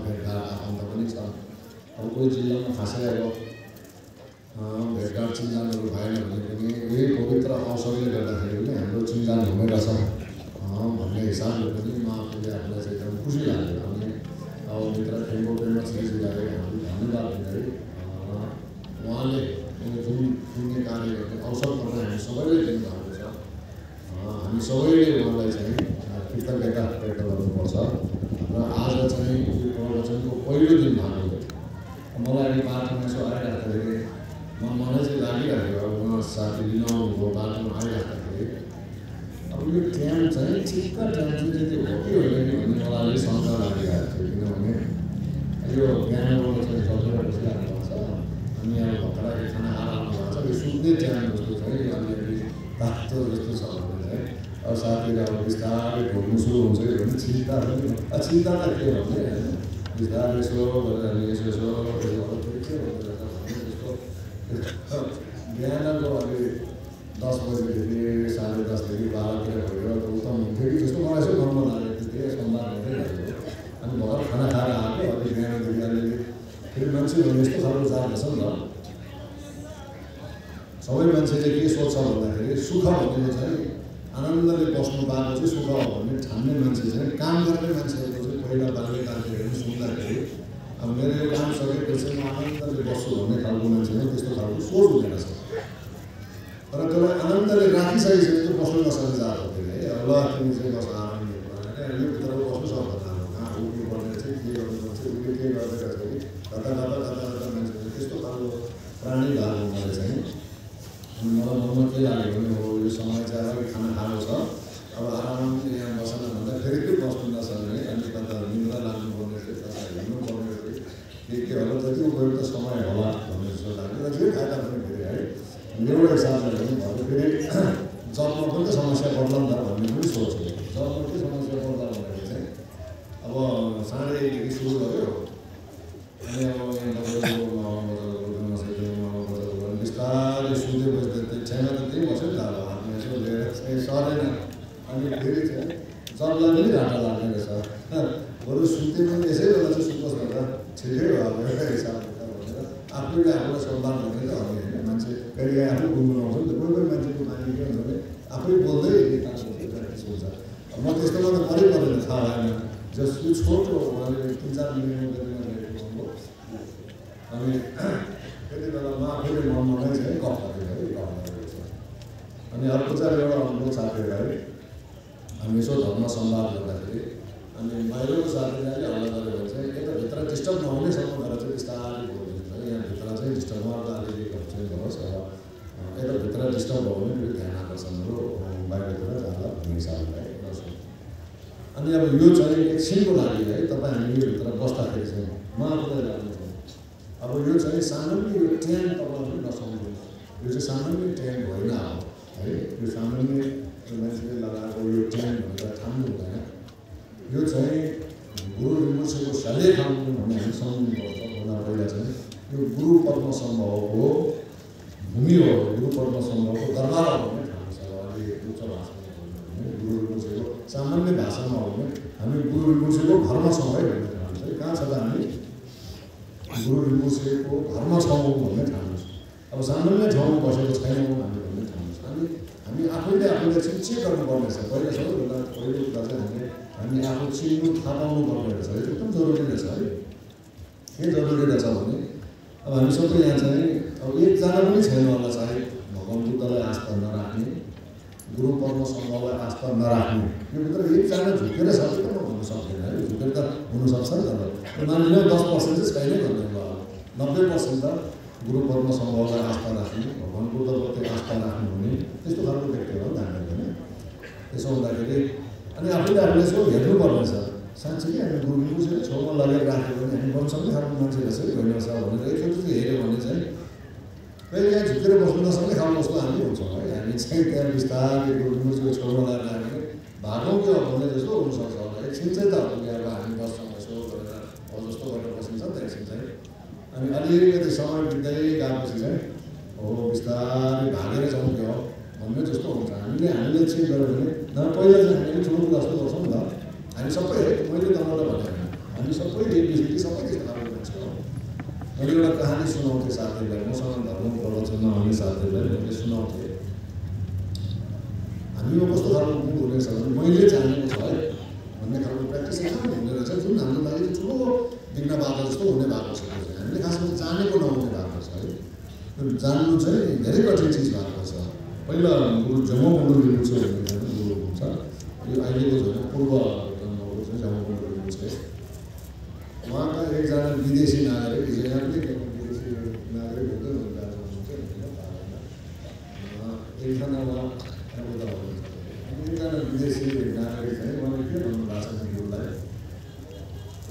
भेटघाट आफन्त पनि छ। अब कोही जिल्लामा खासै अब भेटघाट चिन्जानहरू भएन भने पनि यही पवित्र अवसरले गर्दाखेरि पनि हाम्रो चिन्जान हुँदैरहेछ भन्ने हिसाबले पनि म आफूले आफूलाई चाहिँ एकदम खुसी लाग्यो। अनि अब मित्र थेम्बो पेमा श्रीजीलाई हामीले धन्यवाद दिँदै उहाँले जुन पुण्य कार्य गर्ने अवसर पनि हामी सबैले दिनुभएको छ। हामी सबैले उहाँलाई चाहिँ कृतज्ञता व्यक्त गर्नुपर्छ। र आज चाहिँ यो प्रवचनको पहिलो दिन भएको मलाई बाटोमा यसो आइराख्दाखेरि मलाई चाहिँ लागिरहेको अब उहाँ साथी लिन आउनुभयो बाटोमा आइराख्दाखेरि अब यो ट्याम चाहिँ ठिक्क ट्याम चाहिँ त्यति हो कि होइन कि भन्ने मलाई अलिक शङ्का लागिरहेको थियो। किनभने यो बिहानबाट चाहिँ सबै बसिरहेको छ अनि अब भर्खरै खाना खाएर आउनु भएको छ। यो सुत्ने ट्याम जस्तो चाहिँ अलिअलि तातो जस्तो छ भने चाहिँ अब साथीले अब बिस्तारै घुम्नु सुरु हुन्छ कि भने चिन्ता पनि चिन्ता त के भन्ने होइन बिस्तारै यसो गरेर यसो यसो बिहानको अलि 10 बजीदेखि 10:30देखि 12तिर भयो उत्तम हुन्थ्यो कि जस्तो मलाई यसो गर्न लागेको थियो। सम्वाद हुँदै गयो अनि भर्खर खाना खाएर आएको अलि बिहानदेखि अलिअलि फेरि मान्छे भने यस्तो खालको जाँदैछ नि त। सबै मान्छेले के सोच्छ भन्दाखेरि सुख भनेको चाहिँ आनन्दले बस्नु पाएको चाहिँ सुख हो भन्ने ठान्ने मान्छे चाहिँ काम गर्ने मान्छेहरूको चाहिँ पहिला बाल्यकालतिर सुन्दाखेरि अब मेरो यो काम सकेपछि म आनन्दले बस्छु भन्ने खालको मान्छेमा त्यस्तो खालको सोच हुँदैन रहेछ। तर त्यसलाई आनन्दले राखिसकेपछि चाहिँ बस्नु नसक्ने जात हुँदैन है। अब ल तिमी चाहिँ बस आनन्द यो भित्र बस्नु सक्दैन कहाँ उठ्नु पर्ने चाहिँ के गर्नुपर्छ उसले के गर्दै रहेछ कि कता मान्छेले त्यस्तो खालको प्राणी भाग हुँदो चाहिँ अनि मलाई मनमा के लाग्यो भने हो यो समय चाहिँ अलिक खाना खाएको छ अब आरामले यहाँ बसेन भन्दा फेरि के बस्नु नसक्ने अनि कता निन्द्रा लाग्नुपर्ने थियो कता हिँड्नुपर्ने थियो के होला जति उपयुक्त समय होला भन्ने जस्तो लाग्यो। र जे फाइदा पनि फेरि है मेरो हिसाबले पनि भयो फेरि जबमा पनि त समस्या पर्ला नि त भन्ने पनि सोच्यो। जबमा के समस्या पर्ला भन्दाखेरि चाहिँ अब 8:30देखि सुरु गर्यो अनि अब बिस्तारै सुत्दै बस्दै छेउमा त त्यही बस्यो नि त अब हातमा यसो लिएर सरेन अनि फेरि चाहिँ जबलाई पनि घाटा लाग्ने रहेछ बरु सुत्दै पनि यसै बेला चाहिँ सुत्नुहोस् भनेर ठिकै हो अब एउटा हिसाबले भनेर आफूले आफूलाई सम्मान गर्ने त हो होइन। मान्छे कहिले आफै बोल्नु आउँछ नि त कोही मान्छेको मान्छे के हुन्छ भने आफै बोल्दै प्र्याक्टिस हुन्छ। म त्यस्तोमा त परेन थाहा भएन जस यो छोटो उहाँले 3-4 मिनट गरेको अनि त्यति बेला म आफैले मनमा चाहिँ गफ गरेको है गफ गरेको छ। अनि अर्को चाहिँ एउटा अनुभव साथीहरूलाई हामी यसो धर्म संवाद गर्दाखेरि अनि बाहिरको साथीले हल्ला गऱ्यो भने चाहिँ यताभित्र डिस्टर्ब नहुनेसम्म गरेर चाहिँ बिस्तारै बोलिदिन्छ। यहाँभित्र चाहिँ डिस्टर्ब उहाँको अलिअलि चाहिँ गरोस् यताभित्र डिस्टर्ब भयो भने फेरि ध्यान आकर्षणहरू बाहिरतिर जाला भन्ने हिसाबले गर्छु। अनि अब यो चाहिँ एकछिनको लागि है तपाईँ हामी योभित्र बस्दाखेरि चाहिँ म आफूलाई लाग्नु अब यो चाहिँ सामान्य यो ट्रेन तपाईँले नसम्झिनुहोस् यो चाहिँ सामान्य ट्रेन होइन है यो सामान्य मान्छेले लगाएको यो ट्रेन भनेर ठान्नु हुँदैन। यो चाहिँ गुरु रिम्पोछेको शैली ठान्नु भन्ने हामी सम्झिनुपर्छ। भन्दा पहिला चाहिँ यो गुरु पद्म सम्भवको भूमि हो गुरु पद्म सम्भवको दरबार हो भने ठान्नु छ। अलि उच्च भाषामा गुरु रिम्पोछेको सामान्य भाषामा हो भने हामी गुरु रिम्पोछेको घरमा छौँ है भन्ने ठान्छ। कहाँ छ त हामी गुरु रिम्पोछेको घरमा छौँ भन्ने ठान्नुहोस्। अब सामान्य ठाउँमा बसेको छैनौँ हामी भन्ने ठान्नुहोस्। हामी आफैले आफूलाई चाहिँ चेक गर्नुपर्ने छ। पहिला सबैभन्दा पहिलो कुरा चाहिँ हामी आफू चिन्नु थाहा पाउनु पर्ने रहेछ। यो एकदम जरुरी रहेछ है। के जरुरी रहेछ भने अब हामी सबै यहाँ चाहिँ अब एकजना पनि छैन होला चाहे भगवान् बुद्धलाई आस्था नराख्ने गुरु पद्म सम्भवलाई आस्था नराख्ने यो भित्र एकजना झुकेर छ कि त भन्नु सक्दैन है। झुकेर त हुनसक्छ नि त मानिलिउँ 10% चाहिँ छैनै भन्ने भयो 90% त गुरु पद्म सम्भवलाई आस्था राख्ने भगवान् बुद्धप्रति आस्था राख्नु हुने त्यस्तो खालको व्यक्तिहरू जान्दैन होइन। त्यसो हुँदाखेरि अनि आफूले आफूले यसो हेर्नुपर्ने छ साँच्चै कि हामी गुरु रिम्पोछेको छेउमा लगेर राख्यो भने हामी बन्सक्ने खालको मान्छे रहेछ कि होइन रहेछ भनेर एकचोटि चाहिँ हेऱ्यो भने चाहिँ कहिले यहाँ झुकेर बस्नु नसक्ने खालको जस्तो हामी हुन्छौँ है। हामी चाहिँ त्यहाँ बिस्तारै गुरु रिम्पोछेको छेउमा लगाएर राख्यो भने भागौँ के हो भन्ने जस्तो हुनसक्छ होला। एकछिन चाहिँ त अब हामी बस्छौँ यसो गरेर हो जस्तो गरेर बसिन्छ नि त एकछिन चाहिँ अनि अलिकति समय बित्दै गएपछि चाहिँ हो बिस्तारै भागेर जाउँ के हो भन्ने जस्तो हुन्छ। हामीले चेक गऱ्यो भने पहिला चाहिँ हामीले ठुलो कुरा जस्तो गर्छौँ नि त हामी सबै मैले तपाईँलाई भने हामी सबै एक मैले एउटा कहानी सुनाउँथेँ साथीहरूलाई, मसँग धर्म प्रवचनमा आउने साथीहरूलाई मैले सुनाउँथेँ। हामीमा कस्तो खालको मुड हुनेछ भने मैले जानेको छ है भन्ने खालको प्र्याक्टिस कहाँ हुने रहेछ, जुन हाम्रो लागि ठुलो विघ्न बाधा जस्तो हुने भएको छ। हामीले खासमा जानेको नहुने भएको छ है। त्यो जान्नु चाहिँ धेरै कठिन चिज भएको छ। पहिला गुरु जम्मू मण्डल लिनु भन्ने गुरु हुन्छ, यो अहिलेको झन् पूर्व जन्मको चाहिँ जम्मू मण्डल लिनु छ। उहाँका एकजना विदेशी नागरिक, यहाँ पनि विदेशी नागरिक हुँदै हुनुहुन्छ, एकजना उहाँ एकजना विदेशी नागरिक चाहिँ उहाँले के भन्नुभएको छ गुरुलाई,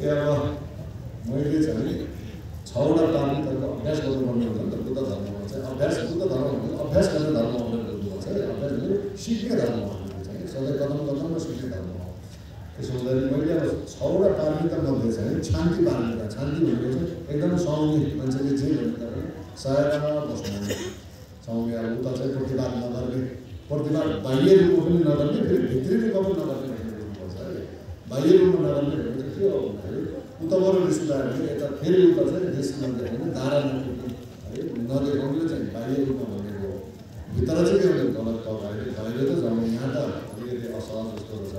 ए अब मैले चाहिँ 6वटा पार्मितहरूको अभ्यास गर्नुपर्ने हुन्छ नि त बुद्ध धर्ममा चाहिँ। अभ्यास बुद्ध धर्म भन्दा अभ्यास गर्ने धर्म भनेर बुझ्नुभएको छ। अभ्यास भने सिक्ने धर्म भनेको चाहिँ सधैँ कदम कदममा सिक्ने धर्म हो। त्यसो हुँदाखेरि मैले अब 6वटा पार्मितामध्ये चाहिँ शान्ति पार्मिता, शान्ति भनेको चाहिँ एकदम सौम्य मान्छेले जे भनेको सहायता बस्नु सौम्य, उता चाहिँ प्रतिवाद नगर्ने, प्रतिवाद बाह्य रूपमा पनि नगर्ने, फेरि भित्री रूपमा पनि नगर्ने भन्ने बुझ्नुपर्छ है। बाह्य रूपमा नगर्ने भनेको चाहिँ के हो भन्दाखेरि उताबाट रिस उठायो भने यता फेरि उता चाहिँ रिस नदेखाउने, दारा नपुग्ने है, नदेखाउने चाहिँ बाह्य रूपमा भनेको हो। भित्र चाहिँ के हुन्छ गलत बाहिर त जाउँ, यहाँ त अलिकति असहज जस्तो रहेछ,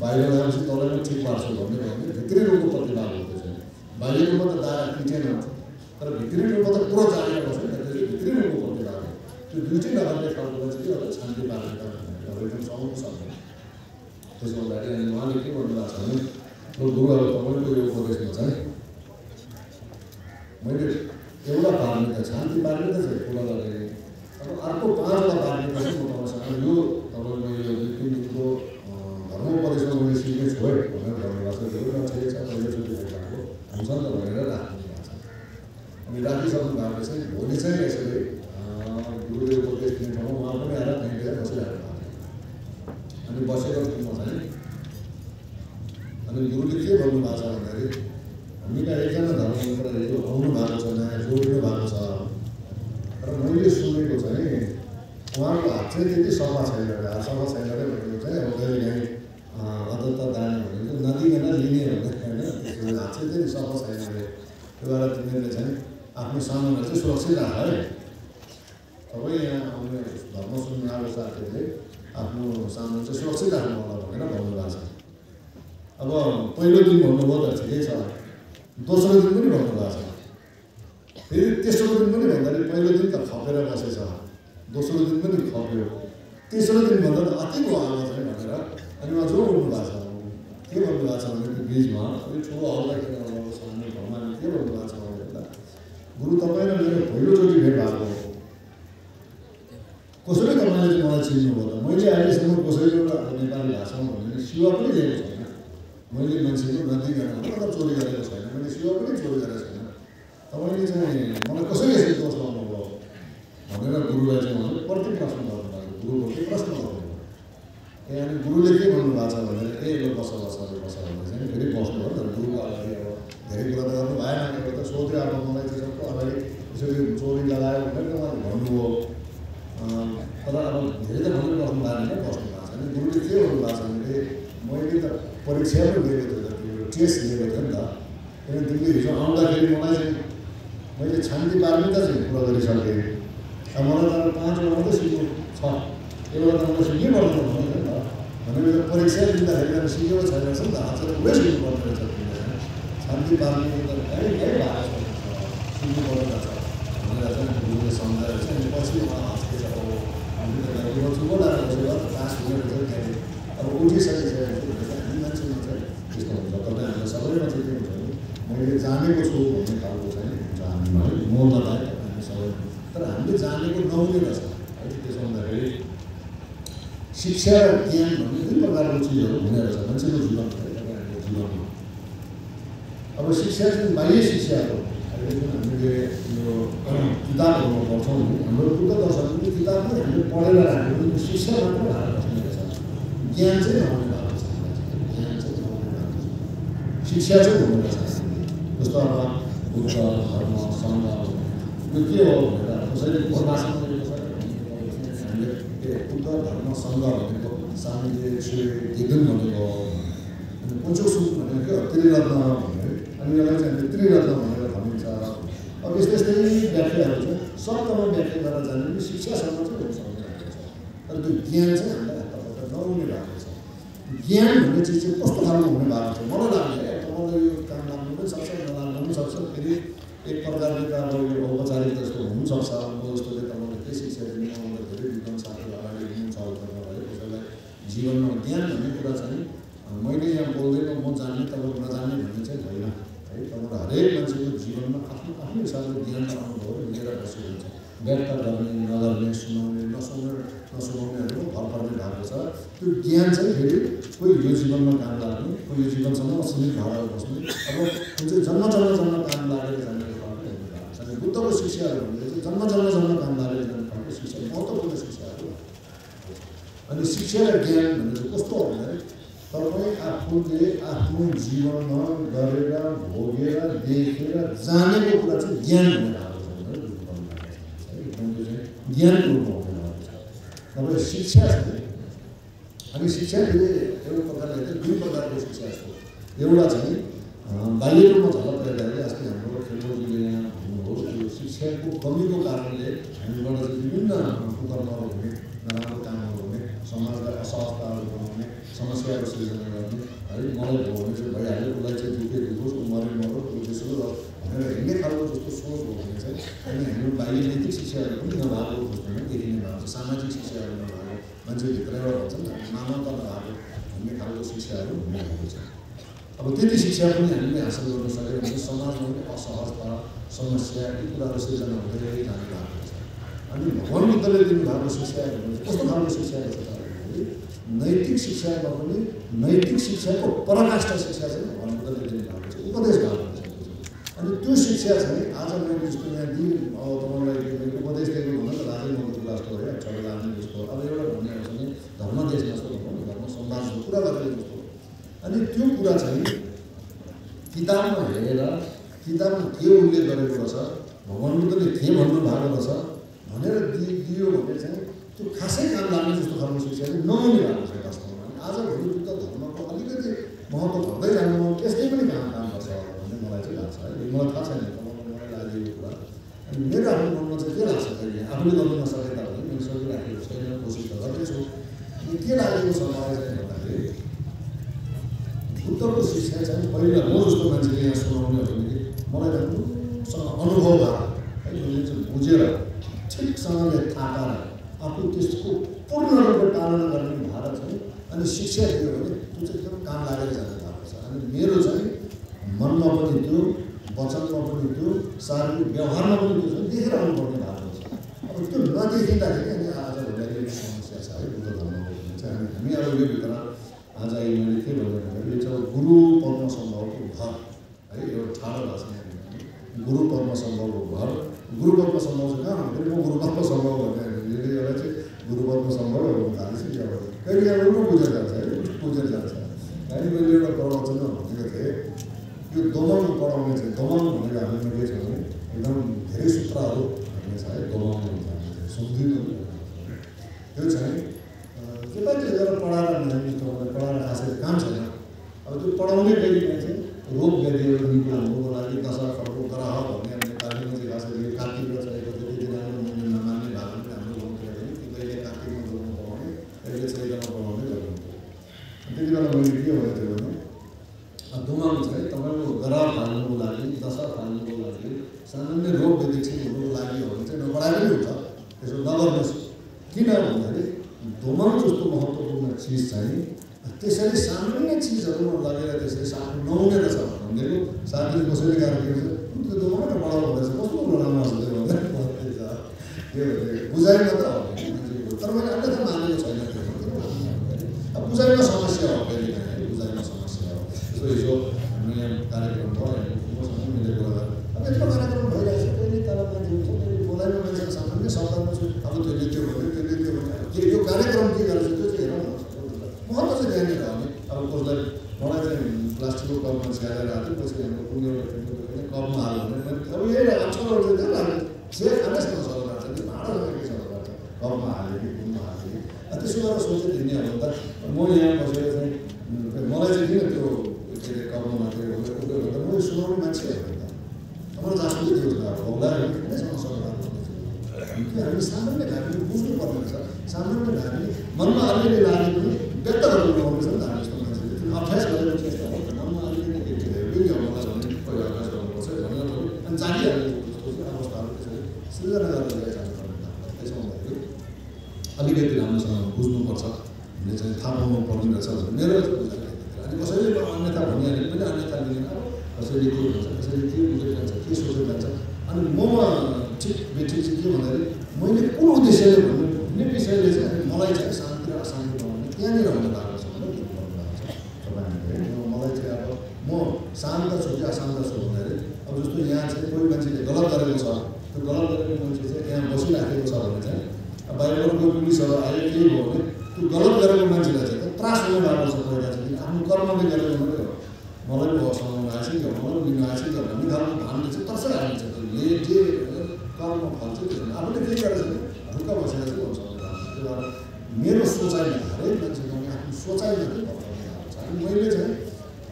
बाहिर गएपछि तँलाई पनि ठिक पार्छु भन्ने भयो भने भित्री रूपको प्रतिवाद हुँदैछ। बाह्य रूपमा त दारा टिटेन, तर भित्री रूपमा त पुरा जानेर बस्छ नि, त्यो चाहिँ भित्री रूपको प्रतिवाद हो। त्यो दुइटै नगर्ने खालको चाहिँ के हो शान्ति पार्मिता अब एकदम सहनु सक्छ। त्यसो हुँदाखेरि उहाँले के भन्नुभएको छ भने गुरुहरू तपाईँको यो उपदेशमा चाहिँ मैले एउटा पार्मिता शान्ति पार्मिता चाहिँ पुरा गरेँ, अब अर्को 5वटा पार्मिता चाहिँ म तपाईँसँग यो तपाईँको यो 2 दिनको धर्मोपदेशमा मैले सिक्ने छु है भनेर भन्नुभएको छ। त्यो ठिकै छ, पहिलोचोटि भेटाएको हुन्छ नि त भनेर राख्नु भएको छ। अनि राखिसक्नु भएको चाहिँ भोलि चाहिँ यसरी गुरुले उपदेश दिने ठाउँमा उहाँ पनि आएर त्यहीँतिर बसिरहेको भएको थियो। अनि बसेको ठाउँमा चाहिँ अनि गुरुले के भन्नुभएको छ भन्दाखेरि हामीका एकजना धर्ममित्र यो आउनु भएको छ, नयाँ जोडिनु भएको छ, तर मैले सुनेको चाहिँ उहाँको हात चाहिँ त्यति सफा छैन, हात सफा छैन भनेको चाहिँ अब कहिले काहीँ अदत्त दाने भनेको नदिकन लिने भन्ने होइन, त्यसको हात चाहिँ त्यति सफा छैन अरे। त्यो भएर तिमीले चाहिँ आफ्नो सामानहरू चाहिँ सुरक्षित राख है। सबै यहाँ आउने धर्म सुन्ने आएको साथीहरूले आफ्नो सामान चाहिँ सुरक्षित राख्नु होला भनेर भन्नुभएको छ। अब पहिलो दिन भन्नुभयो त ठिकै छ, दोस्रो दिन पनि भन्नुभएको छ, फेरि तेस्रो दिन पनि भन्दाखेरि पहिलो दिन त खपेर बसेछ, दोस्रो दिन पनि खप्यो, तेस्रो दिन भन्दा त अति भयो आमा चाहिँ भनेर अनि उहाँ जो उठ्नु भएको छ। के भन्नुभएको छ भने त्यो बिचमा अलिक ठुलो हल्ला खेलेर सामने घरमा के भन्नुभएको छ भन्दा गुरु तपाईँ र मेरो पहिलोचोटि भेट भएको हो, कसरी तपाईँले चाहिँ मलाई चिन्नुभयो त? मैले अहिलेसम्म कसैको नेपाली भाषामा भने सेवा पनि दिएको छैन, मैले मान्छेको नदिकन मतलब चोरी गरेको छैन, मैले सेवा पनि चोरी गरेको छैन, तपाईँले चाहिँ मलाई कसरी यसरी दोष लाउनुभयो भनेर गुरुलाई चाहिँ उहाँले प्रति प्रश्न गर्नुभएको, गुरुप्रति प्रश्न गर्नुभयो। अनि गुरुले के भन्नुभएको छ भनेर ए ल बस भने चाहिँ फेरि बस्नुभयो। तर गुरुको अगाडि अब धेरै कुरा त गर्नु भएन, त सोध्यो अब मलाई चाहिँ सबको अगाडि यसरी चोरी लगायो भनेर उहाँले भन्नुभयो। तर अब धेरै त भन्नु बस्नु भएन, बस्नु भएको छ। अनि गुरुले के भन्नुभएको छ भने मैले त परीक्षा पनि दिएको थियो, त्यो टेस्ट दिएको थियो नि त, किनभने तिमीले हिजो आउँदाखेरि मलाई चाहिँ मैले शान्ति पार्मिता चाहिँ पुरा गरिसकेँ। अब मलाई त 5वटा मात्रै सिक्नु छ, एउटा त मलाई सिक्नै पर्दैन भन्यो नि त। भनेपछि परीक्षा दिँदाखेरि त सिकेको छैन रहेछ नि त, आजकल पुरै सिक्नुपर्ने रहेछ तिमीले। शान्ति पार्मिता त कहीँ कहीँ भएको छ, सिक्नुपर्ने रहेछ भनेर चाहिँ गुरुले सम्झाएर चाहिँ अनि पछि उहाँ हाँस्दै छ। अब चुपो लागेर बसेर पास हुने रहेछ त्यहाँदेखि अब उठिसकेपछि हामी मान्छेमा चाहिँ त्यस्तो हुन्छ। तपाईँ हामीलाई सबैमा चाहिँ के हुन्छ भने मैले जानेको छु भन्ने खालको चाहिँ हुन्छ हामीमा है, मौलतालाई हामी सबै, तर हामीले जानेको नहुने रहेछ है। त्यसो हुँदाखेरि शिक्षा र ज्ञान भन्ने 2 प्रकारको चिजहरू हुने रहेछ मान्छेको जीवन है, तपाईँहरूको जीवनमा। अब शिक्षा चाहिँ बाह्य शिक्षा हो, अहिले जुन हामीले यो किताबहरूमा पढ्छौँ नि, हाम्रो बुद्ध दर्शनको किताबमै हामीले पढेर राखेको त्यो शिक्षा मात्र भएर बस्ने रहेछ, ज्ञान चाहिँ नहुने भएको छ, ज्ञान चाहिँ नहुने भएको छ, शिक्षा चाहिँ हुने रहेछ। जस्तो अब बुद्ध धर्म सङ्घ यो के हो भनेर कसैले परिभाषा गरेको छ हामीले बुद्ध धर्म सङ्घ भनेको सामान्य श्री दिदुन भनेको अनि पञ्चौसुक भनेको के हो त्रिरत्न भन्ने, अनि यसलाई चाहिँ हामीले त्रिरत्न भनेर भनिन्छ। अब यस्तै व्याख्याहरू छ शब्दमा व्याख्या गरेर जाने पनि शिक्षासँग चाहिँ हुन सक्दैन तर त्यो ज्ञान चाहिँ हामीलाई हतपत नहुने भएको छ ज्ञान भन्ने चिज चाहिँ कस्तो खालको हुने भएको छ मलाई लाग्छ तपाईँलाई यो काम लाग्नु पनि सक्छ नलाग्नु पनि सक्छ फेरि एक प्रकारले त अब यो औपचारिक जस्तो हुनसक्छ म जस्तोले तपाईँले के शिक्षा दिनु मलाई धेरै विद्वान साथीहरू अगाडि हुनुहुन्छ भयो कसैलाई जीवनमा ज्ञान भन्ने कुरा चाहिँ मैले यहाँ बोल्दैन म जान्ने तपाईँको नजान्ने भन्ने चाहिँ होइन है तपाईँको हरेक मान्छेको जीवनमा आफ्नो आफ्नो हिसाबले ज्ञान र अनुभव लिएर बसेको हुन्छ व्यक्त गर्ने नगर्ने सुनाउने नसुनाउनेहरू भर पर्ने भएको छ त्यो ज्ञान चाहिँ फेरि कोही यो जीवनमा काम लाग्ने कोही यो जीवनसम्म असीमित भएर बस्ने अब जुन चाहिँ जन्म काम लागेर जाने खालको बुद्धको शिक्षाहरू भन्ने चाहिँ जन्म काम लागेर जाने खालको शिक्षा महत्त्वपूर्ण शिक्षाहरू अनि शिक्षा र ज्ञान भन्ने चाहिँ कस्तो हो भन्दाखेरि तपाईँ आफूले आफ्नो जीवनमा गरेर भोगेर देखेर जानेको कुरा चाहिँ ज्ञान हुने भएको छ ज्ञानको रूपमा हुने भएको छ तपाईँ शिक्षा छ अनि शिक्षा फेरि एउटा प्रकारले दुई प्रकारको शिक्षा छ एउटा चाहिँ बाह्य रूपमा झलक हेर्दाखेरि अस्ति हाम्रो खेलमन्त्रीले यहाँ भन्नुभयो यो शिक्षाको कमीको कारणले हामीबाट चाहिँ विभिन्न कुकर्महरू हुने नराम्रो कामहरू हुने समाजलाई असहजताहरू बनाउने समस्याहरू सृजना गर्ने है मलाई भयो भने चाहिँ भइहाल्यो उसलाई चाहिँ दुःखै दुखोस् मरे मरोस् त्यसो भनेर हिँड्ने खालको जस्तो सोच हो भने चाहिँ अनि हाम्रो बाह्य नैतिक शिक्षाहरू पनि नभएको जस्तो नै देखिने भएको छ सामाजिक शिक्षाहरू नभएको मान्छेभित्रबाट भन्छ नि मानवता नभएको भन्ने खालको शिक्षाहरू हुने भएको छ अब त्यति शिक्षा पनि हामीले हासिल गर्न सक्यो भने समाजमा पनि असहजता समस्या यी कुराहरू सृजना हुँदै जाने भएको छ अनि भगवान बुद्धले दिनुभएको शिक्षाहरू कस्तो खालको शिक्षाहरू छ नैतिक शिक्षामा पनि नैतिक शिक्षाको पराकाष्ठा शिक्षा चाहिँ भगवान बुद्धले दिनुभएको छ उपदेश भएको छ अनि त्यो शिक्षा चाहिँ आज मैले जस्तो यहाँ दिएँ अब तपाईँलाई उपदेश दिएको भन्दा त राजै मन्दिर जस्तो है चढ लाग्ने जस्तो अब एउटा भन्ने भने धर्म देश जस्तो भनौँ धर्म समाजको कुरा गरेको जस्तो अनि त्यो कुरा चाहिँ किताबमा हेरेर किताबमा के उल्लेख गरेको रहेछ भगवान बुद्धले के भन्नु भएको रहेछ भनेर दियो भने चाहिँ त्यो खासै काम लाग्ने जस्तो खालको शिक्षा चाहिँ नहुने भएको छ वास्तवमा आजभोलि बुद्ध धर्मको अलिकति महत्त्व घट्दै जानु त्यसले पनि काम गर्छ भन्ने मलाई चाहिँ लाग्छ है मलाई थाहा छैन मलाई लागेको कुरा अनि मेरो आफ्नो मनमा चाहिँ के लाग्छ अहिले आफूले गर्नु नसके तापनि मैले सकिराखेको छैन कोसिस त गर्दैछु अनि के लागेको छ मलाई चाहिँ भन्दाखेरि बुद्धको शिक्षा चाहिँ पहिला म जस्तो मान्छेले यहाँ सुनाउने हो भने मलाई राम्रोसँग अनुभव भयो है मैले चाहिँ बुझेर ठिकसँगले थाहा पाएर आफू त्यसको पूर्ण रूपले पालना गर्ने भएर चाहिँ अनि शिक्षा दियो भने त्यो चाहिँ एकदम काम लागेर जाने भएको छ अनि मेरो चाहिँ मनमा पनि त्यो वचनमा पनि त्यो शारीरिक व्यवहारमा पनि त्यो चाहिँ देखेर आउनुपर्ने भएको छ अब त्यो नदेखिँदाखेरि अनि आज भोलि समस्या छ है बुद्ध धर्मको भने चाहिँ हामी अब यो भित्र आज मैले के भन्नु भन्दाखेरि यो चाहिँ गुरु पद्म सम्भवको घर है एउटा ठाडो भाषा गुरु पद्म सम्भवको घर गुरु पद्म सम्भव चाहिँ कहाँ भन्दाखेरि म गुरु पद्म सम्भव भने एउटा चाहिँ गुरु पद्म सम्भव थालेको छु त्यहाँबाट कहिले अब बुझेर जान्छ है बुझेर जान्छ अनि मैले एउटा प्रवचनमा भनेको थिएँ यो दोमन पढाउने चाहिँ दोमन भनेको हामीमा के छ भने एकदम धेरै सूत्रहरू भन्ने छ है दोमन भन्छ सुन्दिनु त्यो चाहिँ त्यतातिर गएर पढाएर पढाएर खासै काम छैन अब त्यो पढाउने कहिले चाहिँ रोग व्याधिहरू निको हुनुको लागि दशा फलको ग्रह भन्ने नेपालीमा चाहिँ खासै कार्तिकमा चाहिएको थियो त्यति राम्रो नमान्ने भएको पनि हाम्रो गाउँतिर पनि कि कहिले कार्तिकमा जोड्नु पढाउने कहिले चैतमा पढाउने गर्नुहुन्थ्यो त्यति बेला मैले के भएको थियो भने दोमन चाहिँ तपाईँको ग्रह फाल्नुको लागि दशा फाल्नुको लागि सामान्य रोग व्याधि ठिक हुनुको लागि हो भने चाहिँ नपढाए पनि हुन्छ त्यसो नगर्नुहोस् किन भन्दाखेरि दोमन जस्तो महत्त्वपूर्ण चिज चाहिँ त्यसरी सामान्य चिजहरूमा लगेर त्यसरी साथी नहुने रहेछ भनेको साथी कसैले गाह्रो के हुन्छ त्यो दोमन पढाउनु हुँदैछ कस्तो राम्रो छ त्यो भनेर बुझाइ मात्र हो तर मैले अन्यथा मानेको छैन अब बुझाइमा समस्या हो कहिले काहीँ बुझाइमा समस्या हो जस्तो हिजो हाम्रो यहाँ कार्यक्रम भयो मसँग मिलेको कुरा अब यत्रो कार्यक्रम भइरहेको छ कहिले तल मान्छे हुन्छ कहिले बोलाइमा मान्छे सामान्य शब्दमा चाहिँ अब त्यसले त्यो भन्यो के यो कार्यक्रम के गरेछ त्यो चाहिँ हेरौँ महत्त्व चाहिँ ध्यान दिएर भने अब कसलाई मलाई चाहिँ प्लास्टिकको कपमा स्याहारेर आएको पछि हाम्रो कुनै एउटा कपमा हाल्यो भने अब यही अक्षरहरू चाहिँ लाग्यो सेयर खानेसँग सल्लाह गर्छ कि भाँडासँग के सल्लाह गर्छ कपमा हाल्यो कि कुनमा हाल्यो कि त्यसो गरेर सोचेर हिँड्ने हो भने त म यहाँ बसेर चाहिँ मलाई चाहिँ किन त्यो के अरे कपमा मात्रै भन्दा म सुनाउने मान्छे हो नि त अब मलाई जस्तो त्यो होला किनसँग सरकार हामी सामान्य हामीले बुझ्नु पर्ने रहेछ सामान्य हामीले मनमा अलिअलि लागे पनि व्यक्त गर्नु पर्ने रहेछ नि त हामी जस्तो मान्छेले अभ्यास गरेर चेष्टा गर्छ मनमा अलिअलि के यो मलाई भने पहिला अभ्यास गर्नुपर्छ भनेर अनि जानिहाल्ने जस्तो चाहिँ अवस्थाहरू त्यसरी सृजना गरेर जानुपर्ने त्यसो हुँदाखेरि अलिकति राम्रोसँग बुझ्नुपर्छ हामीले चाहिँ थाहा पाउनु पर्ने रहेछ मेरो अनि कसैले अन्यथा भनिहाल्यो पनि अन्यथा लिँदैन कसैले के भन्छ कसैले के बुझेर जान्छ के सोचेर जान्छ अनि ममा ठिक बेठिक चाहिँ के भन्दाखेरि मैले कुन उद्देश्यले भन्ने विषयले चाहिँ मलाई चाहिँ शान्ति र अशान्ति बनाउने त्यहाँनिर हुन लागेको छ भनेर भन्नुभएको छ तपाईँहरूले मलाई चाहिँ अब म शान्त छु कि अशान्त छु भन्दाखेरि अब जस्तो यहाँ चाहिँ कोही मान्छेले गलत गरेको छ त्यो गलत गरेको मान्छे चाहिँ यहाँ बसिराखेको छ भने चाहिँ अब बाहिरबाट कोही पुलिसहरू आयो केही भयो भने त्यो गलत गरेको मान्छेलाई चाहिँ त्रास हुन लागेको छ पहिला चाहिँ आफ्नो कर्मले गरेको मात्रै हो मलाई पो हँसाउनु आएछ कि मलाई लिनु आएछ कि भन्ने खालको भावले चाहिँ तर्साइहाल्छ जे कर्म फल्छ त्यो आफूले केही गरेको छैन ढुक्क बसेर चाहिँ हुन्छ त्यही भएर मेरो सोचाइमा हरेक मान्छेको आफ्नो सोचाइमा चाहिँ पर्छ अनि मैले चाहिँ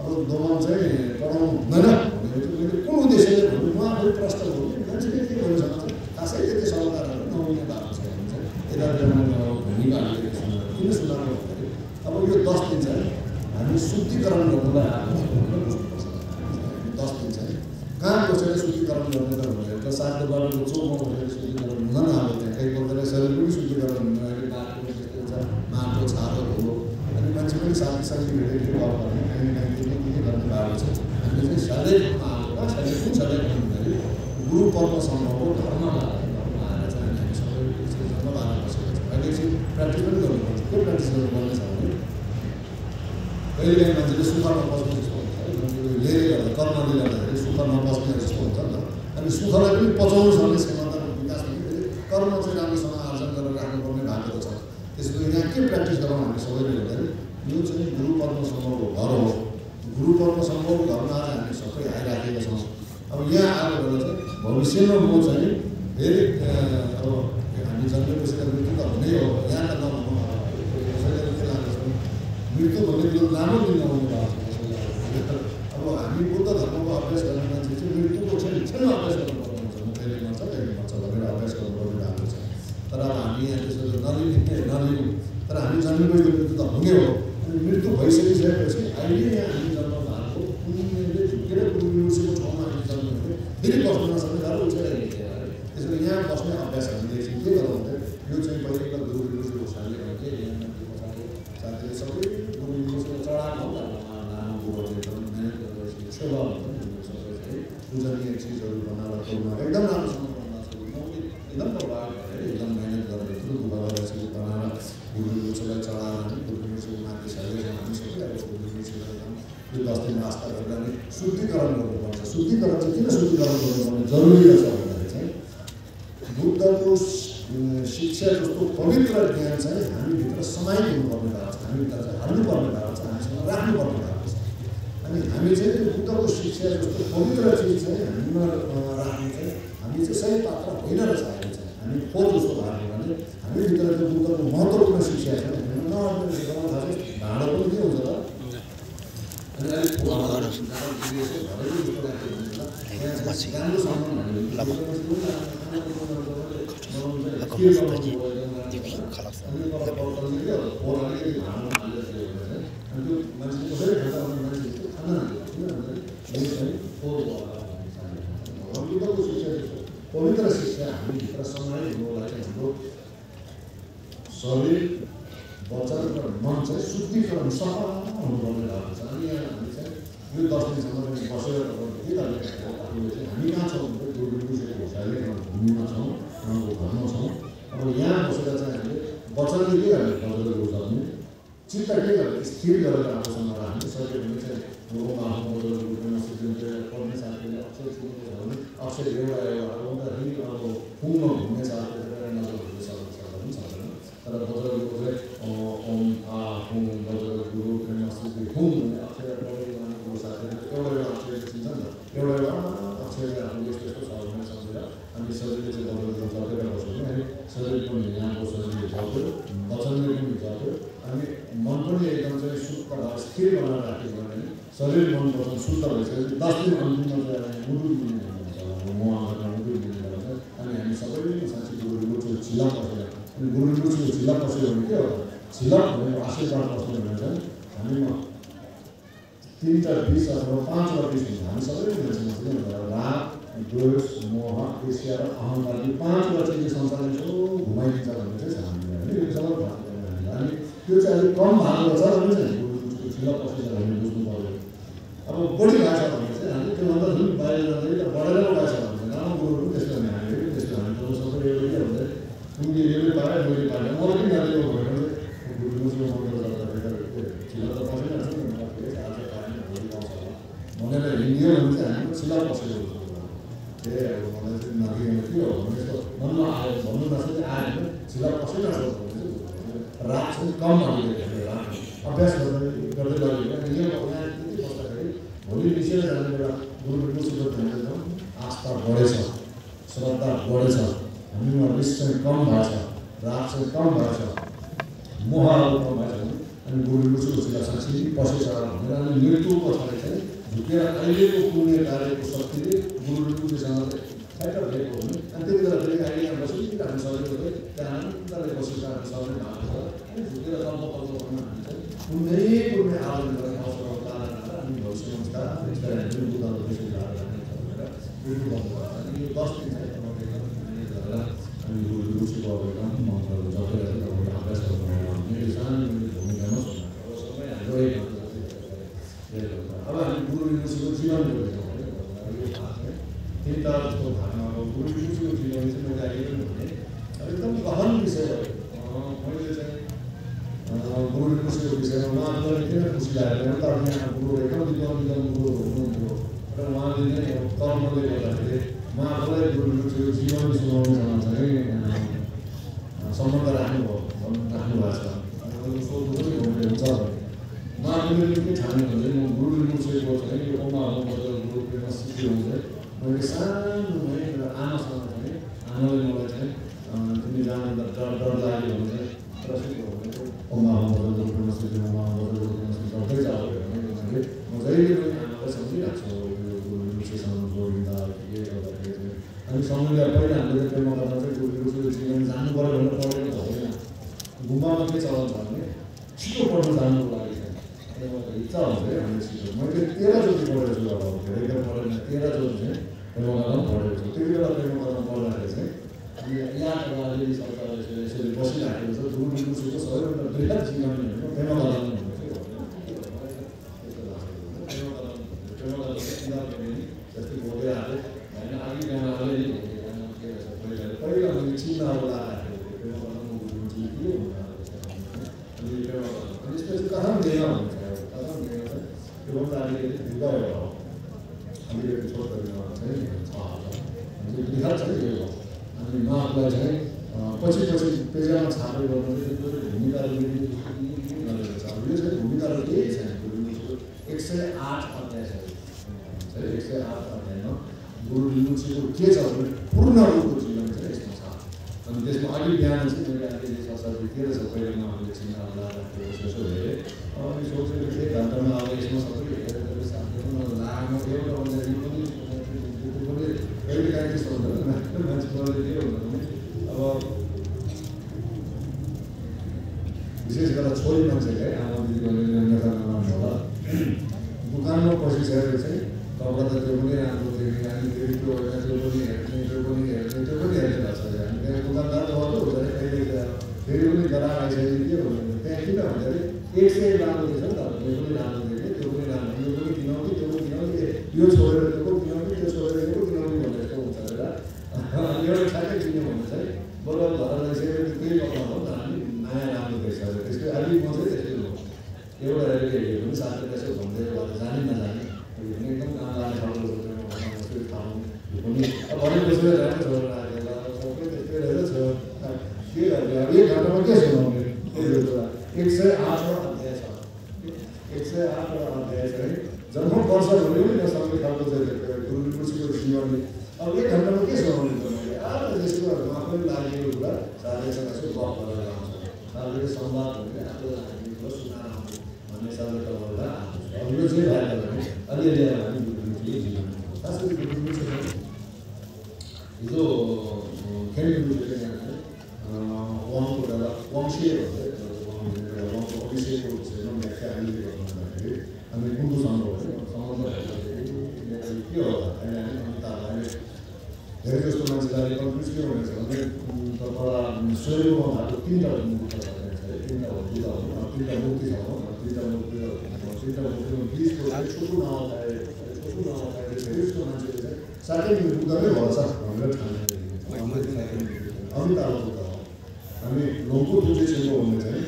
अब दोमान चाहिँ पढाउनु हुँदैन भनेर चाहिँ मैले कुन उद्देश्यले भन्नु म आफै प्रश्न हो कि मान्छेले के गर्नु सक्छ खासै त्यति सल्लाहहरू नहुने भएको छ भने चाहिँ यतातिर भूमिका किन सुनाउनु भन्दाखेरि अब यो 10 दिन चाहिँ हामी शुद्धिकरण गर्नुलाई आएको 10 दिन चाहिँ कहाँ बसेर शुद्धिकरण गर्ने त भनेर त साथले बाटो चोकमा बसेर शुद्धिकरण हुँदैन अब त्यहाँ कहीँ बोल्दैन शरीर पनि शुद्धिकरण हुँदैन अहिले बाटो त्यस्तो हुन्छ माटो छारोहरू अनि मान्छे पनि साथी भेटेर के गर्नु पर्ने कहीँ न कहीँ के गर्ने भएको छ हामीले चाहिँ शारीरिकमा आएको शारीरिक कुन शारीरिक भन्दाखेरि गुरु पर्व सम्भवको धर्ममा आएर चाहिँ हामी सबै जन्म आएर बसेको छ अहिले चाहिँ प्र्याक्टिस पनि गर्नुपर्छ के प्र्याक्टिस गर्नुपर्ने छ भने कहिलेकाहीँ मान्छेले सुखमा बस्ने जस्तो हुन्छ है लिएर गर्दा कर्मले गर्दाखेरि सुखमा बस्ने जस्तो हुन्छ नि त अनि सुखलाई पनि पचाउनु सक्ने क्षमताको विकास पनि कर्म चाहिँ राम्रोसँग आर्जन गरेर राख्नुपर्ने भएको छ त्यसको यहाँ के प्र्याक्टिस गरौँ हामी सबैले भन्दाखेरि यो चाहिँ गुरु पर्व समूहको घर हो गुरु पर्व समूहको घरमा आज हामी सबै आइराखेका छौँ अब यहाँ आएर चाहिँ भविष्यमा म चाहिँ फेरि अब हामी जन्मेपछि त मृत्यु त हुनै हो यहाँ त नभनौँ कसैले के लाग्छ मृत्यु भन्ने त्यो लामो दिन नहुने भएको छ अब हामी बुद्ध धर्मको अभ्यास गर्ने मान्छे चाहिँ मृत्युको छेउमा अभ्यास गर्नुपर्ने हुन्छ म कहिले मर्छ भनेर अभ्यास गर्नुपर्ने भएको छ तर अब हामी यहाँ त्यसो नलिनु तर हामी जन्मेपछि मृत्यु त हुने हो अनि मृत्यु भइसकिसकेपछि अहिले यहाँ हामी जन्म भएको पुण्यले झुकेर पुण्यको ठाउँमा हामी जन्म हुने फेरि बस्नु नसक्ने गाह्रो उछाइरहेको त्यसैले यहाँ बस्ने अभ्यास हामीले चाहिँ के गरौँ भने यो चाहिँ पहिलेको गुरु गोसाईले भन्थे साथीले सबै गुरु गोसाईले चढाएको लामो गुरुहरूले एकदम मिहिनेत गरेर सेवा हुन्छ सबै चाहिँ पूजनीय चिजहरू बनाएर खोल्न एकदम राम्रोसँग एकदम प्रभाव गरेर एकदम मिहिनेत गरेर ठुलो गुबा गरेर चाहिँ बनाएर गुरु गोसाईलाई चढाएर गुरु गोसाईको मान्छेहरूले हामी सबै अब गुरु गोसाईलाई एकदम यो 10 दिन आस्था गरेर अनि शुद्धिकरण गर्नुपर्छ शुद्धिकरण चाहिँ किन शुद्धिकरण गर्नुपर्ने जरुरी रहेछ भन्दाखेरि चाहिँ बुद्धको शिक्षा जस्तो पवित्र ज्ञान चाहिँ हामीभित्र समाइदिनुपर्ने भएको छ हामीभित्र चाहिँ हाल्नुपर्ने भएको छ हामीसँग राख्नुपर्ने भएको छ अनि हामी चाहिँ त्यो बुद्धको शिक्षा जस्तो पवित्र चिज चाहिँ हामीमा राख्नु चाहिँ हामी चाहिँ सही पात्र होइन रहेछ हामी चाहिँ हामी खोज जस्तो भएको भने हामीभित्र त्यो बुद्धको महत्त्वपूर्ण शिक्षा छ भाँडो पनि के हुन्छ त अनि पवित्र शिक्षा हामीभित्र समाहित हुनुलाई चाहिँ हाम्रो शरीर वचन र मन चाहिँ शुद्धिकरण सफा हुनुपर्ने भएको छ अनि यहाँ हामी चाहिँ यो 10 दिनसम्म बसेर के गर्ने आफूले चाहिँ हामी कहाँ छौँ भने गुरु गोसाईले भूमिमा छौँ उहाँको घरमा छौँ अब यहाँ बसेर चाहिँ हामीले वचनले के गर्ने बदल सक्ने चित्त के गर्ने स्थिर गरेर आफूसँग राख्ने सक्यो भने चाहिँ गुरुमा आफ्नो बदल पढ्ने साथीले अक्षर चिन्ने छ भने अक्षर एउटा अब पुङ्गमा घुम्ने साथीहरू नजर हुन सक्छ पनि सक्दैन तर बदलको चाहिँ ओम आ हुम बदल गुरु मस्जिद हुम भन्ने अक्षर पढेको साथीहरू एउटा अक्षर चिन्छ नि त एउटा अक्षर आफूले यस्तो यस्तो छ भने सम्झेर अनि शरीरले चाहिँ बदलको चढेर बस्यो भने अनि शरीर पनि यहाँको शरीरले झर्यो वचनले पनि झर्यो अनि मन पनि एकदम चाहिँ शुद्ध स्थिर बनाएर राख्यो भने शरीर मन वचन शुद्ध भइसकेपछि 10 दिन अन्तिममा चाहिँ मुटु दिने हुन्छ उहाँहरूलाई पनि मिल्दैन अनि हामी सबैले साँच्चै गुरुको झिलक बसेर अनि गुरुको झिलक बस्यो भने के हो झिलक भनेको आशीर्वाद बस्नु भने चाहिँ हामीमा 3 टा विष अथवा 5 वटा विष हुन्छ हामी सबैले मान्छेमा राग द्वेष मोह ईर्ष्या र अहंकार यो 5 वटा चाहिँ संसारले यसो घुमाइदिन्छ भन्ने चाहिँ हामीले होइन यो सबै थाहा छैन अनि त्यो चाहिँ अलिक कम भएको छ भने चाहिँ गुरुको झिलक बसेर हामीले बुझ्नु पर्यो अब बढी भाषा भने चाहिँ हामी त्योभन्दा जुन बाहिर जाँदै बढेर भाषा भन्छ राम्रो गुरुहरू त्यस्तो भने हामीले पनि त्यस्तो हामी त सबै एउटै के भन्छ तिमीले यसले पाए मैले पाएँ मलाई पनि जानेको भयो भने गुरुको मन्त्र गर्दाखेरि झिलक त बसेन भनेर हिँड्यो भने चाहिँ हाम्रो झिलक बसेको हुन्छ ए अब मलाई चाहिँ नदिएन के हो भने यस्तो मनमा आयो भन्नु नसक्ने आयो भने झिलक बसेन राग चाहिँ कम हामीले राग अभ्यास गर्दै लगेको अनि यो यहाँ त्यति बस्दाखेरि भोलि निस्केर जाने बेला गुरुको ध्यान आस्था बढेछ श्रद्धा बढेछ हामीमा रिस चाहिँ कम भएको छ राग चाहिँ कम भएको छ मोहहरू कम भएको छ अनि गुरुको साँच्चै बसेछ भनेर अनि मृत्यु पछाडि चाहिँ झुकेर अहिलेको पुण्य कार्यको शक्तिले गुरुसँग ठ्याक्क भेटेको हुने अनि त्यति बेला फेरि अहिले यहाँ बसिरहनु सकेको चाहिँ त्यहाँ आनन्दले बसिरहनु सक्ने भएको छ अनि झुकेर कल्प गर्न हामी चाहिँ कुनै आयोजन गर्ने अवसर पाएर अनि भविष्यमा त्यसरी अनि यो 10 दिन चाहिँ अनि गुरुको मन्त्रहरू जपेर अभ्यास गर्नु सानो भूमिकामा सबै हाम्रो अब हामी गुरु ऋषिको जीवन गरिरहेछौँ यो थाहा छ तिनवटा जस्तो भागमा अब गुरु ऋषिको जीवन चाहिँ मैले अहिले पनि भने एकदम गहन विषय हो मैले चाहिँ गुरु ऋषिको विषयमा उहाँहरूलाई किन खुसी लागेको तर यहाँ गुरु एकदम विद्वान गुरु हुनुहुन्थ्यो र उहाँले नै कर्मले गर्दाखेरि उहाँहरूलाई गुरु ऋषिको जीवन सुनाउनुसँग चाहिँ सम्बन्ध राख्नुभएको छ अनि सोध्नु पनि हुन्छ मैले के ठाने भने म गुरु मुसेको चाहिँ यो उमाहरूबाट गुरु प्रेम सिद्धि हुन्छ मैले सानोमै मेरो आमासँग चाहिँ आमाले मलाई चाहिँ तिमी जानु डर लाग्यो भने चाहिँ उमाहरूबाट गुरु प्रेम सिद्धि उमाहरूबाट गुरु प्रेम सिद्धि गर्दै जाऊ भने म जहिले पनि आमालाई सम्झिरहेको छु यो गुरु मुसेसँग जोडिँदा के गर्दाखेरि चाहिँ अनि सँगै पहिला हामीले प्रेम गर्दा चाहिँ गुरु मुसेको जीवन जानु पऱ्यो भनेर पढेको होइन गुम्बामा के चलाउँछ भने छिटो पढ्न जानुको लागि इच्छा हुन्छ है हामीले छिटो मैले 13 चोटि पढेको छु अब धेरै पढेन 13 चोटि चाहिँ प्रेमकथा पढेको छु त्यति बेला प्रेमकथा पढ्दाखेरि चाहिँ यहाँबाट अलिअलि सरकारले यसरी बसिराखेको छ गुरु मुसेको सबैभन्दा बृहत जीवन भनेको प्रेमकथा जस्तै बोल्दै आएको होइन अघि गाना अलिअलि पहिला मैले चिन्हहरू लगाएको अनि त्यसपछि कहाँ दिएन भन्छ त्योभन्दा अलिकति गयो अलिकति छोटकरीमा चाहिँ छ बिहार चाहिँ यो हो अनि उहाँहरूलाई चाहिँ पछि पेजामा छापेर गर्नु चाहिँ भूमिकाहरू गरेको छ यो चाहिँ भूमिकाहरू केही छैन 108 अध्याय छ 108 अध्यायमा गुरु मुसेको के छ भने पूर्ण रूपको जीवन चाहिँ यसमा छ अनि त्यसमा अलि बिहान चाहिँ मैले अहिले सरसरी के रहेछ पहिला हामीले चिन्हहरू लगाएको यसो हेरेँ अनि सोचेको थिएँ घन्टामा अब यसमा सबै हेरेर साथीहरू लामो एउटा भन्दाखेरि पनि कहिले काहीँ त्यस्तो हुँदैन मान्छेले के हुन्छ भने अब विशेष गरेर छोरी मान्छेले आमा दिदीले नेता नमान्नु होला दुकानमा पसिसकेर चाहिँ कलकत्ता त्यो पनि राम्रो थियो अनि फेरि त्यो पनि हेर्ने त्यो पनि हेर्ने भएको छ हामी त्यहाँ दोकानदार त अर्को हुन्छ अरे कहिले फेरि पनि ग्राहक आइसकेपछि के भन्नु त्यहाँ किन भन्दाखेरि 100 राम्रो रहेछ नि त यो पनि राम्रो थियो त्यो पनि राम्रो यो पनि किनौँ कि त्यो पनि किनौँ कि यो छोडेर त्यो पनि किनौँ कि त्यो छोडेर यो पनि किनौँ कि भनेर यस्तो हुन्छ होइन एउटा ठ्याक्कै किन्यो भने चाहिँ बरु घर गइसकेपछि त्यही पकाउनु हो त हामी नयाँ राम्रो रहेछ त्यसको अलिक म चाहिँ त्यस्तै हो एउटा हेरेको पनि साथी त्यसो भन्दै भएर जाने नजाने एकदम काम लाग्ने खालको खानु यो पनि अब भनेपछि राम्रो छोडेर राखेर सबै त्यस्तै रहेछ के गर्ने अब एक घन्टामा के सुनाउने 108 अध्याय छ 108 अध्याय चाहिँ जन्म वर्ष हुने पनि नसक्ने खालको चाहिँ गुरु मुसेको जीवनले अब एक घन्टामा के सुनाउने त मैले त्यसको आफै लागेको कुरा साथीसँग यसो गफ गरेर आउँछ साथीले संवाद हुने आफू सुनाएर आउँछ भन्ने साथीहरूबाट आउँछ अब यो चाहिँ भएर भने अलिअलि हामी गुरु मुसेको जीवन खास गरी गुरु मुसेको हिजो खेलकुदले चाहिँ उहाँको एउटा वंशीयहरूले उहाँको अभिषेकको विषयमा व्याख्या हामीले गर्नुपर्दाखेरि हामी गुरुसँग सम्बन्ध के होला अहिले हामी अमिताभले धेरै जस्तो मान्छेलाई कन्फ्युज के हुनेछ भने तपाईँ स्वयंमा भएको तिनवटा मुक्त तिनवटा मुक्ति छ तिनवटा मुक्तिमा बिचको छोटो नआउँदाखेरि धेरै जस्तो मान्छेले चाहिँ साथै मुक्तमै भन्छ भनेर अमिताभ बुद्ध हो हामी लोको बुद्धिज्मको भन्ने चाहिँ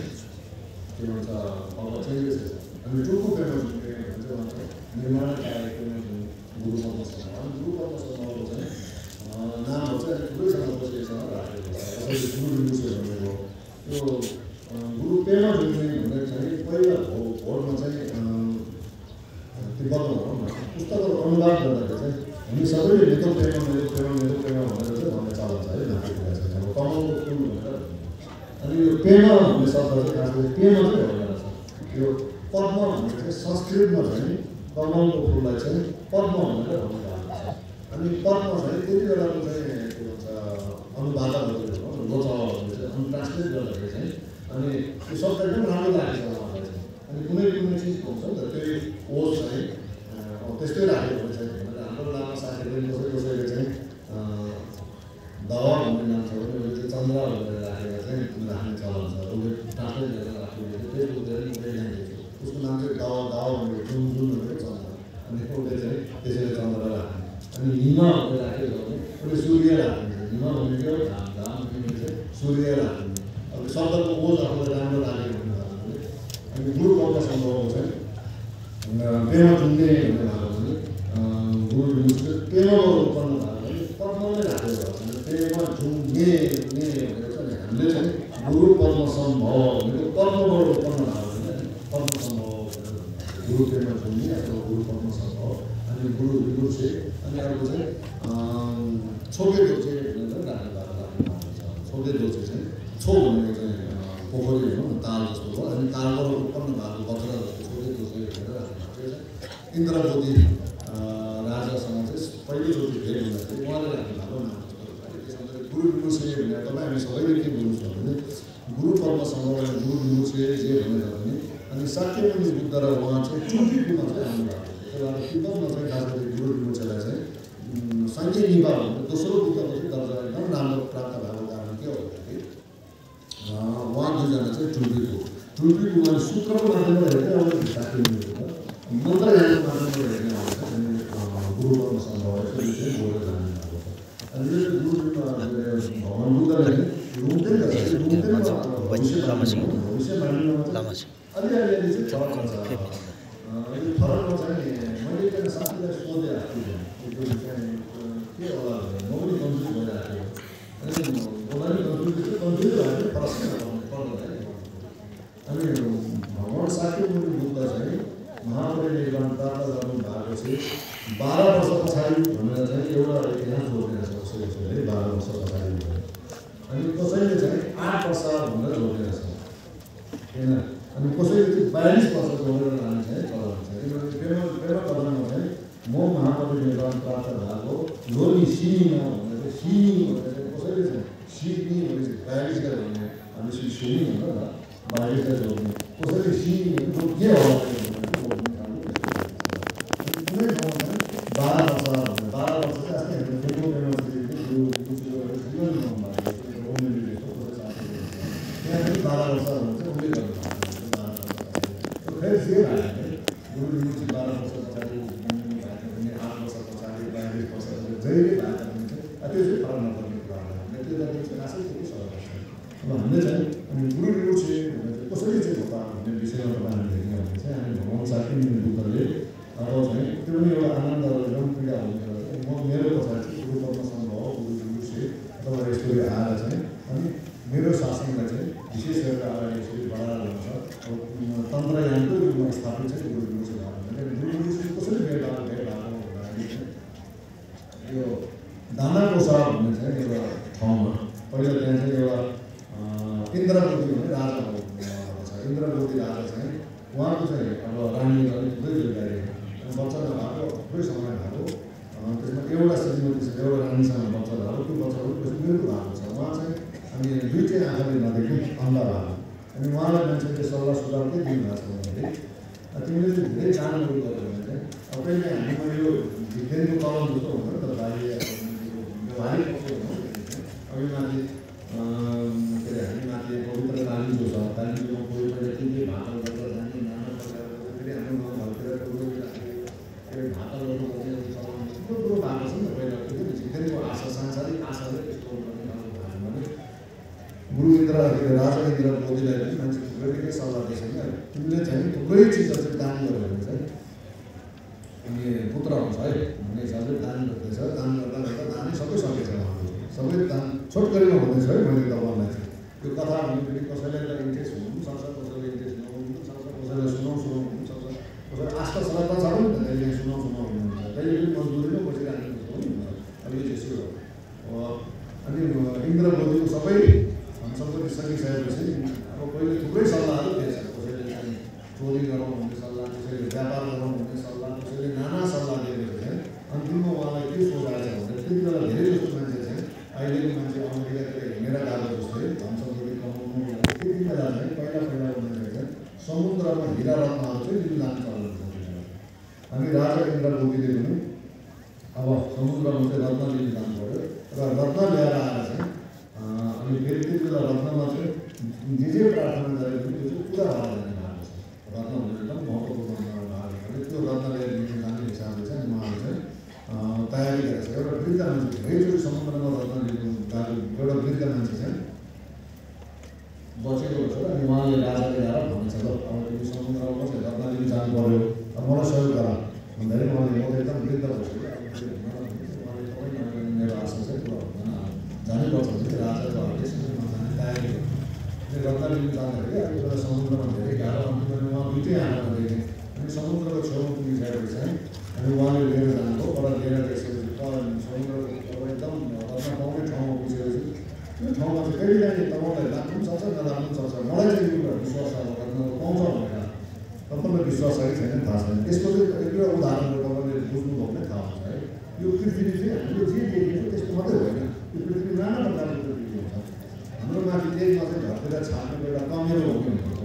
के भन्छ अब चेन्जेस हामी टुकु पेमा भन्छ निर्माण कार्यक्रम गुरु पद्मसँग चाहिँ नामहरू चाहिँ ठुलैसँग बसेसँग राखेको छ कसैले गुरु लिनुसे भनेको यो गुरु पेमा जुन्ने भन्ने चाहिँ पहिला भोटमा चाहिँ तिब्बतमा भनौँ न पुस्तकहरू अनुवाद गर्दाखेरि चाहिँ हामी सबैले मेरो प्रेम भनेर चाहिँ भन्ने चलन छ है नाति कुरा चाहिँ अब कमाउको फुल भनेर अनि यो पेमा भन्ने शब्द चाहिँ खास गरी पेमा चाहिँ भइरहेको छ यो पद्म भन्ने चाहिँ संस्कृतमा चाहिँ कमाउको फुललाई चाहिँ पद्म भनेर भन्नु भएको छ अनि पद्म चाहिँ त्यति बेलाको चाहिँ के भन्छ अनुवादकहरूले लोचहरूले चाहिँ ट्रान्सलेट गर्दाखेरि चाहिँ अनि त्यो शब्द एकदम राम्रो लागेको छ उहाँलाई चाहिँ अनि कुनै चिज हुन्छ नि त त्यही ओस चाहिँ त्यस्तै राखेको हुन्छ हाम्रो लामा साथीहरूले कसैले चाहिँ दवा भन्ने नाम छ भने उसले चाहिँ चन्द्र भनेर राखेर चाहिँ राख्ने चलन छ उसले ट्रान्सलेट गरेर राख्ने उसको नाम चाहिँ दवा भनेर जुन भनेर चन्द्र अनि उसले चाहिँ त्यसरी चन्द्र राख्ने अनि हिमा भनेर राखेको छ भने उसले सूर्य राख्ने हिमा भनेको घाम भनेको चाहिँ सूर्य राख्ने अब शब्दको ओज आफूलाई राम्रो राखेको हुन्छ अनि गुरु पद्म सम्भवको चाहिँ प्रेम जुन्ने भन्ने भएको भने गुरु प्रेमबाट उत्पन्न भएको भने पद्मले राखेको छ प्रेम जुङ्गे भनेको चाहिँ हामीले चाहिँ गुरु पद्म सम्भव भनेको पद्मबाट उत्पन्न भएको भने पद्म सम्भव गुरु प्रेम जुङ्गे अथवा गुरु पद्म सम्भव अनि गुरु विदुषे अनि अर्को चाहिँ छोके दोचे भनेर राख्नु भएको छ छोके दोचे चाहिँ छो भनेको चाहिँ पोखरी हो ताल जस्तो हो अनि तालबाट उत्पन्न भएको बच्चा जस्तो छोके दोचे भनेर राख्नु भएको छ इन्द्रवती राजासँग चाहिँ पहिलोचोटि भेट हुँदाखेरि उहाँले राख्नु भएको नाम त्यसमा गुरु विदुषे भनेर तपाईँ हामी सबैले के बुझ्नु छ भने गुरु पद्मसँग गुरु विदुषे जे भनेर भने अनि शाक्यमुनि बुद्ध र उहाँ चाहिँ चुम्पीमा चाहिँ आउनुभएको त्यही भएर तिब्बतमा चाहिँ खास गरी गुरु विदुषेलाई चाहिँ साङ्ख्य निपा भन्ने दोस्रो बुद्धको चाहिँ दर्जा एकदम राम्रो प्राप्त भएको कारण के हो भन्दाखेरि उहाँ दुईजना चाहिँ टुल्पीको उहाँले सूत्रको माध्यमबाट हेर्दै आउँछ शाक्यमुनि बुद्ध मन्त्र हेर्ने माध्यमबाट हेर्ने आउँछ अनि गुरु पद्मसँग यसरी चाहिँ बोलेर जानुभएको छ अनि यो भगवान् बुद्धले अलिअलि चाहिँ फरक छ यो फरकमा चाहिँ मैले एकजना साथीलाई सोधेँ के होला म पनि कन्फ्युज भइरहेको थियो अनि मलाई कन्फ्युज भयो प्रश्न पर्दैन अनि भगवान् शाक्यमुनि बुद्ध चाहिँ महापरिनिर्वाण प्राप्त गर्नु भएको चाहिँ 12 वर्ष पछाडि भनेर चाहिँ एउटा इतिहास जोडिरहेको छ कसैले है 12 वर्ष पछाडि अनि कसैले चाहिँ 8 वर्ष भनेर जोडिरहेको छ किन अनि कसैले चाहिँ 42 वर्ष जोडेर लाने चाहिँ चलन छ किनभने प्रेम कदममा चाहिँ म महापरिनिर्वाण प्राप्त भएको लोनी सिनीमा भनेर चाहिँ सिनी भनेर चाहिँ कसैले चाहिँ सिनी भने 42 का भन्ने हामी सिनी भन्छ न 42 का जोड्ने कसैले सिनी भने के होला कुनै ठाउँमा 12 वर्ष चाहिँ आफ्नो फेसबुक हामीले चाहिँ गुरु विदुषे कसरी चाहिँ होला भन्ने विषयमा तपाईँहरूले हेर्ने हो भने चाहिँ हामी भगवान् शाक्यमुनि बुद्धले अब चाहिँ त्यो पनि एउटा आनन्द एकदम पीडा हुन्छ म मेरो पछाडि गुरु पद्म सम्भव गुरु विदुषे अथवा यसरी आएर चाहिँ अनि मेरो शासनलाई चाहिँ विशेष गरेर आएर यसरी बढाएर ल्याउँछ अब तन्त्रयानको रूपमा स्थापित चाहिँ गुरु विदुषे भएको गुरु विदुषे कसरी भेट भएको भन्दाखेरि यो दानाकोसा भन्ने चाहिँ एउटा ठाउँमा पहिला त्यहाँ चाहिँ एउटा इन्द्रवती भन्ने राजा छ इन्द्रवती राजा चाहिँ उहाँको चाहिँ अब रानीले पनि थुप्रै जोगाइरहेको बच्चा नभएको थुप्रै समय भएको त्यसमा एउटा श्रीमती छ, एउटा रानीसँग बच्चा भयो, त्यो बच्चाको पछि मृत्यु भएको छ। उहाँ चाहिँ अनि दुईटै आँखाले नदेख्ने अन्धा भएको। अनि उहाँलाई मान्छेले सल्लाह सुझाव के दिनुभएको छ भन्दाखेरि तिमीले चाहिँ धेरै चाहनाहरू गर्यो भने चाहिँ अब कहिले हामीमा यो विज्ञानको कलम जस्तो हुन्छ नि त, बाहिर व्यवहारिक पक्ष हुन्छ। अब यो माथि के अरे हामी माथि पवित्र तालिम जो छ, तालिममा कोही पहिला के भाकल गरेर जाने नाना प्रकारको फेरि हाम्रो गाउँघरतिर भाकल गर्नु पर्ने चलन ठुलो भएको छ नि त। पहिला विज्ञानको आशा, सांसारिक आशाले त्यस्तो भने गुरु इन्द्र राजा इन्द्र मोदीलाई पनि मान्छे थुप्रैले सल्लाह दिएछ नि, तिमीले चाहिँ थुप्रै चिजहरू चाहिँ दान गर्यो भने चाहिँ अनि पुत्र हुन्छ है भन्ने हिसाबले दान गर्दैछ। दान गर्दा गर्दा दानै सबै सकेछ, सबै दान छोटकरीमा हुँदैछ है। मैले तपाईँलाई चाहिँ त्यो कथा भने फेरि कसैलाई त इन्ट्रेस्ट हुनु पनि सक्छ, कसैलाई इन्ट्रेस्ट नहुनु पनि सक्छ, कसैलाई सुनाउनु पनि सक्छ, कसैलाई आस्था श्रद्धा छ पनि त कहिले सुनाउनु हुनुहुन्छ, कहिले पनि मजदुरीमा बसिरहेको छ नि। अब यो त्यसो हो। अनि इन्द्र मोदीको सबै सम्पत्ति सकिसकेपछि अब कोहीले थुप्रै सल्लाहहरू दिएछ। कसैले चाहिँ चोरी गरौँ भन्ने सल्लाह, कसैले व्यापार गरौँ भन्ने सल्लाह, कसैले नाना सल्लाह दिएको चाहिँ अन्तिममा उहाँलाई के सोचाएछ भने त्यति बेला धेरै जस्तो मान्छे चाहिँ अहिलेको मान्छे अमेरिकातिर हिँडेर गएको जस्तै धन सम्पत्ति कमाउनु त्यति बेला चाहिँ पहिलाको मान्छे चाहिँ समुद्रमा हिरा रत्नहरू चाहिँ लिन जान चल्नु हुन्छ। अनि राजा इन्द्र मोदीले पनि अब समुद्रमा चाहिँ रत्न लिन जानु पऱ्यो र रत्न ल्याएर आएर चाहिँ अनि फेरि त्यति बेला रत्नमा चाहिँ जे प्रार्थना गरे पनि त्यो चाहिँ पुरा भएर जाने भएको छ। रत्न भनेर एकदम महत्त्वपूर्ण भएको भने त्यो रत्न ल्याएर लिन जाने हिसाबले चाहिँ उहाँले चाहिँ तयारी गरेको छ। एउटा वृद्ध मान्छे धेरैचोटि समुद्रमा रत्न लिनु गएको एउटा वृद्ध मान्छे चाहिँ बचेको छ। अनि उहाँले राजाले ल्याएर भन्छ ल अब तिमी समुद्रमा बसेर रत्न लिन जानु पऱ्यो, अब मलाई सहयोग गर भन्दाखेरि उहाँले म एकदम वृद्ध भइसक्यो, मेरो आशा चाहिँ पुरा हुँदैन, जानैपर्छ भने राजाको तयारी रत्न लिनु जाँदाखेरि अब एउटा समुद्रमा धेरै गाह्रो अन्तिममा उहाँ दुइटै आँखामा देखेँ। अनि समुद्रको छेउमा पुगिसकेपछि चाहिँ अनि उहाँले लिएर जानुभयो। पर लिएर गइसकेपछि समुद्रको अब एकदम रत्न पाउने ठाउँमा पुगेपछि त्यो ठाउँमा चाहिँ कहिले काहीँ तपाईँलाई लाग्नु पनि सक्छ, नलाग्नु पनि सक्छ। मलाई चाहिँ यो कुरा विश्वास छ रत्न पाउँछ भनेर, तपाईँलाई विश्वास छ कि छैन थाहा छैन। त्यसको चाहिँ एउटा उदाहरणबाट तपाईँले बुझ्नुभयो भने थाहा हुन्छ है। यो पृथ्वी चाहिँ हामीले जे देखेको त्यस्तो मात्रै होइन, यो पृथ्वी नाना प्रकारको पृथ्वी हुन्छ। हाम्रो माथि तेलमा चाहिँ घरतिर छाप्नेको एउटा कमेरो हुने हुन्छ।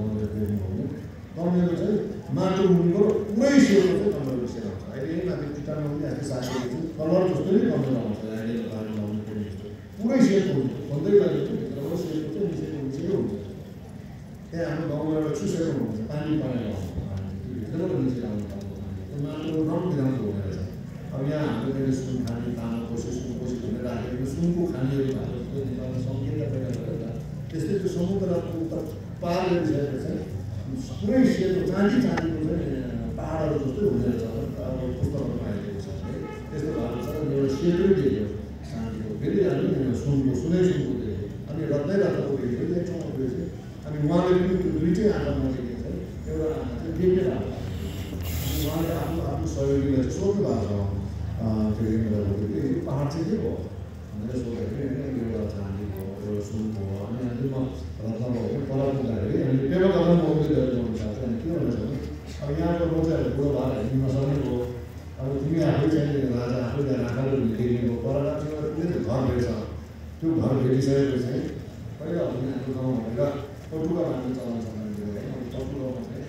कमेरो चाहिँ माटो मुनिको पुरै सेतो चाहिँ कमेरो सेतो हुन्छ। अहिले यही माथि टिटामा पनि आफै साथीहरू चाहिँ कलर जस्तो नै कमेरो आउँछ। अहिले बारी लाउनु पर्ने जस्तो पुरै सेतो हुन्छ, भन्दै लागेको भित्रबाट सेतो चाहिँ मिसेको हुन्छ। त्यहाँ हाम्रो गाउँमा एउटा चुसेको हुन्छ, पानी परेर आउँछ, त्यो भित्रबाट मिसेर आउनु पर्छ। त्यो माटो रङ बिरङको हुने रहेछ। अब यहाँ हाम्रो फेरि सुन खाने तामा कोसी सुन कोसी भनेर राखेको सुनको खानीहरू भएको सङ्केत पैदा गरेर त्यस्तै त्यो समुद्रको पार गरिसकेको चाहिँ पुरै सेतो चाँदीको चाहिँ पाहाडहरू जस्तै हुने रहेछ। अब पुस्तकहरूमा आइदिएको छ त्यस्तो भएको छ। एउटा सेतै देख्यो चाँदीको, फेरि हामी सुनको सुनै सुनको देख्यो, अनि रत्नै रत्नको देख्यो, एक ठाउँमा देख्यो। अनि उहाँले पनि त्यो दुइटै आँखामा देखेको छ, एउटा आँखा चाहिँ देख्ने भएको छ। अनि उहाँले आफ्नो सहयोगीलाई चाहिँ सोध्नु भएको छ त्यो यो पाहाड चाहिँ के भयो भनेर सोद्धाखेरि एउटा चाँदीको एउटा सुनको अनि अन्तिममा रत्न भयो पर पुग्दाखेरि अनि टेबल कदम मोबाइलहरू गर्नु सक्छ। अनि के भनेछ भने अब यहाँको रोजाहरू बुढो भएर हिँड्न नसक्ने भयो, अब तिमी आफै चाहिँ राजा आफै त्यहाँ आँखाले देख्ने भयो। पर त्यो घर भेट्छ, त्यो घर भेटिसकेपछि चाहिँ पहिला हाम्रो गाउँ भनेर पटुका बाँध्ने चलन छ मान्छेले है। अनि पटुकामा चाहिँ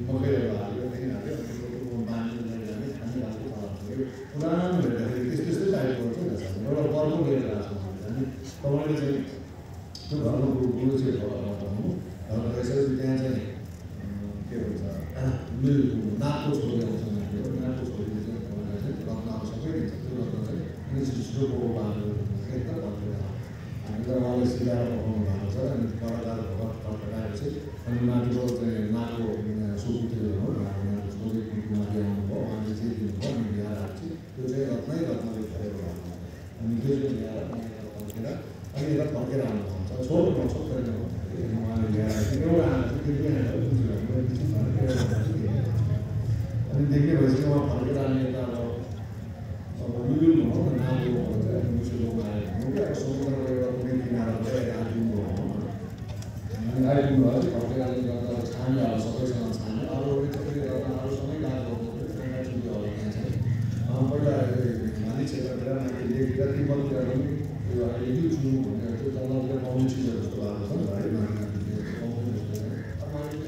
मकैहरू हालेर त्यही हाल्यो, पटुको बाँध्ने जाने खाने भएको चलन छ। पुरानो भेट्दाखेरि त्यस्तै टाइपको चाहिँ रहेछ, एउटा पर्व लिएर आएको छ। अनि तपाईँले चाहिँ त्यो घरमा गुरु चाहिँ भन्नु घरमा गइसकेपछि त्यहाँ चाहिँ के भन्छ नाकको छोरी आउँछ, नाकको छोरीले चाहिँ तपाईँलाई चाहिँ रत्नहरू सबै दिन्छ। त्यो रत्न चाहिँ अनि छिटो बाँधेर एकदम भनिदिएर हामी त उहाँले सिकाएर पकाउनु भएको छ। अनि परकार पकाएपछि अनि माथिको चाहिँ नाकको सुकुटीहरू हो, छोरी माथि आउनुभयो, उहाँले चाहिँ दिनुभयो। अनि ल्याएर आएपछि त्यो चाहिँ रत्नै रत्नले भरेको भएको अनि त्यो चाहिँ ल्याएर फर्केर अनि यता फर्केर आउनुहुन्छ छोड्नु छोड्दैन भन्दाखेरि उहाँले ल्याएर एउटा अनि देख्ने भएपछि उहाँ फर्केर आउने यता अब लुलुल भनौँ न नाम भन्छ मुसुलो आयो भने क्या समुद्रको एउटा कुनै किनारा गएर आइपुग्नु हो अनि आइपुग्नु भयो फर्केर आउने गर्दा छान्यो अब सबैसँग छान्यो। अरू अरूसँगै गएको पहिला माली क्षेत्र देखिएर तिब्बततिर पनि यो अहिले यो चुनु भन्ने त्यो तलतिर पाउने चिजहरू जस्तो भएको छ नि त है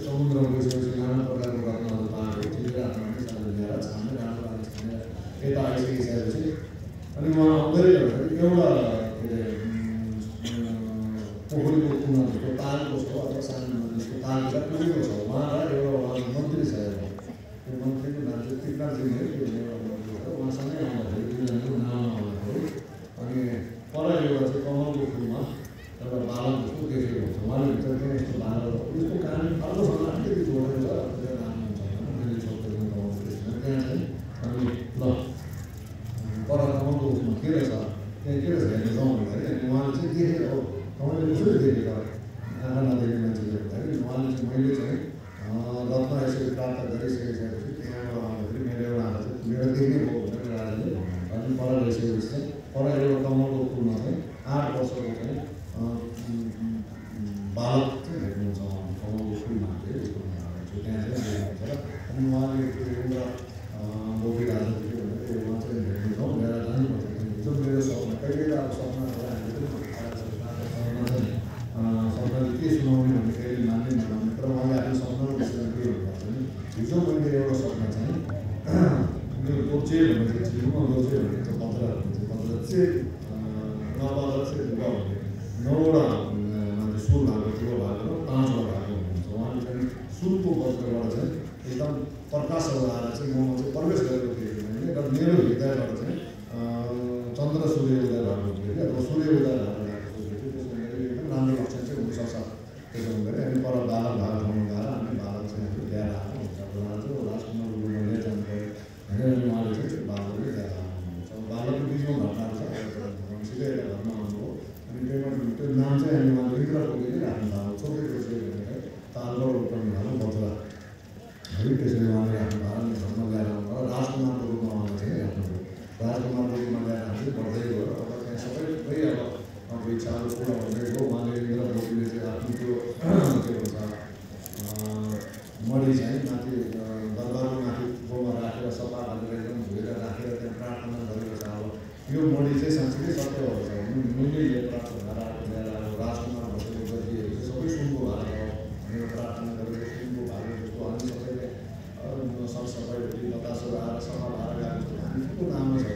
समुद्रमा गइसकेपछि नाना प्रकारको रत्नहरू पाएको थिएँ हातमा पनि सानो ल्याएर छानेर राम्रो छानेर यता आइसकिसकेपछि अनि उहाँ आउँदै गर्दाखेरि एउटा के अरे पोखरीको कुनाको तालको छ अथवा सानो नदीको तालतिर पुगेको छ उहाँ र एउटा मन्त्री छ त्यो मन्त्रीको नाम चाहिँ टिकराजी है उहाँसँगै आउँदाखेरि दुईजनाको नाम आउँदाखेरि अनि पर एउटा चाहिँ कमलको फुलमा एउटा बालक जस्तो देखेको हुन्छ उहाँले भित्र चाहिँ यस्तो बालक उसको कहानी अर्कोसँग अलिकति जोडेर छ त्यो नाम हुन्छ मैले सोध्दै त्यहाँ चाहिँ अनि ल पर कमलको उसमा के रहेछ त्यहाँ के रहेछ हेर्नु जाउँ भन्दाखेरि अनि उहाँले चाहिँ देखेर अब तपाईँले कसरी देखेर आँखा नदेख्ने मान्छेले भन्दाखेरि उहाँले चाहिँ मैले चाहिँ रत्न यसरी प्राप्त गरिसकेपछि त्यहाँबाट आउँदाखेरि मेरो एउटा आँखा चाहिँ मेरो देख्ने भयो भनेर राजाले अनि पर गइसकेपछि चाहिँ पर एउटा कमलको फुलमा चाहिँ 8 वर्षको चाहिँ बालक चाहिँ भेट्नुहुन्छ कमलको फुलमा चाहिँ त्यहाँ चाहिँ देख्नुहुन्छ अनि उहाँले त्यो एउटा बोकी राजा के भन्दाखेरि उहाँ चाहिँ भेट्नुहुन्छ लिएर जानुपर्छ जो मेरो सपना कहिले त अब सपनाहरू हामीले सपनाले के सुनाउने भन्ने कहिले मान्ने नमान्ने तर उहाँले आफ्नो सपनाको विषयमा के भन्नुपर्छ भने हिजो मैले एउटा सपना चाहिँ यो दोचे भन्ने चाहिँ छिरुमा दोचे भन्ने चाहिँ पत्र चाहिँ नपत्र चाहिँ लुगा भन्ने 9वटा मान्छे सुन भएको ठुलो भएको र 5वटा भएको हुनुहुन्छ उहाँले चाहिँ सुनको वस्त्रबाट चाहिँ एकदम प्रकाशहरू आएर चाहिँ ममा चाहिँ प्रवेश गरेको थिएँ र मेरो हृदयबाट चाहिँ चन्द्र सूर्य उदय भएको थियो कि अथवा सूर्य उदय भएको सोचेको थियो त्यसो हुँदाखेरि एकदम राम्रो लक्षण चाहिँ हुनसक्छ त्यसो हुँदाखेरि अनि पर बालक भएको ठाउँमा गएर अनि बालक चाहिँ ल्याएर आएको हुन्छ उहाँ चाहिँ राजकुमार गुरुङले जानुभयो होइन अनि उहाँले चाहिँ बालकले ल्याएर आउनुहुन्छ बालकको बिचमा घटनाहरू छ सिधै एउटा घरमा आउनुभयो अनि त्यो नाम चाहिँ हामी उहाँले इन्द्र बोकेकै राख्नु भएको छोटै छोटै भनेर तालबाट उत्पन्न भएको बच्चा है त्यसरी उहाँले राख्नु भएको अनि घरमा ल्याएर आउनुभयो राजकुमारको रूपमा उहाँले चाहिँ राख्नुभयो राजकुमारको रूपमा ल्याएर हामी बढ्दै गयो अब त्यहाँ सबै अब इच्छाहरू पुरा हुँदै गयो उहाँले इन्द्र बोकीले चाहिँ आफ्नो त्यो के भन्छ मडी चाहिँ माथि दरबारको माथि गोमा राखेर सफा हालेर एकदम धोएर राखेर त्यहाँ प्रार्थना गरेको छ अब यो मडी चाहिँ साँच्चीकै सत्य भएको छ मैले यो प्राप्त भएर आएको ल्याएर अब राजकुमार बसेको जतिहरू चाहिँ सबै सुनको भएको छ भनेर प्रार्थना गरेर सुनको भएको जस्तो अनि सबैले सरसफाइदेखि बतासहरू आएर सफा भएर गएको जस्तो हामी ठुलो राम्रो छ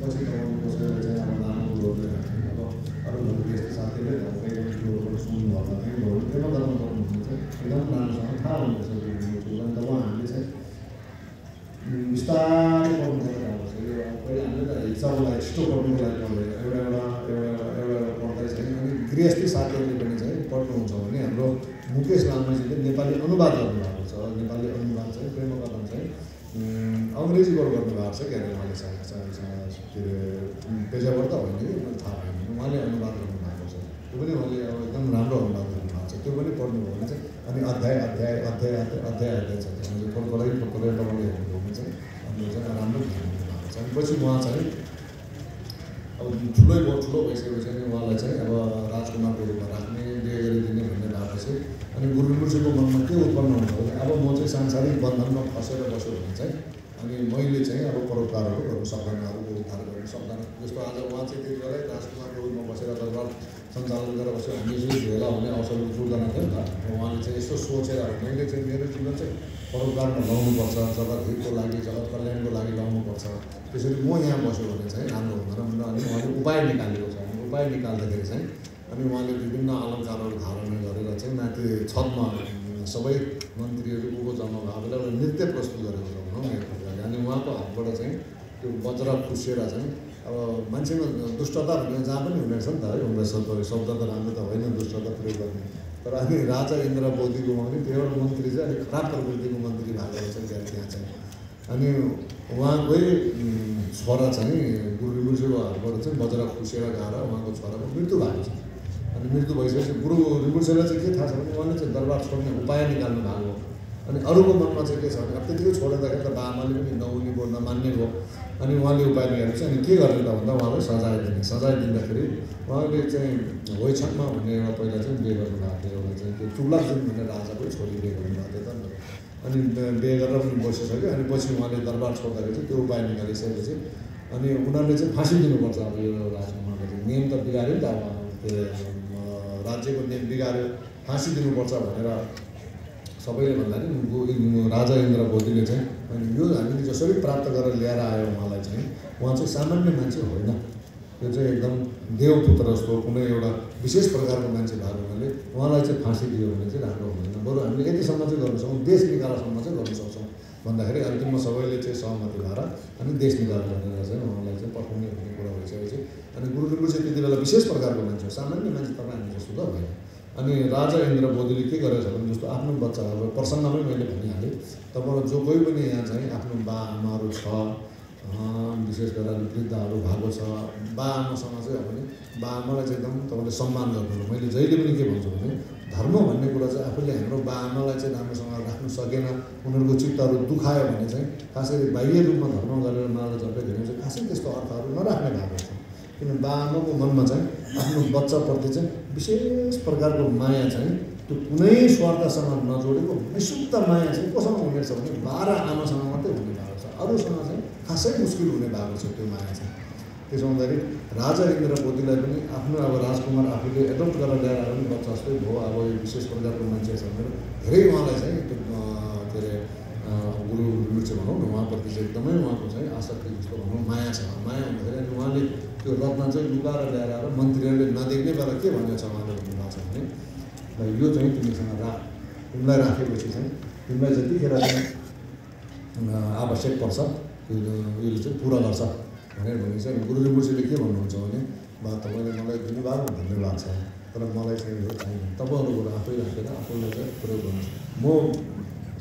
पछि तपाईँले कसैले चाहिँ अब लामो कुरोहरूले अब अरूहरू त्यस्तो साथीले कहिले कुरोहरू सुन्नुभएको थियो त्यसमा गर्न सक्नुहुन्छ एकदम राम्रोसँग थाहा हुँदैछ अनि तब हामीले चाहिँ बिस्तारै पढ्नु परेको छ यो पहिले हामीले त हिसाबको लागि छिटो पढ्नुको लागि पढ्दैन एउटा पढ्दै चाहिँ अनि गृहस्थी साथीहरूले पनि चाहिँ पढ्नुहुन्छ भने हाम्रो मुकेश लामाजीले नेपाली अनुवाद गर्नुभएको छ नेपाली अनुवाद चाहिँ प्रेमकथन चाहिँ अङ्ग्रेजीबाट गर्नुभएको छ के अरे उहाँले के अरे पेजाबाट त होइन कि मैले थाहा भएन उहाँले अनुवाद गर्नुभएको छ त्यो पनि उहाँले अब एकदम राम्रो अनुवाद गर्नुभएको छ त्यो पनि पढ्नुभयो भने चाहिँ अनि अध्याय छ पढ्दै तपाईँले हेर्नुभयो भने चाहिँ अनि चाहिँ राम्रो ज्ञान हुनुभएको छ अनि पछि उहाँ चाहिँ अब ठुलो भइसकेपछि अनि उहाँलाई चाहिँ अब राजकुमारको रूपमा राख्ने बिहे गरिदिने भन्ने भएको चाहिँ अनि गुरुमुर्सीको मनमा के उत्पन्न हुन्छ भने अब म चाहिँ सांसारिक बन्धनमा फसेर बस्यो भने चाहिँ अनि मैले चाहिँ अब परोपकारहरू गर्नु सक्दैन अरूको उद्धार गर्नु सक्दैन जस्तो आज उहाँ चाहिँ त्यति बेलै राजकुमारको रूपमा बसेर दरबार सञ्चालन गरेर बस्यो हामी यसरी भेला हुने अवसरहरू जुर्दैन थियो नि त उहाँले चाहिँ यस्तो सोचेर मैले चाहिँ मेरो जीवन चाहिँ परोपकारमा लाउनुपर्छ जगत हितको लागि जगत कल्याणको लागि लाउनुपर्छ त्यसरी म यहाँ बस्यो भने चाहिँ राम्रो हुँदैन भनेर अनि उहाँले उपाय निकालेको छ अनि उपाय निकाल्दाखेरि चाहिँ अनि उहाँले विभिन्न अलङ्कारहरू धारण गरेर चाहिँ माथि छतमा सबै मन्त्रीहरू को जम्मा भएको बेला एउटा नृत्य प्रस्तुत गरेको छ भनौँ न एक प्रकारले अनि उहाँको हातबाट चाहिँ त्यो वज्र खुसेर चाहिँ अब मान्छेमा दुष्टता भन्ने जहाँ पनि हुने रहेछ नि त है उनलाई शब्द त राम्रो त होइन दुष्टता प्रयोग गर्ने तर अनि राजा इन्द्र बोधीकोमा पनि त्यो एउटा मन्त्री चाहिँ अलिक खराब प्रवृत्तिको मन्त्री भएको रहेछ त्यहाँ चाहिँ अनि उहाँकै छोरा चाहिँ गुरु रिम्बुसेको हातबाट चाहिँ वज्र खुसेर गएर उहाँको छोराको मृत्यु भएको छ अनि मृत्यु भइसकेपछि गुरु रिम्बुसेलाई चाहिँ के थाहा छ भने उहाँले चाहिँ दरबार छोड्ने उपाय निकाल्नु भएको अनि अरूको मनमा चाहिँ के छ भने अब त्यतिकै छोड्दाखेरि त बाबाले पनि नहुने भयो नमान्ने भयो अनि उहाँले उपाय निकालेपछि अनि के गर्ने त भन्दा उहाँलाई सजाय दिँदाखेरि उहाँले चाहिँ होइछाङमा भन्ने एउटा पहिला चाहिँ बिहे गर्नुभएको थियो एउटा चाहिँ त्यो चुब्लाजुङ भन्ने राजाको छोरी बिहे गर्नुभएको थियो त अनि बिहे गरेर पनि बसिसक्यो अनि पछि उहाँले दरबार छोड्दाखेरि चाहिँ त्यो उपाय निकालिसकेपछि अनि उनीहरूले चाहिँ फाँसी दिनुपर्छ। अब यो राजकुमारले चाहिँ नियम त बिगाऱ्यो नि त, अब के राज्यको नियम बिगाऱ्यो, फाँसी दिनुपर्छ भनेर सबैले भन्दाखेरि राजा इन्द्रवतीले चाहिँ अनि यो हामीले जसरी प्राप्त गरेर ल्याएर आयो उहाँलाई चाहिँ, उहाँ चाहिँ सामान्य मान्छे होइन, यो चाहिँ एकदम देवपुत्र जस्तो कुनै एउटा विशेष प्रकारको मान्छे भएको हुनाले उहाँलाई चाहिँ फाँसी दियो भने चाहिँ राम्रो हुँदैन। बरु हामीले यतिसम्म चाहिँ गर्न सक्छौँ, देश निकालसम्म चाहिँ गर्न सक्छौँ भन्दाखेरि अन्तिममा सबैले चाहिँ सहमति भएर अनि देश निकाल भनेर चाहिँ उहाँलाई चाहिँ पठाउने भन्ने कुरा भइसकेपछि अनि गुरु लिम्बू चाहिँ त्यति बेला विशेष प्रकारको मान्छे हो, सामान्य मान्छे तपाईँ हामी जस्तो त होइन। अनि राजा इन्द्रवतीले के गरेछ भने जस्तो आफ्नो बच्चा, अब प्रसङ्गमै मैले भनिहालेँ, तपाईँ जो कोही पनि यहाँ चाहिँ आफ्नो बा आमाहरू छ, विशेष गरेर वृद्धहरू भएको छ, बा आमासँग चाहिँ हो भने बा आमालाई चाहिँ एकदम तपाईँले सम्मान गर्नु। मैले जहिले पनि के भन्छु भने धर्म भन्ने कुरा चाहिँ आफूले हाम्रो बा आमालाई चाहिँ राम्रोसँग राख्नु सकेन, उनीहरूको चित्तहरू दुखायो भने चाहिँ खासै बाह्य रूपमा धर्म गरेर उनीहरूलाई झट्टै दिनु चाहिँ खासै त्यस्तो अर्थहरू नराख्ने भएको छ। किन बा आमाको मनमा चाहिँ आफ्नो बच्चाप्रति चाहिँ विशेष प्रकारको माया चाहिँ त्यो कुनै स्वार्थसँग नजोडेको निशुद्ध माया चाहिँ कोसँग हुनेछ भने बा र आमासँग मात्रै हुने भएको छ, अरूसँग चाहिँ खासै मुस्किल हुने भएको छ त्यो माया चाहिँ। त्यसो हुँदाखेरि राजा इन्द्रवतीलाई पनि आफ्नो अब राजकुमार आफूले एडप्ट गरेर ल्याएर आयो भने बच्चा जस्तै भयो, अब यो विशेष प्रकारको मान्छे छ भनेर धेरै उहाँलाई चाहिँ त्यो के अरे गुरु लिम्बू चाहिँ भनौँ न उहाँप्रति चाहिँ एकदमै उहाँको चाहिँ आसक्ति जस्तो भनौँ माया छ। माया हुँदाखेरि अनि उहाँले त्यो रत्न चाहिँ लुकाएर ल्याएर आएर मन्त्रीहरूले नदेख्ने बेला के भनेको छ उहाँले भन्नुभएको छ भने यो चाहिँ तिमीसँग तिमीलाई राखेपछि चाहिँ तिमीलाई जतिखेर चाहिँ आवश्यक पर्छ यसले चाहिँ पुरा गर्छ भनेर भनेको छ। गुरु लिम्बूजीले के भन्नुहुन्छ भने बा तपाईँले मलाई दिनुभएको धन्यवाद छ, तर मलाई चाहिँ यो चाहिँदैन, तपाईँहरूबाट आफै राखेर आफूलाई चाहिँ प्रयोग गर्नुहोस्। म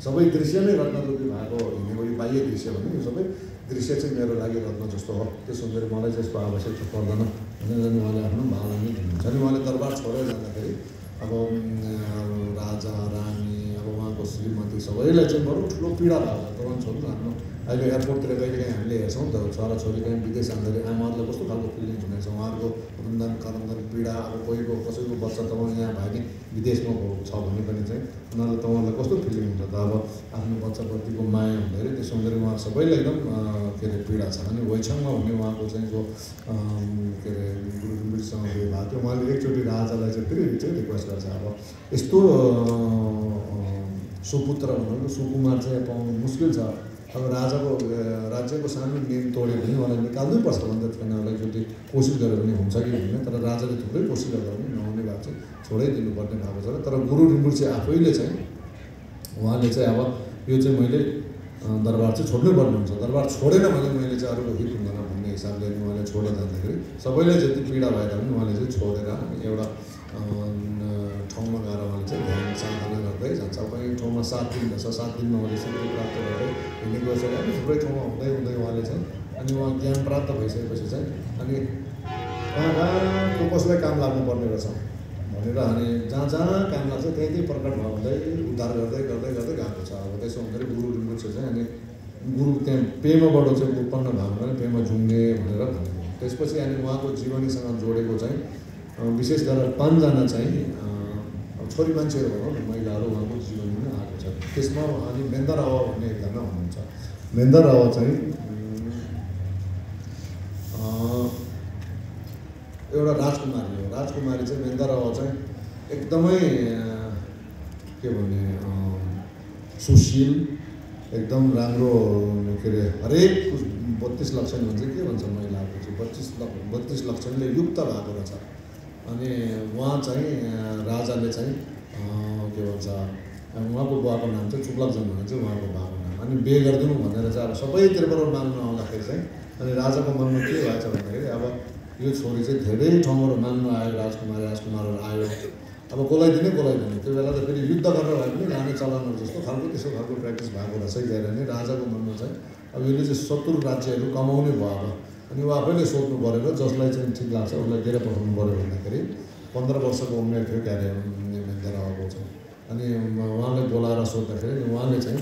सबै दृश्य नै रत्नरूपी भएको हिँडेको यो बाह्य दृश्य भने यो सबै दृश्य चाहिँ मेरो लागि रत्न जस्तो हो, त्यसो हुँदाखेरि मलाई चाहिँ यसको आवश्यकता पर्दैन भनेर उहाँले आफ्नो भावना नै दिनुहुन्छ। अनि उहाँले दरबार छोडेर जाँदाखेरि अब राजा रानी अब उहाँको श्रीमती सबैलाई चाहिँ बरु ठुलो पीडा भएको छ। तपाईँ छोड्नु आफ्नो अहिले एयरपोर्टतिर कहिलेकाहीँ हामीले हेर्छौँ त छोराछोरी कहीँ विदेश जाँदाखेरि आमाहरूले कस्तो खालको फिलिङ हुनेछ, उहाँहरूको रुन्दन करन्दन पीडा। अब कोहीको कसैको बच्चा तपाईँ यहाँ भयो भने विदेशमा छ भने पनि चाहिँ उनीहरूलाई तपाईँहरूलाई कस्तो फिलिङ हुन्छ त अब आफ्नो बच्चाप्रतिको माया हुँदाखेरि। त्यसो हुँदाखेरि उहाँ सबैलाई एकदम के अरे पीडा छ। अनि वैछङमा हुने उहाँको चाहिँ जो के अरे गुरु लिम्बूसँग उयो भएको थियो, उहाँले एकचोटि राजालाई चाहिँ फेरि चाहिँ रिक्वेस्ट गर्छ अब यस्तो सुपुत्र भनौँ सुकुमार चाहिँ पाउनु मुस्किल छ, अब राज्यको सानो नियम तोड्यो भने उहाँलाई निकाल्नै पर्छ भन्दा छैन, एकचोटि कोसिस गर्यो भने हुन्छ कि हुँदैन। तर राजाले थुप्रै कोसिस गर्दा पनि नहुने भएको चाहिँ छोडाइदिनुपर्ने भएको छ। तर गुरु लिम्बू चाहिँ आफैले चाहिँ उहाँले चाहिँ अब यो चाहिँ मैले दरबार चाहिँ छोड्नै पर्ने हुन्छ, दरबार छोडेन भने मैले चाहिँ अरूको हित हुँदैन भन्ने हिसाबले अनि उहाँले छोडेर जाँदाखेरि सबैले जति पीडा भए तापनि उहाँले चाहिँ छोडेर एउटा ठाउँमा गएर उहाँले चाहिँ ध्यान साधना गर्दै जान्छ। कहीँ ठाउँमा 7 दिन बस्छ, 7 दिनमा उहाँले सिद्धि प्राप्त गर्दै हिँड्ने गर्छ। अनि थुप्रै ठाउँमा हुँदै हुँदै उहाँले चाहिँ अनि उहाँ ज्ञान प्राप्त भइसकेपछि चाहिँ अनि कहाँ कहाँ कसलाई काम लाग्नुपर्ने रहेछ भनेर अनि जहाँ जहाँ काम लाग्छ त्यही प्रकट भयो हुँदै उद्धार गर्दै गर्दै गर्दै गएको छ। अब त्यसो हुँदाखेरि गुरु लिम्बू चाहिँ अनि गुरु त्यहाँ पेमाबाट चाहिँ उत्पन्न भएको भने पेमा झुङ्गे भनेर भनेको। त्यसपछि अनि उहाँको जीवनीसँग जोडेको चाहिँ विशेष गरेर 5 जना चाहिँ छोरी मान्छेहरू भनौँ न महिलाहरू उहाँको जीवनीमा आएको छ। त्यसमा अनि मेन्दा राव भन्ने एकजना हुनुहुन्छ। मेन्दा राव चाहिँ एउटा राजकुमारी हो। राजकुमारी चाहिँ मेन्दा राव चाहिँ एकदमै के भने सुशील एकदम राम्रो के अरे हरेक 32 लक्षण भन्छ के भन्छ महिलाको चाहिँ 32 लक्षणले युक्त भएको रहेछ। अनि उहाँ चाहिँ राजाले चाहिँ के भन्छ उहाँको बुवाको नाम चाहिँ चुप्लकजन भनेर चाहिँ उहाँको बाबुको नाम। अनि बिहे गरिदिनु भनेर चाहिँ अब सबैतिरबाट माग्नु आउँदाखेरि चाहिँ अनि राजाको मनमा के भएछ भन्दाखेरि अब यो छोरी चाहिँ धेरै ठाउँबाट माग्नु आयो, राजकुमारहरू आयो, अब कसलाई दिने। त्यो बेला त फेरि युद्ध गरेर भए पनि लाने चलनहरू जस्तो खालको त्यस्तो खालको प्र्याक्टिस भएको रहेछ गएर नि राजाको मनमा चाहिँ अब यसले चाहिँ शत्रु राज्यहरू कमाउने भयो। अब अनि ऊ आफैले सोध्नु परेर जसलाई चाहिँ ठिक लाग्छ उसलाई दिएर पठाउनु पऱ्यो भन्दाखेरि 15 वर्षको उमेर थियो क्यारे मेन्दा रावको चाहिँ। अनि उहाँले बोलाएर सोद्धाखेरि उहाँले चाहिँ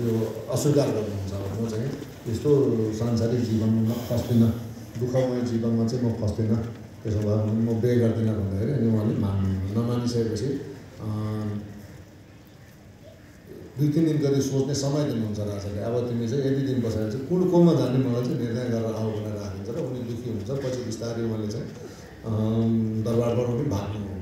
यो अस्वीकार गर्नुहुन्छ, म चाहिँ यस्तो सांसारिक जीवनमा फस्दिनँ, दुःखमय जीवनमा चाहिँ म फस्दिनँ, त्यसो भए म बिहे गर्दिनँ भन्दाखेरि अनि उहाँले नमानिसकेपछि 2-3 दिन गरी सोच्ने समय दिनुहुन्छ राजाले। अब तिमी चाहिँ यति दिन बसेर चाहिँ कुन कोमा जाने मलाई चाहिँ निर्णय गरेर आऊ भनेर राखिन्छ र उनी दुःखी हुन्छ। पछि बिस्तारै उहाँले चाहिँ दरबारबाट पनि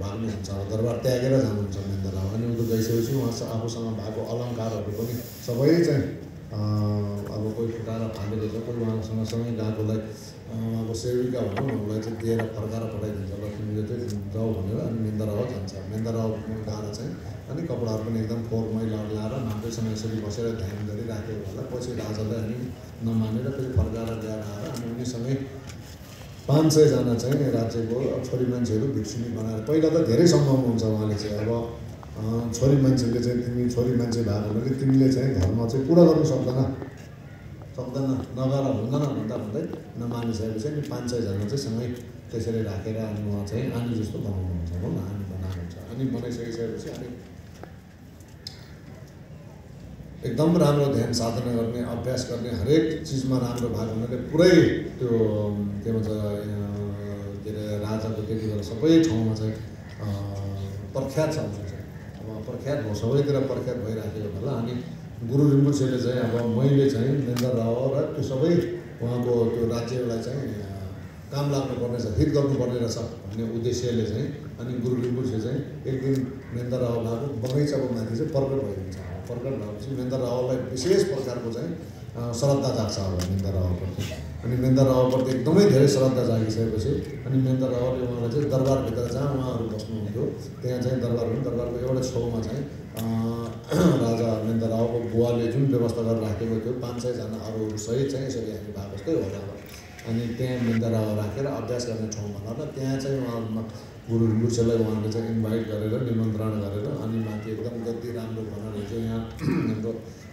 भाग्नुहुन्छ। दरबार त्यागेर जानुहुन्छ मेन्दराव। अनि उता गइसकेपछि उहाँ आफूसँग भएको अलङ्कारहरू पनि सबै चाहिँ अब कोही फुटाएर फालेको छ, कोही उहाँसँग सँगै गएकोलाई उहाँको सेविका भनौँ न उसलाई चाहिँ दिएर फर्काएर पठाइदिन्छ ल तिमीले चाहिँ जाऊ भनेर। अनि मेन्दराव जान्छ। मेन्दराव गएर चाहिँ अनि कपडाहरू पनि एकदम फोहोर मैला लाएर मान्छेसँग यसरी बसेर ध्यान गरिराखेको होला। पछि राजालाई अनि नमानेर फेरि फर्काएर ल्याएर आएर अनि उनीसँगै 500 जना चाहिँ राज्यको छोरी मान्छेहरू भिक्षुनी बनाएर, पहिला त धेरै सम्भव हुन्छ उहाँले चाहिँ अब छोरी मान्छेले चाहिँ तिमी छोरी मान्छे भएको भने तिमीले चाहिँ धर्म चाहिँ पुरा गर्नु सक्दैन नगर हुँदैन भन्दा भन्दै नमानिसकेपछि अनि 500 जना चाहिँ सँगै त्यसरी राखेर अनि उहाँ चाहिँ आनी जस्तो बनाउनुहुन्छ हो न, आनी बनाउनुहुन्छ। अनि बनाइसकिसकेपछि अनि एकदम राम्रो ध्यान साधना गर्ने, अभ्यास गर्ने, हरेक चिजमा राम्रो भएको हुनाले पुरै त्यो के भन्छ के अरे राजाको त्यति बेला सबै ठाउँमा चाहिँ प्रख्यात छ उनी चाहिँ। अब प्रख्यात भयो, सबैतिर प्रख्यात भइराखेको होला। अनि गुरु रिम्पोछेले चाहिँ अब मैले चाहिँ मेन्दराव र त्यो सबै उहाँको त्यो राज्यलाई चाहिँ काम लाग्नुपर्ने छ, हित गर्नुपर्ने रहेछ भन्ने उद्देश्यले चाहिँ अनि गुरु रिम्पोछे चाहिँ एक दिन मेन्दराव भएको बगैँचाको माथि चाहिँ प्रकट भइदिन्छ। प्रकट भएपछि मेन्दरावलाई विशेष प्रकारको चाहिँ श्रद्धा जाग्छ अब मेन्दरावप्रति। अनि मेन्दरावप्रति एकदमै धेरै श्रद्धा जागिसकेपछि अनि मेन्दरावले उहाँलाई चाहिँ दरबारभित्र जहाँ उहाँहरू बस्नुहुन्थ्यो त्यहाँ चाहिँ दरबारको एउटा छेउमा चाहिँ राजा मेन्दरावको बुवाले जुन व्यवस्था गरेर राखेको थियो 500 जना अरू सहित चाहिँ यसरी हामी भएको जस्तै होला। अनि त्यहाँ मेन्दराव राखेर अभ्यास गर्ने ठाउँ भनेर त्यहाँ चाहिँ उहाँहरूमा गुरु रिम्पोछेलाई उहाँले चाहिँ इन्भाइट गरेर निमन्त्रण गरेर अनि माथि एकदम गद्दी राम्रो बनाएर चाहिँ यहाँ हाम्रो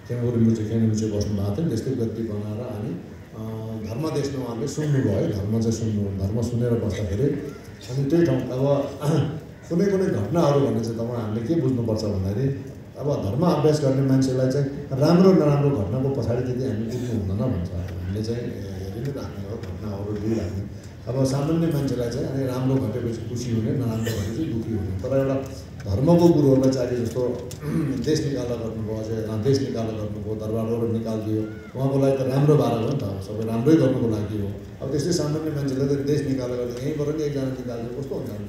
खेम्बु रिम्पोछे बस्नु भएको थियो त्यस्तै गद्दी बनाएर अनि धर्मदेशमा उहाँले सुन्नुभयो है। धर्म चाहिँ सुन्नुभयो। धर्म सुनेर बस्दाखेरि अनि त्यही ठाउँ अब कुनै घटनाहरू भने चाहिँ तपाईँ हामीले के बुझ्नुपर्छ भन्दाखेरि अब धर्म अभ्यास गर्ने मान्छेलाई चाहिँ राम्रो नराम्रो घटनाको पछाडि त्यति हामी बुझ्नु हुँदैन भन्छ। हामीले चाहिँ हेरि नै राख्ने हो, घटनाहरू लिइराख्ने। अब सामान्य मान्छेलाई चाहिँ अनि राम्रो घटेपछि खुसी हुने, नराम्रो घटेपछि दुःखी हुने। तर एउटा धर्मको गुरुहरूलाई चाहिँ अहिले जस्तो देश निकाला गर्नुभयो, देश निकाला गर्नुभयो, दरबारबाट निकालिदियो, उहाँको लागि त राम्रो बाह्र हो नि त, सबै राम्रै गर्नुको लागि हो। अब त्यस्तै सामान्य मान्छेलाई त देश निकाला गर्दा यहीँबाट नि एकजना निकाल्यो कस्तो हुन्छ हामी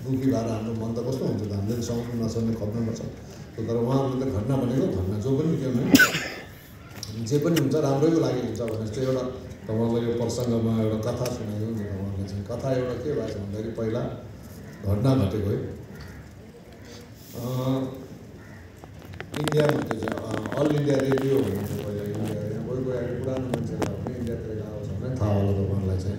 दुःखी भएर हाम्रो मन त कस्तो हुन्छ त, हामीले सहनु नसक्ने खप्नुपर्छ। तर उहाँहरूले त घटना भनेको घटना जो पनि के भने जे पनि हुन्छ राम्रैको लागि हुन्छ भनेर चाहिँ एउटा तपाईँलाई यो प्रसङ्गमा एउटा कथा सुनाइदिउँ नि। उहाँले चाहिँ कथा एउटा के भएछ भन्दाखेरि पहिला घटना घटेको है इन्डियामा त्यो चाहिँ अल इन्डिया रेडियो भन्ने थियो पहिला। इन्डिया कोही पुरानो मान्छेलाई भने इन्डियातिर गएको छ भने थाहा होला तपाईँलाई चाहिँ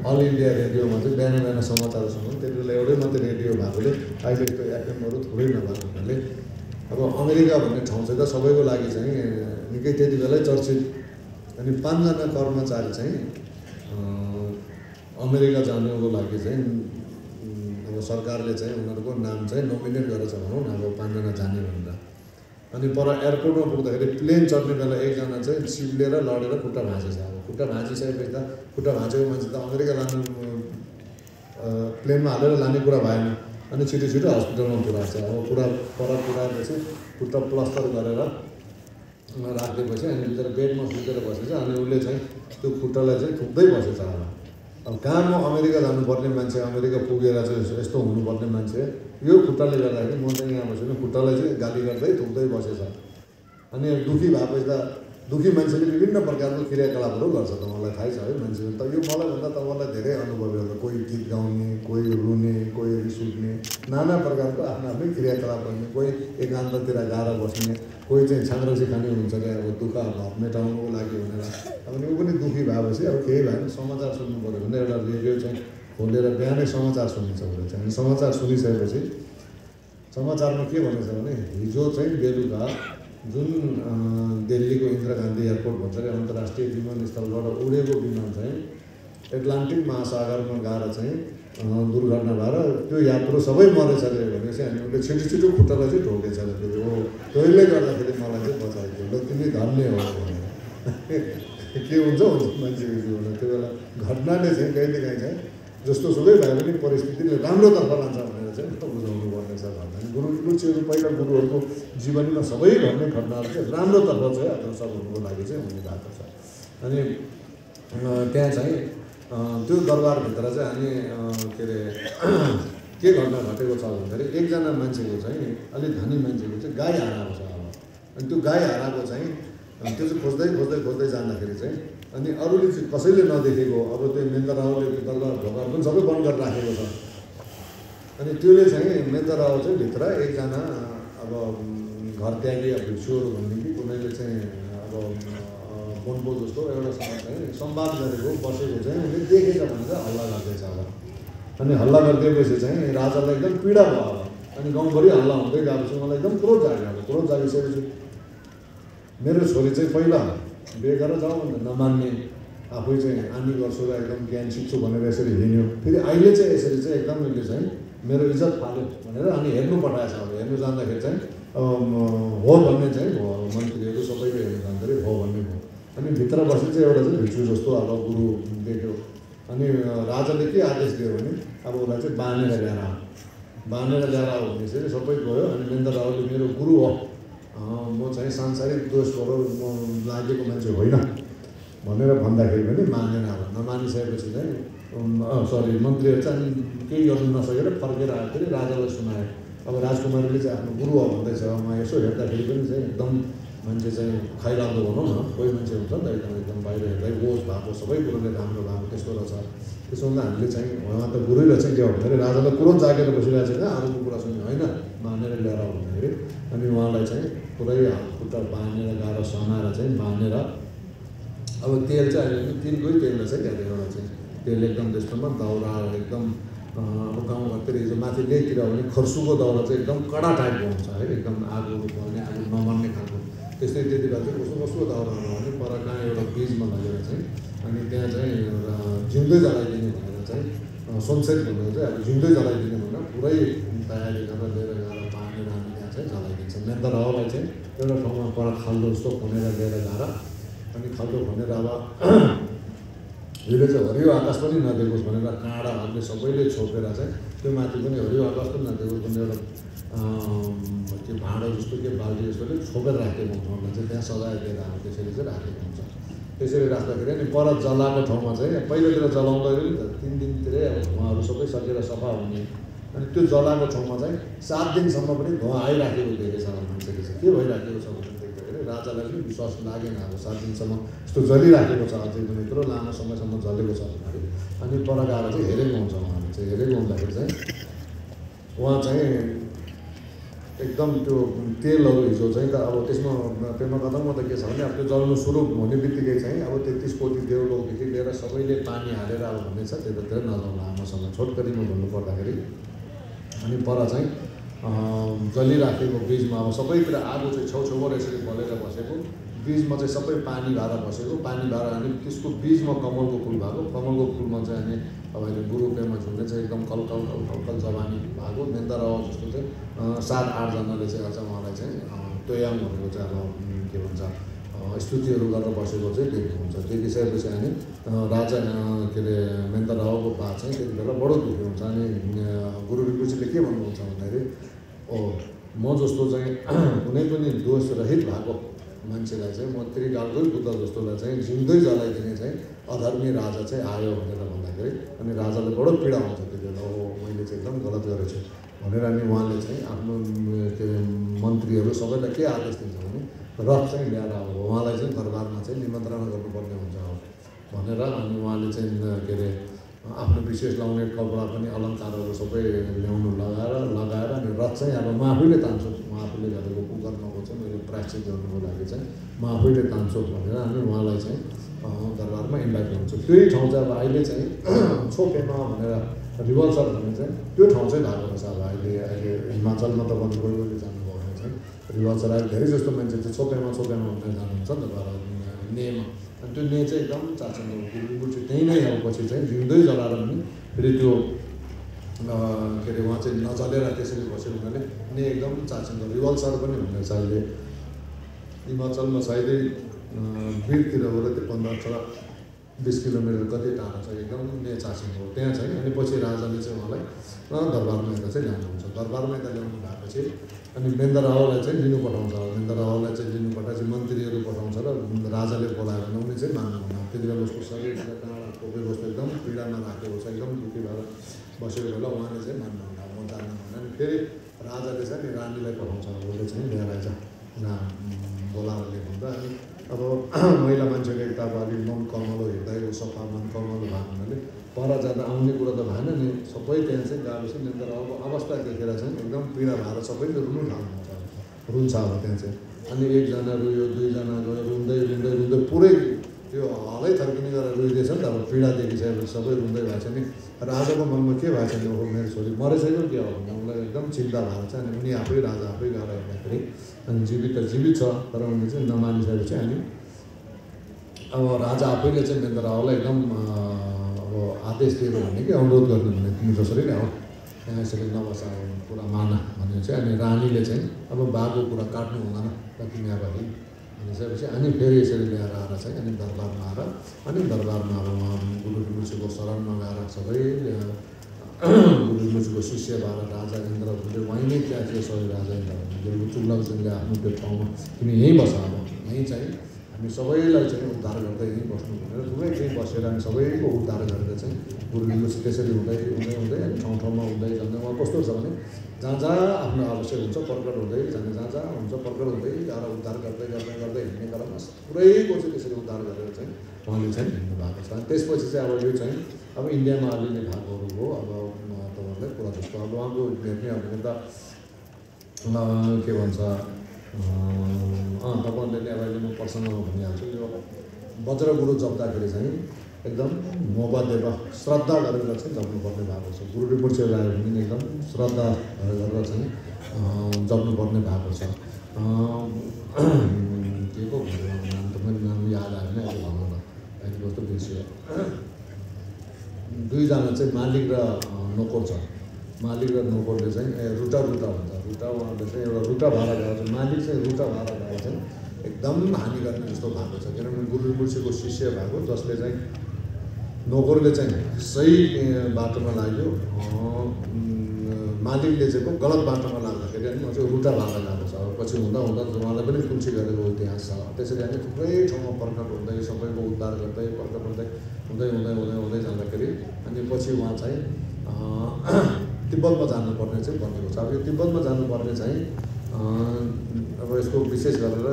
अल इन्डिया रेडियोमा चाहिँ बिहान समाचार सुन्नु। त्यति बेला एउटै मात्रै रेडियो भएकोले अहिले त्यो एफएमहरू थोरै नभएको हुनाले अब अमेरिका भन्ने ठाउँ चाहिँ त सबैको लागि चाहिँ निकै त्यति बेलै चर्चित। अनि 5 जना कर्मचारी चाहिँ अमेरिका जानुको लागि चाहिँ अब सरकारले चाहिँ उनीहरूको नाम चाहिँ नोमिनेट गरेछ भनौँ न, अब 5 जना जाने भनेर। अनि पर एयरपोर्टमा पुग्दाखेरि प्लेन चढ्ने बेला एकजना चाहिँ चिप्लेर लडेर खुट्टा भाँचेछ। अब खुट्टा भाँचिसकेपछि त खुट्टा भाँचेको मान्छे त अमेरिका लानु प्लेनमा हालेर लाने कुरा भएन। अनि छिटो हस्पिटलमा पुऱ्याएछ। अब पुऱ्याएपछि खुट्टा प्लस्टर गरेर राखिदिएपछि अनि भित्र बेडमा सुतेर बसेछ। अनि उसले चाहिँ त्यो खुट्टालाई चाहिँ थुक्दै बसेछ। अब कहाँ म अमेरिका जानुपर्ने मान्छे, अमेरिका पुगेर चाहिँ यस्तो हुनुपर्ने मान्छे, यो खुट्टाले गर्दाखेरि म चाहिँ यहाँ बसेर खुट्टालाई चाहिँ गाली गर्दै थुक्दै बसेछ। अनि दुःखी भएपछि त दुःखी मान्छेले विभिन्न प्रकारको क्रियाकलापहरू गर्छ, तपाईँलाई थाहै छ है मान्छेले। त यो मलाई भन्दा तपाईँलाई धेरै अनुभवी होला। कोही गीत गाउने, कोही रुने, कोही रिस उठ्ने, नाना प्रकारको आफ्नो आफ्नै क्रियाकलाप गर्ने, कोही एकान्ततिर गएर बस्ने, कोही चाहिँ छाङ्ग्रासी खाने हुन्छ क्या अब दुःख मेटाउनुको लागि भनेर। अनि ऊ पनि दुःखी भएपछि अब केही भएन, समाचार सुन्नु पऱ्यो भने एउटा रेडियो चाहिँ खोलेर बिहानै समाचार सुनिन्छ उसले चाहिँ। अनि समाचार सुनिसकेपछि समाचारमा के भनेछ भने हिजो चाहिँ बेलुका जुन दिल्लीको इन्दिरा गान्धी एयरपोर्ट भन्छ अरे अन्तर्राष्ट्रिय विमानस्थलबाट उडेको विमान चाहिँ एटलान्टिक महासागरमा गएर चाहिँ दुर्घटना भएर त्यो यात्रु सबै मरेछ अरे भनेपछि अनि उसले छिटो खुट्टालाई चाहिँ ठोकेछ अरे। फेरि हो त्यसले गर्दाखेरि मलाई चाहिँ बचाइदियो ल तिमी धन्य हो भनेर। के हुन्छ मान्छेको जीवनमा त्यो बेला घटनाले चाहिँ कहिलेकाहीँ चाहिँ जस्तोसुकै भए पनि परिस्थितिले राम्रोतर्फ लान्छ भनेर चाहिँ बुझाउनु पर्ने छ भन्दा गुरु रुचिहरू पहिला गुरुहरूको जीवनीमा सबैभन्दा घटनाहरू चाहिँ राम्रोतर्फ चाहिँ अग्रसर हुनुको लागि चाहिँ हुने भएको छ। अनि त्यहाँ चाहिँ त्यो दरबारभित्र चाहिँ हामी के अरे के घटना घटेको छ भन्दाखेरि एकजना मान्छेको चाहिँ अलिक धनी मान्छेको चाहिँ गाई हराएको छ अब। अनि त्यो गाई हराएको चाहिँ त्यो चाहिँ खोज्दै जाँदाखेरि चाहिँ अनि अरूले चाहिँ कसैले नदेखेको अब त्यो मेन्दरावले दरबार ढोकाहरू पनि सबै बन्द गरेर राखेको छ। अनि त्यसले चाहिँ मेन्दराव चाहिँ भित्र एकजना अब घर त्यागी भिक्षुहरू भन्ने कि कुनैले चाहिँ अब बोनबो जस्तो एउटासँग चाहिँ संवाद गरेको बसेको चाहिँ उसले देखेछ भने चाहिँ हल्ला गर्दैछ अब। अनि हल्ला गरिदिएपछि चाहिँ राजालाई एकदम पीडा भयो अब। अनि गाउँभरि हल्ला हुँदै गएपछि मलाई एकदम क्रोध जाग्यो। अब क्रोध जागिसकेपछि मेरो छोरी चाहिँ पहिला बिहे गरेर जाउँ भनेर नमान्ने, आफै चाहिँ आनी गर्छु र एकदम ज्ञान सिक्छु भनेर यसरी हिँड्यो। फेरि अहिले चाहिँ यसरी चाहिँ एकदम उसले चाहिँ मेरो इज्जत फाल्यो भनेर अनि हेर्नु पठाएछ। अब हेर्नु जाँदाखेरि चाहिँ हो भन्ने चाहिँ मन्त्रीहरू सबैले हेर्नु जाँदाखेरि हो भन्ने भयो। अनि भित्र बसेर चाहिँ एउटा चाहिँ भिक्षु जस्तो अब गुरु देख्यो। अनि राजाले के आदेश दियो भने अब उसलाई चाहिँ बाँधेर ल्याएर आऊ भनेपछि सबै गयो। अनि मेन्दरावले मेरो गुरु हो, म चाहिँ सांसारिक दोषबाट म लागेको मान्छे होइन भनेर भन्दाखेरि पनि मानेन। अब नमानिसकेपछि चाहिँ मन्त्रीहरू चाहिँ अनि केही गर्नु नसकेर फर्केर आएखेरि राजालाई सुनायो। अब राजकुमारीले चाहिँ आफ्नो गुरु हो भन्दैछ। म यसो हेर्दाखेरि पनि चाहिँ एकदम मान्छे चाहिँ खाइलाग्दो भनौँ न, कोही मान्छे हुन्छ नि त एकदम बाहिर हेर्दै बोझ भएको सबै कुरोले राम्रो भएको त्यस्तो रहेछ। त्यसो भन्दा हामीले चाहिँ उहाँ त गुरुै रहेछ क्या भन्दाखेरि राजालाई क्रोध जागेर बसिरहेको छ क्या अरूको कुरा सुन्यो होइन मानेर ल्याएर भन्दाखेरि। अनि उहाँलाई चाहिँ पुरै हातखुट्टा बाँधेर गाह्रो समाएर चाहिँ बाँधेर अब तेल चाहिँ अहिले तिनकै तेल रहेछ क्या एउटा चाहिँ तेल एकदम त्यस्तोमा दाउरा एकदम अब गाउँघरतिर हिजो माथि लेकतिर भने खर्सुको दाउरा चाहिँ एकदम कडा टाइपको हुन्छ है, एकदम आगोहरू पर्ने आगो नमर्ने खालको त्यस्तै त्यति बेला चाहिँ कस्तो दाउरामा भने पर कहाँ एउटा ब्रिजमा लगेर चाहिँ अनि त्यहाँ चाहिँ जिउँदै जलाइदिने भनेर चाहिँ सनसेट भनेर चाहिँ अब जिउँदै जलाइदिने भनेर पुरै तयारी गरेर लिएर गएर बाँधेर हामी त्यहाँ चाहिँ जलाइदिन्छ। मेन्दरावलाई चाहिँ एउटा ठाउँमा पर खाल्डो जस्तो खनेर लिएर गएर अनि खाल्डो खनेर अब यसले चाहिँ हरियो आकाश पनि नदेकोस् भनेर काँडाहरूले सबैले छोपेर चाहिँ त्यो माथि पनि हरियो आकाश पनि नदेकोस् भने एउटा त्यो भाँडो जस्तो के बाल्टी जस्तोले छोपेर राखेको हुन्छ उहाँलाई चाहिँ त्यहाँ सजाएर अब त्यसरी चाहिँ राखेको हुन्छ। त्यसरी राख्दाखेरि अनि पर जलाएको ठाउँमा चाहिँ पहिलातिर जलाउँदाखेरि नि त 3 दिनतिरै अब धुवाँहरू सबै सकेर सफा हुने। अनि त्यो जलाएको ठाउँमा चाहिँ 7 दिनसम्म पनि धुवाँ आइराखेको देखेछ मान्छेले चाहिँ के भइराखेको छ भनेर देख्दाखेरि राजालाई पनि विश्वास लागेन। अब 7 दिनसम्म यस्तो जलिराखेको छ अझै पनि यत्रो लामो समयसम्म जलेको छ भन्दाखेरि अनि पर गएर चाहिँ हेरेको हुन्छ। उहाँले चाहिँ हेरेको हुँदाखेरि चाहिँ उहाँ चाहिँ एकदम त्यो तेलहरू हिजो चाहिँ त अब त्यसमा कथामा त के छ भने अब त्यो जल्नु सुरु हुने बित्तिकै चाहिँ अब 33 कोटी देउलोदेखि लिएर सबैले पानी हालेर अब भन्ने छ त्यतातिर नजाउँ लामोसँग छोटकरीमा भन्नु पर्दाखेरि। अनि पर चाहिँ जलिराखेको ब्रिजमा अब सबैतिर आगो चाहिँ छेउछेउबाट यसरी बलेर बसेको ब्रिजमा चाहिँ सबै पानी भएर बसेको पानी भएर अनि त्यसको ब्रिजमा कमलको फुल भएको कमलको फुलमा चाहिँ अनि अब अहिले गुरु प्रेमा झुन्ने चाहिँ एकदम कलकल जवानी भएको मेन्दराव जस्तो चाहिँ 7-8 जनाले चाहिँ अझ उहाँलाई चाहिँ तोयाङ भनेको चाहिँ अब के भन्छ स्तुतिहरू गरेर बसेको चाहिँ देखेको हुन्छ। देखिसकेपछि अनि राजा के अरे मेन्दरावको बा चाहिँ त्यति बेला बडो दुःखी हुन्छ। अनि गुरु रिपुजीले के भन्नुहुन्छ भन्दाखेरि म जस्तो चाहिँ कुनै पनि दोष रहित भएको मान्छेलाई चाहिँ म त्रिकालकै पुत्र जस्तोलाई चाहिँ जिउँदै जलाइदिने चाहिँ अधर्मी राजा चाहिँ आयो भनेर भन्दाखेरि अनि राजाले बडो पीडा हुन्छ त्यो बेला मैले चाहिँ एकदम गलत गरेछु भनेर। अनि उहाँले चाहिँ आफ्नो के अरे मन्त्रीहरू सबैलाई के आदेश दिन्छ भने रथ चाहिँ ल्याएर अब उहाँलाई चाहिँ दरबारमा चाहिँ निमन्त्रणा गर्नुपर्ने हुन्छ भनेर। अनि उहाँले चाहिँ के अरे आफ्नो विशेष लाउने कपडा पनि अलङ्कारहरू सबै ल्याउनु लगाएर अनि रथ चाहिँ अब म आफैले तान्छु म आफूले गरेको कुकर्मको चाहिँ मैले प्रायश्चित गर्नुको लागि चाहिँ म आफैले तान्छु भनेर अनि उहाँलाई चाहिँ दरबारमा इन्भाइट गर्छु। त्यही ठाउँ चाहिँ अब अहिले चाहिँ छोपेमा भनेर रिभल्सर भन्ने चाहिँ त्यो ठाउँ चाहिँ भएको रहेछ। अब अहिले हिमाचलमा त बन्द गइगयो जानुभयो भने चाहिँ रिभल्सर अहिले धेरै जस्तो मान्छे चाहिँ छोपेमा भनेर जानुहुन्छ नि त नेमा। अनि त्यो ने चाहिँ एकदम चाचन गुरु चाहिँ त्यहीँ नै अब पछि चाहिँ जिउँदै जलाएर पनि फेरि त्यो के अरे उहाँ चाहिँ नजलेर त्यसरी बस्यो हुनाले ने एकदम चाचन रिभल्सर पनि हुँदैछ अहिले हिमाचलमा सायदै वीरतिर होला त्यो 15 20 किलोमिटर कति टाढा छ एकदम नेचासिङ हो त्यहाँ चाहिँ अनि पछि राजाले चाहिँ उहाँलाई दरबारमा यता चाहिँ ल्याउनुहुन्छ दरबारमा यता ल्याउनु भएपछि अनि मेन्द रावलाई चाहिँ लिनु पठाउँछ मेन्द रावलाई चाहिँ लिनु पठाएपछि मन्त्रीहरू पठाउँछ र राजाले बोलाएर उनी चाहिँ मान्नुहुन्न त्यति बेला उसको शरीर काँडा टोकेको जस्तो एकदम पीडामा राखेको छ एकदम दुःखी भएर बसेको बेला उहाँले चाहिँ मान्नुहुन्न म जान्न भने अनि फेरि राजाले चाहिँ नि रानीलाई पठाउँछ उसले चाहिँ ल्याएर आइज बोलाएर ल्याउनुहुन्छ अनि अब महिला मान्छेको एक त अब अलिक मन कमलो हिँड्दै सफा मन कमलो भएको हुनाले पर जाँदा आउने कुरा त भएन नि सबै त्यहाँ चाहिँ गएपछि निन्द्रा अब अवस्था देखेर चाहिँ एकदम पीडा भएर सबैले रुनु थाल्नुहुन्छ रुन्छ अब त्यहाँ चाहिँ अनि एकजना रुयो दुईजना गयो रुँदै रुँदै रुँदै पुरै त्यो हलै थर्किने गरेर रुइदिएछ नि त अब पीडा देखिसकेपछि सबै रुँदै भएको छ नि राजाको मनमा के भएको छ नि अब मेरो छोरी मरेछैन के हो भने उसलाई एकदम चिन्ता भएको छ अनि उनी आफै राजा आफै गएर हेर्दाखेरि अनि जीवित त जीवित छ तर उनी चाहिँ नमानिसकेपछि अनि अब राजा आफैले चाहिँ मेन्द रावलाई एकदम अब आदेश दिएको भने कि अनुरोध गर्नु भने तिमी जसरी नै हो यहाँ यसरी नबसा कुरा मान भने चाहिँ अनि रानीले चाहिँ अब बाबु कुरा काट्नु हुँदैन र तिमी अब भनिसकेपछि अनि फेरि यसरी ल्याएर आएर चाहिँ अनि दरबारमा आएर अनि दरबारमा अब उहाँ गुरु मुसीको शरणमा गएर सबै गुरु मुसीको शिष्य भएर राजा इन्द्रले वहीँ नै त्यहाँ थियो सबै राजा इन्द्र चुग्लाले आफ्नो त्यो ठाउँमा तिमी यहीँ बस अब यहीँ चाहिँ हामी सबैलाई चाहिँ उद्धार गर्दै यहीँ बस्नु भनेर थुप्रै चाहिँ बसेर हामी सबैको उद्धार गरेर चाहिँ गुरु मुसी त्यसरी हुँदै हुँदै हुँदै अनि ठाउँ ठाउँमा हुँदै जाँदै उहाँ कस्तो छ भने जहाँ जहाँ आफ्नो आवश्यक हुन्छ प्रकट हुँदै जाने जहाँ जहाँ हुन्छ प्रकट हुँदै गएर उद्धार गर्दै गर्दै गर्दै हिँड्ने क्रममा पुरैको चाहिँ त्यसरी उद्धार गरेर चाहिँ उहाँले चाहिँ हिँड्नु भएको छ अनि त्यसपछि चाहिँ अब यो चाहिँ अब इन्डियामा अलिअलि भागहरू हो अब तपाईँहरूलाई कुरा जस्तो अब उहाँको हेर्ने हो भने त के भन्छ तपाईँहरूले नै अब अहिले म प्रसङ्गमा भनिहाल्छु यो वज्रगुरु जप्दाखेरि चाहिँ एकदम मोहब्बत श्रद्धा गरेर चाहिँ जप्नुपर्ने भएको छ गुरु रिपोर्ट आयो भने एकदम श्रद्धा गरेर चाहिँ जप्नुपर्ने भएको छ के को नाम त मैले नाम याद आएन अहिले भनौँ न अहिले कस्तो बिर्सियो दुईजना चाहिँ मालिक र नोकर छ मालिक र नोकरले चाहिँ रुटा रुटा हुन्छ रुटा उहाँले चाहिँ एउटा रुटा भाडा गएको छ मालिक चाहिँ रुटा भाडा गएको चाहिँ एकदम हानि गर्ने जस्तो भएको छ किनभने गुरु मुसीको शिष्य भएको जसले चाहिँ नोकरले चाहिँ सही बाटोमा लाग्यो मालिकले चाहिँ गलत बाटोमा लाग्दाखेरि अनि चाहिँ रुटा भाडा गएको छ पछि हुँदा हुँदा उहाँलाई पनि खुल्सी गरेको इतिहास छ त्यसरी हामी थुप्रै ठाउँमा प्रकट हुँदै सबैको उद्धार गर्दै प्रकट हुँदै हुँदै हुँदै हुँदै हुँदै जाँदाखेरि अनि पछि उहाँ चाहिँ तिब्बतमा जानुपर्ने चाहिँ बनेको छ अब यो तिब्बतमा जानुपर्ने चाहिँ अब यसको विशेष गरेर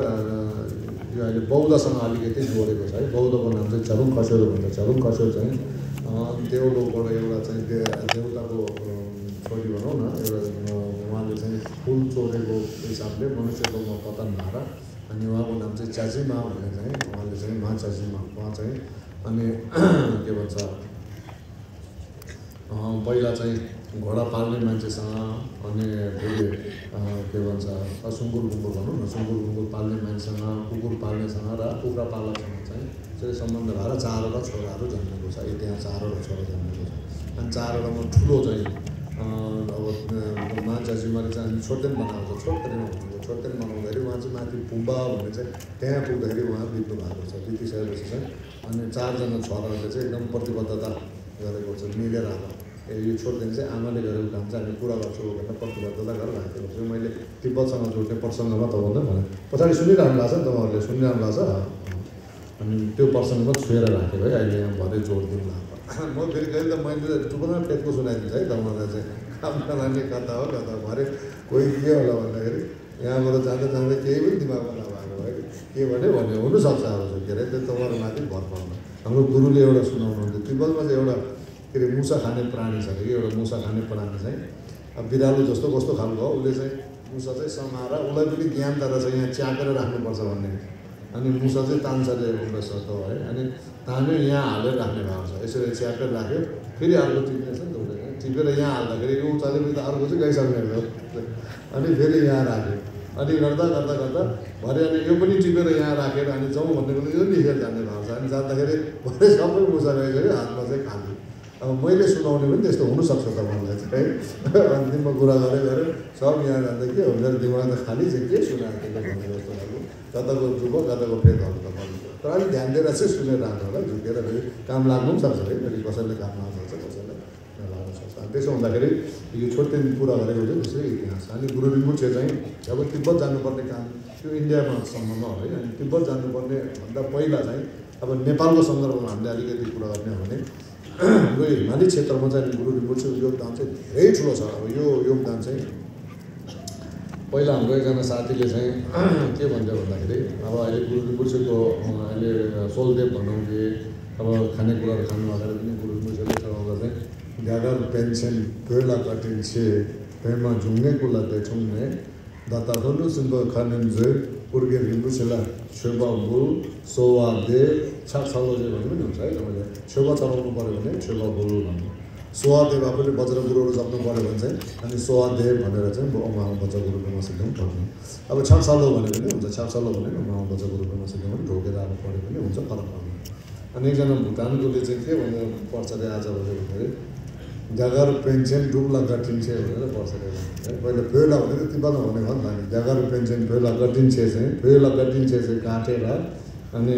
यो अहिले बौद्धसँग अलिकति जोडेको छ है बौद्धको नाम चाहिँ झरुङ खस्योरो भन्छ झरुङ खस्योरो चाहिँ देउलोबाट एउटा चाहिँ देउताको छोरी भनौँ न एउटा उहाँले चाहिँ फुल चोरेको हिसाबले मनुष्यको पतन भएर अनि उहाँको नाम चाहिँ च्याजिमा भन्ने चाहिँ उहाँले चाहिँ मा च्याजिमा उहाँ चाहिँ अनि के भन्छ पहिला चाहिँ घोडा पाल्ने मान्छेसँग अनि फेरि के भन्छ सुँगुर गुङ्गुर भनौँ न सुँगुर गुङ्गुर पाल्ने मान्छेसँग कुकुर पाल्नेसँग र कुखुरा पालकसँग चाहिँ सम्बन्ध भएर 4वटा छोराहरू जन्मेको छ त्यहाँ 4वटा छोरा जन्मेको छ अनि 4वटामा ठुलो चाहिँ अब मान्छेजीमाले चाहिँ हामी छोटदेन बनाउँछ छोटदेनमा भनेको छोटदेन बनाउँदाखेरि उहाँ चाहिँ माथि पुम्बा भन्ने चाहिँ त्यहाँ पुग्दाखेरि उहाँ बित्नु भएको छ बितिसकेपछि चाहिँ अनि 4जना छोराहरूले चाहिँ एकदम प्रतिबद्धता गरेको छ मिलेर अब यो छोड्दैन चाहिँ आमाले गरेको काम चाहिँ हामी पुरा गर्छौँ भनेर प्रतिबद्धता गरेर राखेको छु मैले तिब्बतसँग जोड्ने प्रसङ्गमा तपाईँलाई भने पछाडि सुनिरहनु भएको छ नि तपाईँहरूले सुनिरहनु भएको छ अनि त्यो प्रसङ्गमा छोएर राखेको है अहिले यहाँ भरे जोड दिउँला म फेरि कहिले त मैले टुप्पोमा पेटको सुनाइदिन्छ है तपाईँलाई चाहिँ काम नलाने कता हो कता भरे कोही के होला भन्दाखेरि यहाँबाट जाँदा जाँदा केही पनि दिमागमा नभएको है के भने हुनसक्छ अब के अरे त्यो तपाईँहरू माथि भर पर्नु हाम्रो गुरुले एउटा सुनाउनुहुन्थ्यो तिब्बतमा चाहिँ एउटा के अरे मुसा खाने प्राणी छ कि एउटा मुसा खाने प्राणी चाहिँ अब बिरालो जस्तो कस्तो खालको हो उसले चाहिँ मुसा चाहिँ समाएर उसलाई पनि ज्ञान तर चाहिँ यहाँ च्याकेर राख्नुपर्छ भन्ने अनि मुसा चाहिँ तान्छ रहेछ त है अनि तान्यो यहाँ हालेर राख्ने भएको छ यसरी च्यापेर राख्यो फेरि अर्को टिप्ने छ नि त उसले टिपेर यहाँ हाल्दाखेरि यो उचालेपछि त अर्को चाहिँ गइसक्ने हो अनि फेरि यहाँ राख्यो अनि गर्दा गर्दा गर्दा भरे अनि यो पनि टिपेर यहाँ राखेर अनि जाउँ भन्ने पनि यो निखेर जाने भएको छ अनि जाँदाखेरि भरे सबै मुसा गइसक्यो हातमा चाहिँ खानु अब मैले सुनाउने पनि त्यस्तो हुनसक्छ तपाईँलाई चाहिँ है अन्तिममा कुरा गरेँ सब यहाँ जाँदा के हो मेरो दिमाग त खाली चाहिँ के सुनाएको भन्ने जस्तो लाग्यो कताको जुबो कताको फेदहरू त भन्नु तर अलिक ध्यान दिएर चाहिँ सुनेर राम्रो होला झुकेर फेरि काम लाग्नु पनि सक्छ है फेरि कसैले काम लाग्नु सक्छ कसैलाई नलाग्नु सक्छ अनि त्यसो हुँदाखेरि यो छोटो पुरा गरेको चाहिँ त्यसै इतिहास अनि गुरु रिम्पोछे चाहिँ अब तिब्बत जानुपर्ने काम त्यो इन्डियामा सम्बन्ध है अनि तिब्बत जानुपर्ने भन्दा पहिला चाहिँ अब नेपालको सन्दर्भमा हामीले अलिकति कुरा गर्ने हो भने हाम्रो हिमाली क्षेत्रमा चाहिँ गुरु रिम्पोछेको योगदान चाहिँ धेरै ठुलो छ अब यो योगदान चाहिँ पहिला हाम्रो एकजना साथीले चाहिँ के भन्छ भन्दाखेरि अब अहिले गुरु रिम्पोछेको अहिले सोलदेव भनौँले अब खानेकुराहरू खानु अगाडि पनि गुरु रिम्पोछेले चलाउँदा चाहिँ ग्यागर पेन्सन कोइला कटिन्छे पेमा झुङ्गे कुला देछुङ्गे दाता धनु सिम्बो खानिन्जे उर्गे रिम्पोछेला छेबा बुल सोवा दे छाक्छालोजे भन्ने पनि हुन्छ है तपाईँले छेबा चलाउनु पऱ्यो भने छेबा बुल भन्नु सोवा देव आफूले वज्र गुरुहरू जप्नु पऱ्यो भने चाहिँ अनि सोवा देव भनेर चाहिँ उहाँ वज्र गुरुमा सिकाउनु पर्ने अब छाक्छालो भने पनि हुन्छ छाक्छालो भने उहाँ वज्र गुरुमा सिकाउनु पनि ढोकेर आएको पऱ्यो पनि हुन्छ फरक पर्ने अनि एकजना भुटानकोले चाहिँ के भनेर पर्छ अरे आज भन्दाखेरि जगर पेन्सन डुब्ला कटिन्छे भनेर पर्छ अरे पहिला फेला भनेर तिब्बतमा भनेको नि त जगर पेन्सन फेला कटिन्छे चाहिँ फेला कटिन्छे चाहिँ काटेर अनि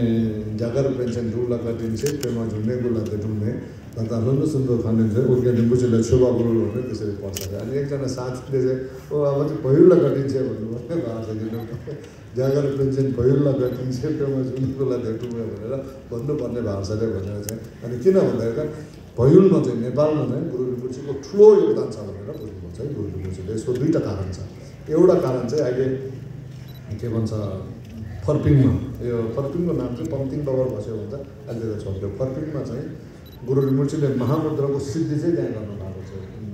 जगर पेन्सन डुब्ला कटिन्छे त्यसमा झुन्ने गुला डुब्ने अन्त राम्रो सुन्दर खानिन्छ उर्के रिम्पोछेले छेबा गुरु भनेर त्यसरी पर्छ अरे अनि एकजना साथीले चाहिँ ओ अब चाहिँ पहिला कटिन्छे भन्नुभयो भाषा जगर पेन्सन पहिला कटिन्छे त्यसमा झुन्ने गुला डुब्ने भनेर भन्नुपर्ने भएको छ अरे भनेर चाहिँ अनि किन भन्दाखेरि भयुलमा चाहिँ नेपालमा चाहिँ गुरु रिम्पोछेको ठुलो योगदान छ भनेर बुझ्नुपर्छ है गुरु रिम्पोछेले यसको दुईवटा कारण छ एउटा कारण चाहिँ अहिले के भन्छ फर्पिङमा यो फर्पिङको नाम चाहिँ पम्तिङ बाबर बस्यो भन्छ अहिले त छोड्यो फर्पिङमा चाहिँ गुरु रिम्पोछेले महामुद्राको सिद्धि चाहिँ त्यहाँ गर्नुभएको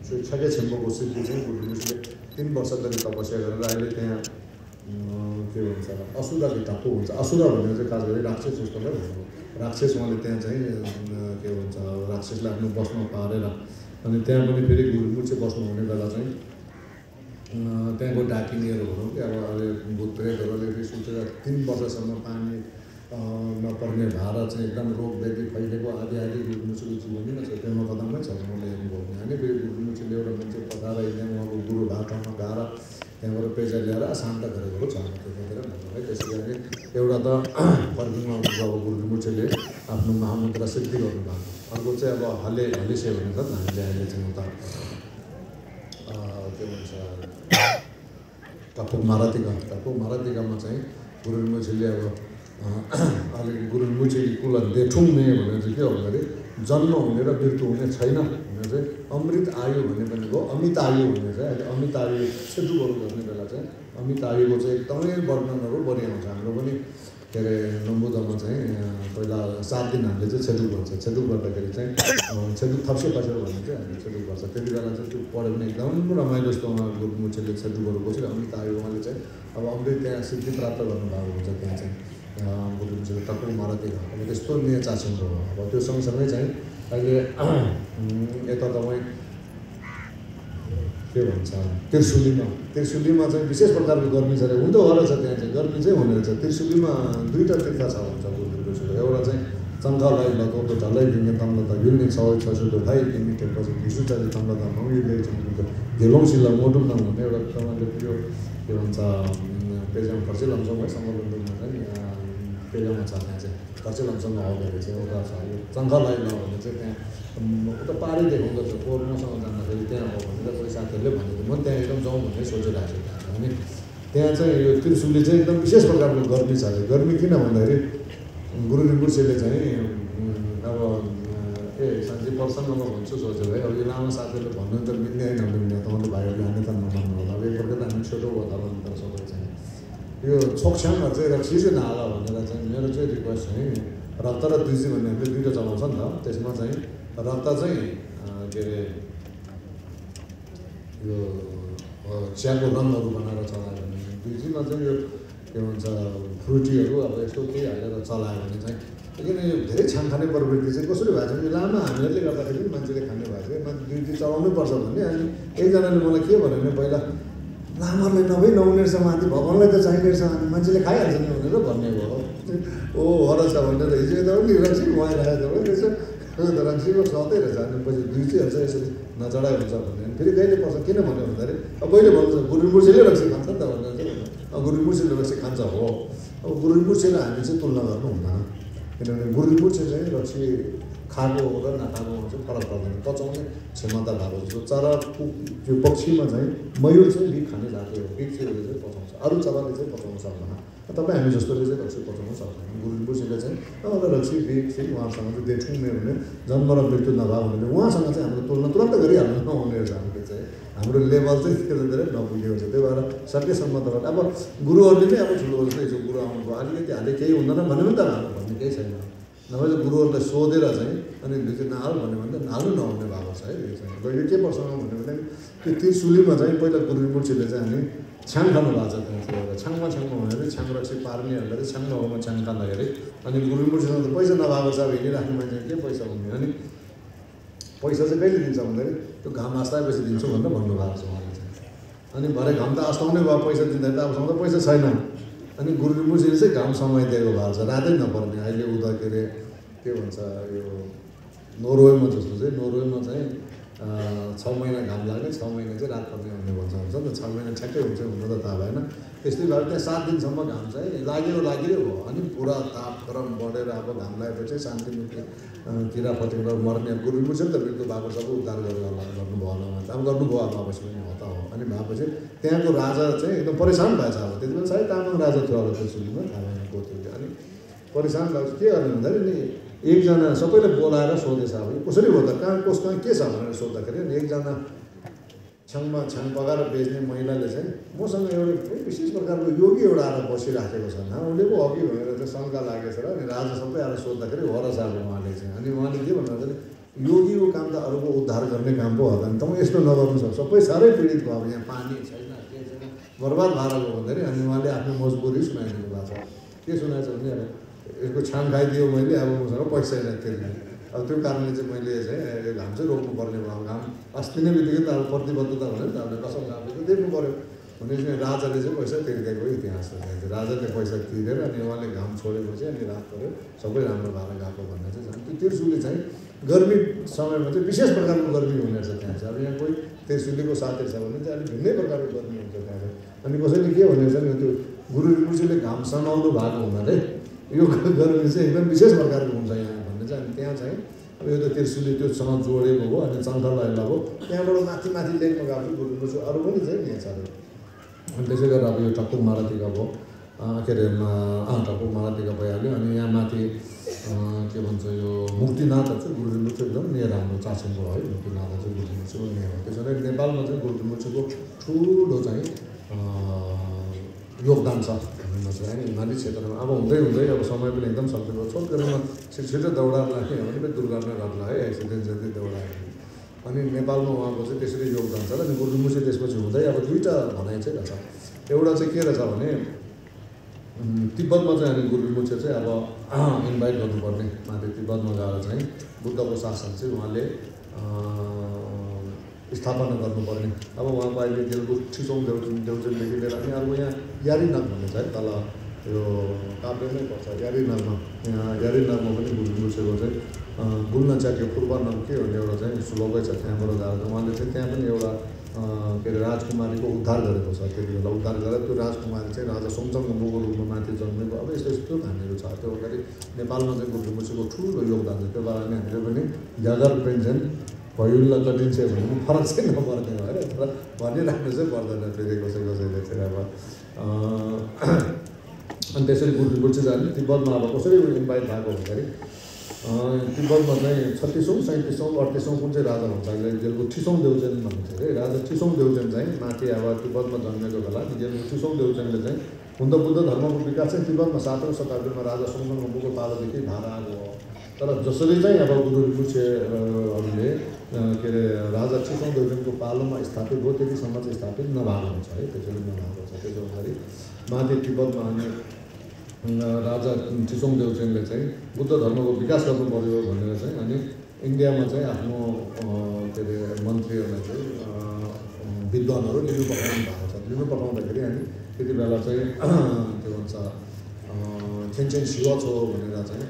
छ छगे छेम्बोको सिद्धि चाहिँ गुरु रिम्पोछेले 3 वर्षदेखि तपस्या गरेर अहिले त्यहाँ के भन्छ असुराको टापु हुन्छ असुरा भनेर चाहिँ खास गरी राक्षस जस्तोलाई भन्नु राक्षस उहाँले त्यहाँ चाहिँ के भन्छ राक्षसलाई आफ्नो बसमा पारेर अनि त्यहाँ पनि फेरि गुरु रिम्पोछे बस्नु हुने बेला चाहिँ त्यहाँको डाकिनीहरू भनौँ कि अब अहिले भूत प्रेतहरूले रिस उठेर 3 वर्षसम्म पानी नपर्ने भाडा चाहिँ एकदम रोग व्याधि फैलेको आदि आदि गुरु रिम्पोछेको जीवनी नै छ त्यसमा कदममै छ उहाँले हेर्नुभयो भने होइन फेरि गुरु रिम्पोछेले एउटा मान्छे पठाएर एकदम उहाँको गुरु भाटामा गएर त्यहाँबाट पैसा ल्याएर शान्त गरेको छ त्यतिखेर है त्यसै गरी एउटा त फर्किङमा अब गुरु रिम्पोछेले आफ्नो महामुद्रा सिद्धि गर्नुभएको अर्को चाहिँ अब हलेसे भनेर त हामीले अहिले चाहिँ उता के भन्छ टपुक मारातिकामा चाहिँ गुरु रिम्पोछेले अब अलिक गुरु रिम्पोछेकी कुल देठुङ्ने भनेर चाहिँ के हो भन्दाखेरि जन्म हुने र मृत्यु हुने छैन भनेर चाहिँ अमृत आयु भन्ने पनि भयो अमित आयु भन्ने चाहिँ अहिले अमित आयु छेदुकहरू गर्ने बेला चाहिँ अमित आयुको चाहिँ एकदमै वर्णनहरू बढी आउँछ हाम्रो पनि के अरे नम्बुदामा चाहिँ पहिला 7 दिन हामीले चाहिँ छेदुक गर्छ छेदुक गर्दाखेरि चाहिँ छेदुक थप्से पसेर भन्ने चाहिँ हामीले छेदुक गर्छ त्यति बेला चाहिँ त्यो पढ्यो भने एकदम रमाइलो जस्तो उहाँ गुरु रिम्पोछेले छेदुकहरू बसेर अमित आयु उहाँले चाहिँ अब अमृत त्यहाँ सिद्धि प्राप्त गर्नुभएको हुन्छ त्यहाँ चाहिँ गुरु रिम्पोछेले टक्कै मारातिका अब त्यस्तो चासो हो अब त्यो सँगसँगै चाहिँ अहिले यता तपाईँ के भन्छ त्रिशुलीमा चाहिँ विशेष प्रकारको गर्मी छ अरे हुँदो हो रहेछ त्यहाँ चाहिँ गर्मी चाहिँ हुने रहेछ त्रिशुलीमा 2टा तीर्थ छ भन्छ गुरु रिम्पोछेले एउटा चाहिँ चङ्खालाई लगाउँदो ढलै दिने तम्ल त गिल्ने छ भाइ तिमी टेपछि घिसुचाले तम्ल त मौले घेलौँसिला मोटुम नाम भन्ने एउटा तपाईँले त्यो के भन्छ पेजामा खर्चै लम्सौँ है सङ्गबन्धुमा चाहिँ पेजामा छ त्यहाँ चाहिँ खर्चै लम्सौँ आउँदाखेरि चाहिँ एउटा छ यो चङ्खालाई भने चाहिँ त्यहाँ उता पारै देखाउँदछ पोहोर मसँग जाँदाखेरि त्यहाँ हो भनेर कोही साथीहरूले भनेको म त्यहाँ एकदम जाउँ भन्ने सोचिरहेको छु त्यहाँ अनि त्यहाँ चाहिँ यो त्रिशुली चाहिँ एकदम विशेष प्रकारको गर्मी छ अरे गर्मी किन भन्दाखेरि गुरु रिम्पोछेले चाहिँ अब साँच्चै प्रसङ्गमा भन्छु सोचेर है अब यो लामा साथीहरूले भन्नु त मिल्ने नमिल्ने तपाईँले भाइहरूले हाने त नमान्नु होला अब एकपल्ट त हामी छोटो भयो तर सबै चाहिँ यो छोकछ्याङहरू चाहिँ एउटा चिजै नहाला भनेर चाहिँ मेरो चाहिँ रिक्वेस्ट चाहिँ रत्ता र दुइजी भन्ने हामीले 2टा चलाउँछ नि त त्यसमा चाहिँ रत्ता चाहिँ के अरे यो चियाको रङहरू बनाएर चलायो भने दुइजीमा चाहिँ यो के भन्छ फ्रुटीहरू अब यस्तो केही हालेर चलायो भने चाहिँ किन यो धेरै छान खाने प्रवृत्ति चाहिँ कसरी भएको छ यो लामा हामीहरूले गर्दाखेरि पनि मान्छेले खाने भएको छ मान्छे 2 दिन चलाउनै पर्छ भन्ने अनि एकजनाले मलाई के भन्यो भने पहिला लामालाई नभई नहुने रहेछ माथि भगवान्लाई त चाहिने रहेछ अनि मान्छेले खाइहाल्छ नि भनेर भन्ने भयो ओ हो रहेछ भनेर हिजो यता पनि रक्सी उहाँइरहेको थियो रहेछ त रक्सीको सधैँ रहेछ अनि पछि 2 चाहिँ यसरी नचढाइ हुन्छ भन्ने अनि फेरि कहिले पर्छ किन भन्यो भन्दाखेरि अब कहिले भन्नुहुन्छ गुरु रिम्पोछेले रक्सी खान्छ नि त भनेर चाहिँ गुरु रिम्पोछेले रक्सी खान्छ हो अब गुरु रिम्पोछेले हामी चाहिँ तुलना गर्नु हुँदैन किनभने गुरुमुचे चाहिँ रक्सी खाएको र नखाएकोमा चाहिँ फरक पर्दैन पचाउने क्षमता भएको जस्तो चरा त्यो पक्षीमा चाहिँ मयूर चाहिँ बिख खाने जाति हो बिख चाहिँ पचाउँछ अरू चराले चाहिँ पचाउन सक्दैन तपाईँ हामी जस्तोले चाहिँ रक्सी पचाउन सक्दैन गुरुमुचेले चाहिँ रक्सी बिख चाहिँ उहाँसँग चाहिँ देखौँ भने जन्म र मृत्यु नभएको हुनाले उहाँसँग चाहिँ हाम्रो तुलना तुरन्त गरिहाल्नु नहुने रहेछ हामीले चाहिँ हाम्रो लेभल चाहिँ त्यति धेरै नपुगेको छ त्यही भएर सकेसम्म तपाईँ अब गुरुहरूले नै अब ठुलो जो गुरु आउनुभयो अलिकति हाले केही हुँदैन भन्यो भने त हाल्नु भन्ने केही छैन नभए चाहिँ गुरुहरूलाई सोधेर चाहिँ अनि त्यो नाल भन्यो भने त नाल्नु नहुने भएको छ है यो चाहिँ र यो के पर्सँग भन्यो भने त्यो त्रिशुलीमा चाहिँ पहिला गुरुमुचीले चाहिँ हामी छ्याङ खानु भएको छ त्यहाँ छाङमा भनेर छ्याङ रक्सी पार्नेहरूलाई चाहिँ छ्याङ नभएमा छ्याङ खाँदाखेरि अनि गुरुमुचीसँग त पैसा नभएको छ अब हिँडिराख्ने मान्छे के पैसा हुने अनि पैसा चाहिँ कहिले दिन्छ भन्दाखेरि त्यो घाम आस्ताएपछि दिन्छु भनेर भन्नुभएको छ उहाँले चाहिँ अनि भरे घाम त आस्ताउने भयो पैसा दिँदाखेरि त अबसँग त पैसा छैन अनि गुरुमुचीले चाहिँ घाम समय दिएको भएको छ रातै नपर्ने अहिले उता के अरे के भन्छ यो नोर्वेमा जस्तो चाहिँ नोर्वेमा चाहिँ 6 महिना घाम लाग्ने 6 महिना चाहिँ रात पर्ने भन्ने भन्छ नि त 6 महिना ठ्याक्कै हुन्छ हुन त थाहा भएन त्यस्तै भएर त्यहाँ 7 दिनसम्म घाम चाहिँ लाग्यो हो अनि पुरा ताप गरम बढेर अब घाम लागेपछि शान्ति मुक्ति किरा फटेर मर्ने गुरुमुचे नि त मृत्यु भएको सबै उद्धार गरेर गर्नुभयो होला अब गर्नुभयो अब अवश्य पनि हो त हो अनि भएपछि त्यहाँको राजा चाहिँ एकदम परेशान भएछ अब त्यति बेला सायद तामाङ राजा थियो होला त्रिशुलीमा थाहा भएन को थियो अनि परेशान भएपछि के गर्ने भन्दाखेरि नि एकजना सबैले बोलाएर सोधेछ अब कसरी हो त कहाँ के छ भनेर सोद्धाखेरि अनि एकजना छ्याङ पकाएर बेच्ने महिलाले चाहिँ मसँग एउटा विशेष प्रकारको योगी एउटा आएर बसिराखेको छ उसले पो अघि भनेर चाहिँ शङ्का लागेछ र अनि राजा सबै आएर सोद्धाखेरि हो रहेछ अब उहाँले चाहिँ अनि उहाँले के भन्दाखेरि योगीको काम त अरूको उद्धार गर्ने काम पो होला नि त यस्तो नगर्नु सबै साह्रै पीडित भयो अब यहाँ पानी छैन के छैन बर्बाद भएर गयो भन्दाखेरि अनि उहाँले आफ्नो मजबुरी सुनाइदिनु भएको छ के सुनाएछ भने अब यसको छान खाइदियो मैले अब मसँग पैसा छैन तिर्ने अब त्यो कारणले चाहिँ मैले चाहिँ घाम चाहिँ रोक्नुपर्ने भयो घाम अस्ति नै बित्तिकै त अब प्रतिबद्धता भन्यो नि त हामीले कसम घाम देख्नु पऱ्यो भने चाहिँ राजाले चाहिँ पैसा तिर्दिएको इतिहास छ राजाले पैसा तिरेर अनि उहाँले घाम छोडेपछि अनि रात पऱ्यो सबै राम्रो भएर गएको भन्ने चाहिँ त्यो त्रिशुली चाहिँ गर्मी समयमा चाहिँ विशेष प्रकारको गर्मी हुने रहेछ त्यहाँ चाहिँ अब यहाँ कोही त्रिशुलीको साथी छ भने चाहिँ अलिक भिन्नै प्रकारको गर्मी हुन्छ त्यहाँ चाहिँ अनि कसैले के भनेको छ नि त्यो गुरुमुचीले घाम समाउनु भएको हुनाले यो गर्मी चाहिँ एकदम विशेष प्रकारको हुन्छ यहाँ भन्ने चाहिँ अनि त्यहाँ चाहिँ अब यो त त्रिशुली त्योसँग जोडेको हो अनि चन्द्रलाई हो त्यहाँबाट माथि लेख्न गएको छु गुरुमुची अरू पनि चाहिँ यहाँ छ अनि त्यसै गरेर अब यो टक्कुङ मारातिका भयो के अरे टक्कुङ मारातिका भइहाल्यो अनि यहाँ माथि के भन्छ यो मुक्तिनाथ चाहिँ गुरुमुची एकदम नेर हाम्रो चासिङको है मुक्तिनाथ चाहिँ गुरुमुचीको नेर हो त्यसैले नेपालमा चाहिँ गुरुमुचीको ठुलो चाहिँ योगदान छ भन्नु चाहिँ होइन हिमाली क्षेत्रमा अब हुँदै अब समय पनि एकदम सक्दिएको छोटकरीमा छिटो दौडाएर राख्यो भने दुर्घटना घट्ला है एक्सिडेन्ट जति दौडायो अनि नेपालमा उहाँको चाहिँ त्यसरी योगदान छ र अनि गुरुमुची त्यसपछि हुँदै अब दुईवटा भनाइ चाहिँ रहेछ एउटा चाहिँ के रहेछ भने तिब्बतमा चाहिँ अनि गुरुमुची चाहिँ अब इन्भाइट गर्नुपर्ने माथि तिब्बतमा गएर चाहिँ बुद्धको शासन चाहिँ उहाँले स्थापना गर्नुपर्ने अब उहाँको अहिले जेलको छिसौँ देउचेनदेखि लिएर अनि अर्को यहाँ यारीनाग भन्ने छ है तल यो काभ्रेमै पर्छ यारीनागमा यहाँ यारीनागमा पनि गुरुमुचीको चाहिँ गुल्न च्याके पूर्वनाम के भन्ने एउटा चाहिँ श्लोकै छ त्यहाँबाट जाँदा उहाँले चाहिँ त्यहाँ पनि एउटा के अरे राजकुमारीको उद्धार गरेको छ त्यति बेला उद्धार गरेर त्यो राजकुमारी चाहिँ राजा सोमचन्दको मुगको रूपमा माथि जन्मेको अब यस्तो कहानीहरू छ त्यो अगाडि नेपालमा चाहिँ गुरुमुचीको ठुलो योगदान छ त्यो कारण हामीले पनि ज्यादा पेन्सन भयुल्ला कटिन्छ भने पनि फरक चाहिँ नपर्ने भएर तर भनिराख्नु चाहिँ पर्दैन फेरि कसैले चाहिँ अब अनि त्यसरी गुरुमुची जाने तिब्बतमा अब कसरी इन्भाइट भएको भन्दाखेरि तिब्बतमा चाहिँ 36औं 37औं 38औं कुन चाहिँ राजा हुन्छ अहिले जेलको ठिसौँ देउचेन भनिन्छ अरे राजा ठिसौँ देउचेन चाहिँ माथि अब तिब्बतमा जन्मेको बेला जेलको ठिसौँ देउचेनले चाहिँ हुन त बुद्ध धर्मको विकास चाहिँ तिब्बतमा 7औं शताब्दीमा राजा सोमचन्द्रको पालोदेखि भएर आएको हो तर जसरी चाहिँ अब गुरुमुचीहरूले के अरे राजा ठिसौँ देउचेनको पालोमा स्थापित भयो त्यतिसम्म चाहिँ स्थापित नभएको हुन्छ है त्यसरी नभएको छ त्यसो हुँदाखेरि माथि तिब्बतमा अनि राजा ठिसौँ देउचेनले चाहिँ बुद्ध धर्मको विकास गर्नु पर्यो भनेर चाहिँ अनि इन्डियामा चाहिँ आफ्नो के अरे मन्त्रीहरूलाई चाहिँ विद्वानहरू लिनु पठाउनु भएको छ लिनु पठाउँदाखेरि अनि त्यति बेला चाहिँ के भन्छ छेनछेन शिवछो भनेर चाहिँ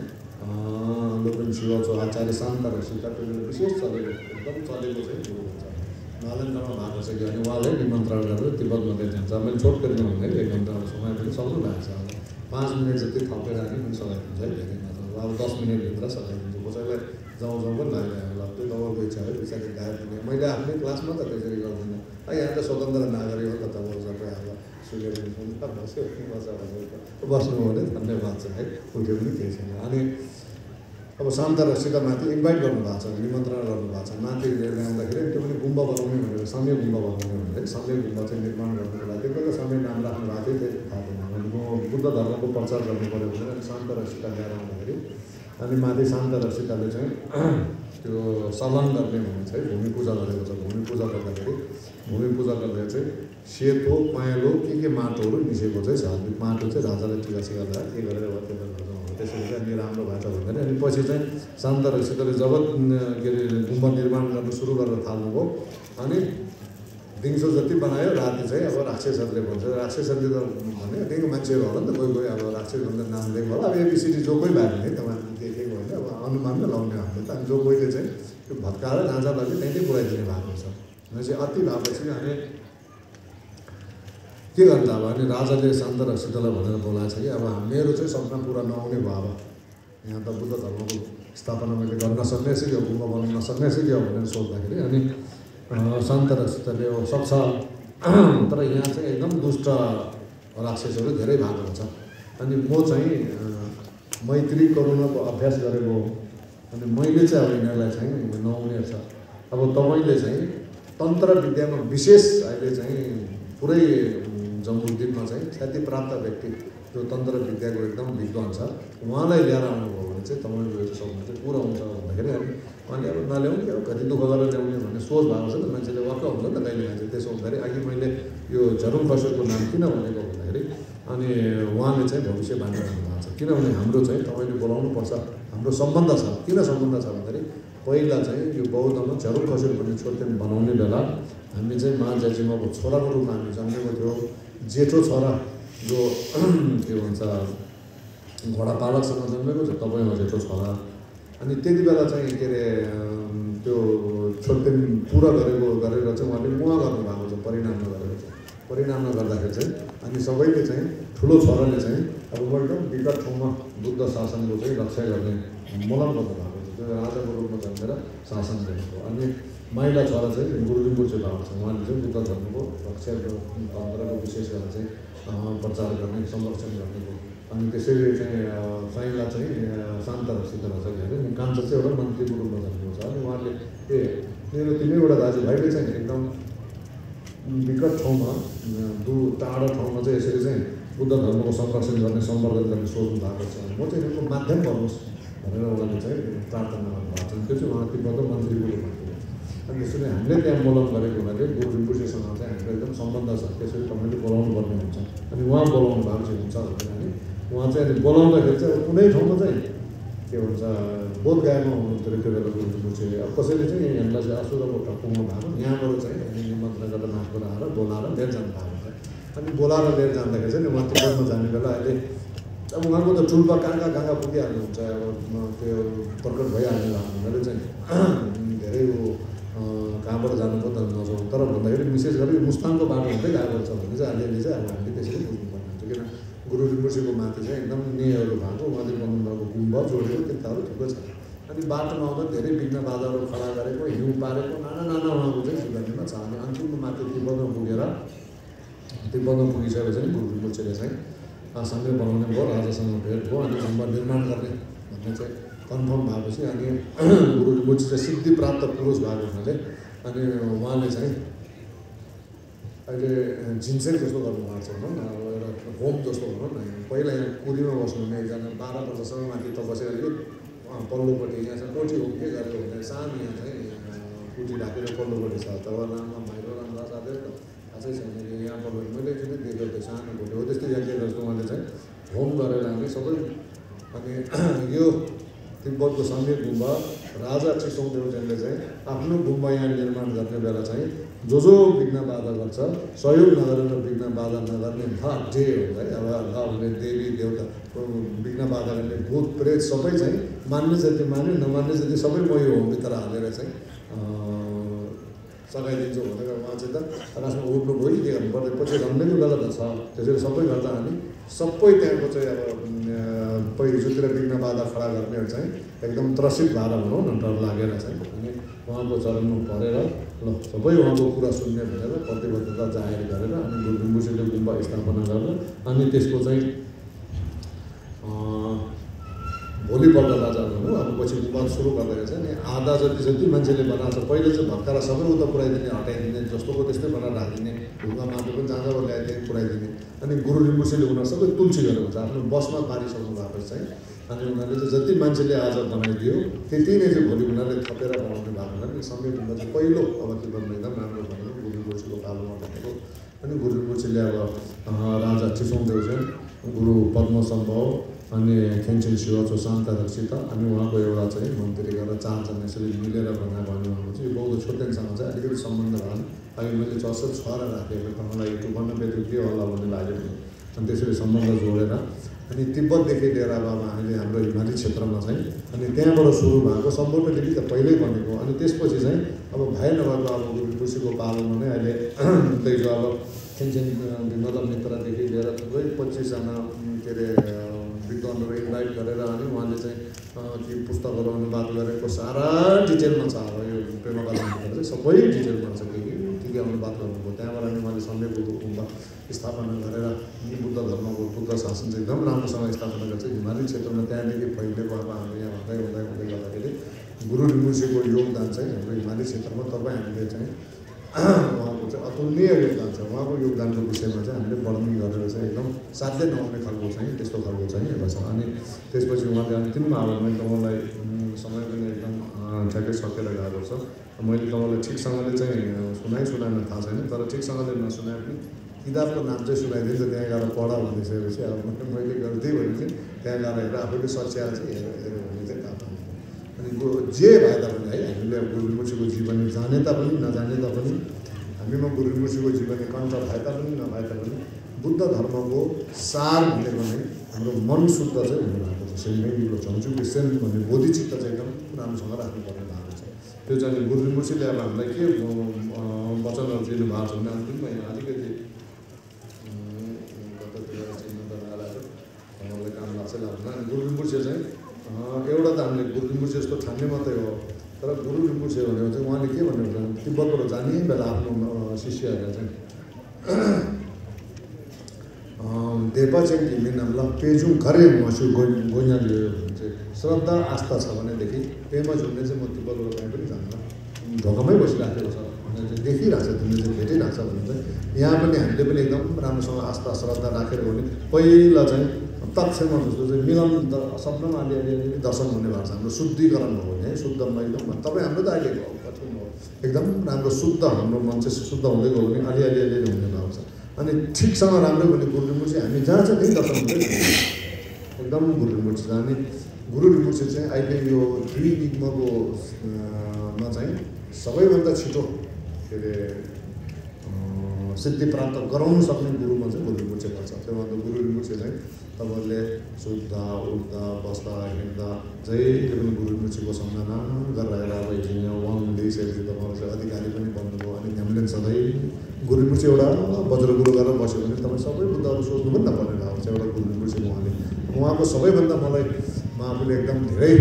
लोकन शिवछो आचार्य शान्त ऋषिका त्यो विशेष चलेको एकदम चलेको चाहिँ गुरु हुन्छ नालन्दामा भएको छ कि अनि उहाँले निमन्त्रण गरेर तिब्बतमा जान्छ मैले छोटकरी भन्दै 1 घन्टा समय पनि सक्नु भएको छ 5 मिनट जति थपेर पनि सघाइदिन्छ है धेरै मात्रामा अब 10 मिनटभित्र सकाइदिन्छु कसैलाई जाउँ पनि लागेको होला त्यो तपाईँको इच्छा हो पछाडि गायब हुने मैले आफ्नै क्लासमा त त्यसरी गर्दिनँ यहाँ त स्वतन्त्र नागरिक हो त तपाईँ सबै अब सुनेर बस्यो बस्नु हो भने धन्यवाद छ है उठ्यो पनि केही छैन अनि अब शान्त रसित माथि इन्भाइट गर्नुभएको छ निमन्त्रणा गर्नुभएको छ माथि लिएर आउँदाखेरि त्यो पनि गुम्बा बनाउने भनेर समय गुम्बा बनाउने भनेर समय गुम्बा चाहिँ निर्माण गर्नुको लागि त्यो समय नाम राख्नु भएको थियो त्यो थाहा थिएन अनि म बुद्ध धर्मको प्रचार गर्नु पऱ्यो भनेर अनि शान्त रसिता ल्याएर आउँदाखेरि अनि माथि शान्त रसिताले चाहिँ त्यो सलन गर्ने भने चाहिँ भूमि पूजा गरेको छ भूमि पूजा गर्दाखेरि भूमि पूजा गर्दा चाहिँ सेतो पहेँलो के माटोहरू मिसेको चाहिँ छ माटो चाहिँ राजाले टिका सिका लगाएर के गरेर त्यसरी चाहिँ अनि राम्रो भएको छ भन्दाखेरि अनि पछि चाहिँ शान्त रसिताले जब के अरे गुम्बा निर्माण गर्नु सुरु गरेर थाल्नुभयो अनि दिउँसो जति बनायो राति चाहिँ अब राक्षसहरूले भन्छ राक्षसहरूले त भने त्यहीँको मान्छेहरू होला नि त कोही अब राक्षस भन्दा नाम दिएको होला अब एबिसिडी जो कोही भयो भने तपाईँ देखेको होइन अब अनुमान नै लाउने हामीले त अनि जो कोहीले चाहिँ त्यो भत्काएर गाँजा लगे त्यहीँ पुऱ्याइदिने भएको छ भने चाहिँ अति भएपछि अनि के गर्छ अब अनि राजाले शान्त रसितालाई भनेर बोलाएको छ कि अब मेरो चाहिँ सपना पुरा नहुने भयो अब यहाँ त बुद्ध धर्मको स्थापना मैले गर्न सक्ने कि यो गुम्बा बनाउन सक्ने कि भनेर सोद्धाखेरि अनि शान्त रसिताले सक्छ तर यहाँ चाहिँ एकदम दुष्ट राक्षसहरू धेरै भएको हुन्छ अनि म चाहिँ मैत्री करुणाको अभ्यास गरेको अनि मैले चाहिँ अब यिनीहरूलाई चाहिँ नहुने छ अब तपाईँले चाहिँ तन्त्र विद्यामा विशेष अहिले चाहिँ पुरै जम्बुद्विपमा चाहिँ ख्याति प्राप्त व्यक्ति जो तन्त्र विद्याको एकदम विद्वान छ उहाँलाई ल्याएर आउनुभयो भने चाहिँ तपाईँको यो सक्नु चाहिँ पुरा हुन्छ भन्दाखेरि अनि उहाँले अब नल्याउने अब कति दुःख गरेर ल्याउने भन्ने सोच भएको छ नि त मान्छेले वाक्क हुन्छ नि त कहिले मान्छे त्यसो हुँदाखेरि अघि मैले यो झरुङ खसेरको नाम किन भनेको भन्दाखेरि अनि उहाँले चाहिँ भविष्य बाँड्नु भएको छ किनभने हाम्रो चाहिँ तपाईँले बोलाउनुपर्छ हाम्रो सम्बन्ध छ किन सम्बन्ध छ भन्दाखेरि पहिला चाहिँ यो बौद्धमा झरुङ खसेर भन्ने छोर्तेन बनाउने बेला हामी चाहिँ महाजाजीमाको छोराको रूपमा हामी जन्मेको थियो जेठो छोरा जो के भन्छ घोडापालकसँग जन्मेको छ तपाईँमा जेठो छोरा अनि त्यति बेला चाहिँ के अरे त्यो छोर्तेन पुरा गरेर चाहिँ उहाँले मुवा गर्नुभएको छ परिणाम नगरेको छ परिणाम नगर्दाखेरि चाहिँ अनि सबैले चाहिँ ठुलो छोराले चाहिँ अब एकदम विकट ठाउँमा बुद्ध शासनको चाहिँ रक्षा गर्ने मोलन गर्नुभएको छ त्यो राजाको रूपमा जन्मेर शासन गरेको अनि माइला छोरा चाहिँ गुरु रिम्पोछे भएको छ उहाँले चाहिँ बुद्ध धर्मको रक्षाको तन्त्रको विशेष गरेर चाहिँ प्रचार गर्ने संरक्षण गर्नेको अनि त्यसैले चाहिँ साइला चाहिँ शान्त रसित रहेछ कि होइन कान्छा चाहिँ एउटा मन्त्रीको रूपमा जन्मेको छ अनि उहाँले मेरो तिनैवटा दाजुभाइले चाहिँ एकदम विकट ठाउँमा टाढा ठाउँमा चाहिँ यसरी चाहिँ बुद्ध धर्मको संरक्षण गर्ने सम्वर्धन गर्ने सोच्नु भएको छ म चाहिँ यसको माध्यम गर्नुहोस् भनेर उहाँले चाहिँ प्रार्थना गर्नुभएको छ त्यो चाहिँ उहाँ तिब्बतको मन्त्रीको रूपमा थियो अनि त्यसरी हामीले त्यहाँ बोलाउन गरेको हुनाले गुरु रिम्पोछेसँग चाहिँ हाम्रो एकदम सम्बन्ध छ त्यसरी तपाईँले बोलाउनु पर्ने हुन्छ अनि उहाँ बोलाउनु भएको चाहिँ हुन्छ भनेर अनि उहाँ चाहिँ अनि बोलाउँदाखेरि चाहिँ कुनै ठाउँमा चाहिँ के भन्छ बोधगयामा हुनुहुन्थ्यो त्यो बेला गुरु रिम्पोछे अब कसैले चाहिँ यहाँलाई चाहिँ असुरको टक्कुमा भएको यहाँबाट चाहिँ अनि निमन्त्रण गरेर माथबाट आएर बोलाएर लिएर जानु भएको हुन्छ अनि बोलाएर लिएर जाँदाखेरि चाहिँ उहाँ तिब्बतमा जाने बेला अहिले अब उहाँको त टुल्पा कहाँ पुगिहाल्नुहुन्छ अब त्यो प्रकट भइहाल्ने हुनाले चाहिँ धेरै कहाँबाट जानुपर्छ नजाउँ तर भन्दाखेरि विशेष गरी मुस्ताङको बाटो हुँदै गएको छ भने चाहिँ अलिअलि चाहिँ अब हामीले त्यसरी बुझ्नुपर्ने हुन्छ किन गुरु रिम्पोछेको माथि चाहिँ एकदम नेहरू भएको उहाँले बनाउनुभएको गुम्बा जोडेको त्यताहरू थुप्रो छ अनि बाटोमा आउँदा धेरै विघ्न बाधाहरू खडा गरेको हिउँ पारेको नाना उहाँको चाहिँ सिद्धान्तमा छ अनि अन्तिममा माथि तिब्बतमा पुगिसकेपछि गुरु रिम्पोछेले चाहिँ सँगै बनाउने भयो राजासँग भेट भयो अनि गुम्बा निर्माण गर्ने भन्ने चाहिँ कन्फर्म भएपछि अनि गुरु रिम्पोछे चाहिँ सिद्धि प्राप्त पुरुष भएको हुनाले अनि उहाँले चाहिँ अहिले झिन्सेक जस्तो गर्नुभएको छ भनौँ न अब एउटा होम जस्तो भनौँ न पहिला यहाँ कुरीमा बस्नुहुने एकजना 12 वर्षसम्म माथि तपस्या गरेको पल्लोपट्टि यहाँ चाहिँ कोठी होम के गरेको भने सानो यहाँ चाहिँ कुटी ढाकेर पल्लोपट्टि छ तब राममा भाइरो रामदास साथै अझै छैन यहाँ पल्लोपट्टि मैले चाहिँ देखेको थिएँ सानो कोठी हो त्यस्तै यहाँ जस्तो उहाँले चाहिँ होम गरेर हामी सबै अनि यो तिब्बतको सम्यक गुम्बा राजा चिसोङ देउचेनले चाहिँ आफ्नो गुम्बा यहाँ निर्माण गर्ने बेला चाहिँ जो विघ्न बाधा गर्छ सहयोग नगरेर विघ्न बाधा नगर्ने जे हुन्छ है अब भने देवी देवता विघ्न बाधा गर्ने भूत प्रेत सबै चाहिँ मान्ने जति मान्यो नमान्ने जति सबै म यो होमभित्र हालेर चाहिँ सघाइदिन्छु भनेर उहाँ चाहिँ त लास्टमा उठ्नु गयो के गर्नु पर्ने पछि रम्भेको बेला त छ त्यसरी सबै गर्दा हामी सबै त्यहाँको चाहिँ अब हिजोतिर विघ्न बाधा खडा गर्नेहरू चाहिँ एकदम त्रसित भएर भनौँ न डर लागेर चाहिँ अनि उहाँको चरणमा परेर ल सबै उहाँको कुरा सुन्ने भनेर प्रतिबद्धता जाहेर गरेर अनि गुरु रिम्पोछेले गुम्बा स्थापना गरेर अनि त्यसको चाहिँ भोलिपल्ट राजा भनौँ अब पछि विवाद सुरु गर्दाखेरि चाहिँ नि आधा जति मान्छेले बनाएको छ पहिले चाहिँ भत्कारा सबै उता पुऱ्याइदिने हटाइदिने जस्तोको त्यस्तै बनाएर राखिदिने ढुङ्गा माटो पनि जहाँ जहाँ ल्याइदिने पुऱ्याइदिने अनि गुरु रिम्पोछेले उनीहरू सबै तुलसी गरेको छ आफ्नो बसमा पारिसक्नु भएको चाहिँ अनि उनीहरूले चाहिँ जति मान्छेले आज बनाइदियो त्यति नै चाहिँ भोलि उनीहरूले थपेर बनाउने भएको हुनाले सबै गुम्बा चाहिँ पहिलो अब के भन्नु एकदम राम्रो भनेको गुरु रिम्पोछेको पालोमा भनेको अनि गुरु रिम्पोछेले अब राजा चिसोङदेव चाहिँ गुरु पद्मसम्भव अनि खेन्चेन शिवचो शान्तारक्षित अनि उहाँको एउटा चाहिँ मन्त्री गरेर चारजना यसरी मिलेर बनाएको अनि उहाँको चाहिँ यो बौद्ध छोटेनसँग चाहिँ अलिकति सम्बन्ध भयो अहिले मैले चर्चा छोरा राखेको त मलाई युट्युब गर्न बेथ्यो के होला भन्ने लाग्यो अनि त्यसरी सम्बन्ध जोडेर अनि तिब्बतदेखि लिएर अब हामीले हाम्रो हिमाली क्षेत्रमा चाहिँ अनि त्यहाँबाट सुरु भएको सम्पूर्ण लिपि त पहिल्यै बनेको अनि त्यसपछि चाहिँ अब भए नभएको अब गुरु रिम्पोछेको पालोमा नै अहिले त्यही अब खेन्चेन विमला मित्रदेखि लिएर थुप्रै 25जना के अरे विद्वानहरू इन्भाइट गरेर अनि उहाँले चाहिँ ती पुस्तकहरू अनुवाद गरेको सारा डिटेलमा छ अब यो प्रेमकथाभित्र चाहिँ सबै डिटेलमा छ के अनुवाद गर्नुभयो त्यहाँबाट अनि उहाँले सन्डे गुम्बा स्थापना गरेर बुद्ध धर्मको बुद्ध शासन चाहिँ एकदम राम्रोसँग स्थापना गर्छ हिमाली क्षेत्रमा त्यहाँदेखि फैलिएको अब हाम्रो यहाँ हुँदै गर्दाखेरि गुरु रिम्पोछेको योगदान चाहिँ हाम्रो हिमाली क्षेत्रमा तपाईँ हामीले चाहिँ उहाँको चाहिँ अतुलनीय योगदान छ उहाँको योगदानको विषयमा चाहिँ हामीले वर्णन गरेर चाहिँ एकदम साध्यै नहुने खालको चाहिँ त्यस्तो खालको चाहिँ एउटा छ अनि त्यसपछि उहाँले अन्तिममा अब मैले तपाईँलाई समय पनि एकदम ठ्याक्कै सकेर गएको छ मैले तपाईँलाई ठिकसँगले चाहिँ सुनाउन थाहा छैन तर ठिकसँगले नसुनाए पनि किताबको नाम चाहिँ सुनाइदिन्छ त्यहाँ गएर पढ भनिसकेपछि अब मैले गरिदिएँ भने चाहिँ त्यहाँ गएर हेरेर आफैले सच्याएर चाहिँ हेऱ्यो भने चाहिँ थाहा पाउँछ अनि जे भए तापनि है हामीले अब गुरु रिम्पोछेको जीवनी जाने तापनि नजाने तापनि हामीमा गुरु रिम्पोछेको जीवनी कण्ठ भए तापनि नभए तापनि बुद्ध धर्मको सार भनेको नै हाम्रो मन शुद्ध चाहिँ हुनुभएको छ सेन्मेयुलो चङ्चु क्रिस्चियन भन्ने बोधिचित्त चाहिँ एकदम राम्रोसँग राख्नुपर्ने भएको छ त्यो चाहिँ गुरु रिम्पोछेले अब हामीलाई के वचनहरू दिनुभएको छ भने अन्तिममा यहाँ अलिकति कतातिर चिन्ह त नलाग्यो मलाई काम लाग्छ लाग्दैन अनि गुरु रिम्पोछे चाहिँ एउटा त हामीले गुरु रिम्पोछे जस्तो ठान्ने मात्रै हो तर गुरु रिम्पोछे भनेको चाहिँ उहाँले के भन्नुहुन्छ भने तिब्बतबाट जाने बेला आफ्नो शिष्यहरूलाई चाहिँ देपा चाहिँ घिमिन ल पेजुङ खरे मसु गोइना लियो भने चाहिँ श्रद्धा आस्था छ भनेदेखि पेमा झुम्ने चाहिँ म तिब्बतबाट कहीँ पनि जान्न ढोकामै बसिराखेको छ भनेर चाहिँ देखिरहेको छ तिमीले चाहिँ भेटिरहेको छ भने चाहिँ यहाँ पनि हामीले पनि एकदम राम्रोसँग आस्था श्रद्धा राखेर भने पहिला चाहिँ तत्समा जस्तो चाहिँ मिलन शब्दमा अलिअलि दर्शन भन्ने भएको छ हाम्रो शुद्धिकरण हो भने है शुद्धमा एकदम तपाईँ हाम्रो त अहिले कठिन हो एकदम राम्रो शुद्ध हाम्रो मन चाहिँ शुद्ध हुँदै गयो भने अलिअलि हुने भएको छ अनि ठिकसँग राम्रो भने गुरु रिम्पोछे हामी जहाँ छ त्यही दर्शन हुँदै एकदम गुरु रिम्पोछे जाने गुरु रिम्पोछे चाहिँ अहिले यो द्वियुग्मको मा चाहिँ सबैभन्दा छिटो के अरे सिद्धि प्राप्त गराउनु सक्ने गुरुमा चाहिँ गुरु रिम्पोछे पर्छ त्योभन्दा गुरु रिम्पोछे चाहिँ तपाईँहरूले सुत्दा उठ्दा बस्दा हिँड्दा जहिले पनि गुरु रिम्पोछेको सम्झना गरेर अब हिँड्यो वाङ दिइसकेपछि तपाईँहरू चाहिँ अधिकारी पनि बन्नुभयो अनि हामीले सधैँ गुरु रिम्पोछे एउटा वज्र गुरु गरेर बस्यो भने तपाईँ सबै बुद्धहरू सोच्नु पनि नपर्ने भएको छ एउटा गुरु रिम्पोछे उहाँको सबैभन्दा मलाई आफूले एकदम धेरै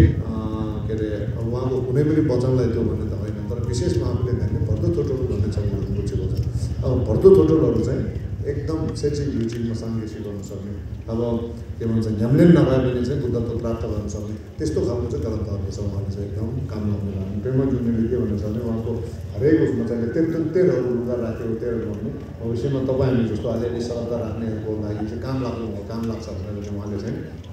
के अरे उहाँको कुनै पनि वचनलाई त्यो भन्ने त होइन तर विशेषमा आफूले ध्यान भर्दो थोटोहरू भन्ने छ गुरु रिम्पोछेको चाहिँ अब भर्दो थोटोहरू चाहिँ एकदम सेचिङ भिचिङमा साङ्गेसी गर्नु सक्ने अब के भन्छ न्याम्लेन नभए पनि चाहिँ बुद्धत्व प्राप्त गर्न सक्ने त्यस्तो खालको चाहिँ ग्रन्थहरू छ उहाँले चाहिँ एकदम काम लाग्ने लाग्ने पेमा जुनीले के भन्नु छ भने उहाँको हरेक उसमा चाहिँ तेलहरू लुगा राखेको तेल गर्नु भविष्यमा तपाईँ हामी जस्तो अलिअलि श्रद्धा राख्नेहरूको लागि चाहिँ काम लाग्छ भनेर चाहिँ उहाँले चाहिँ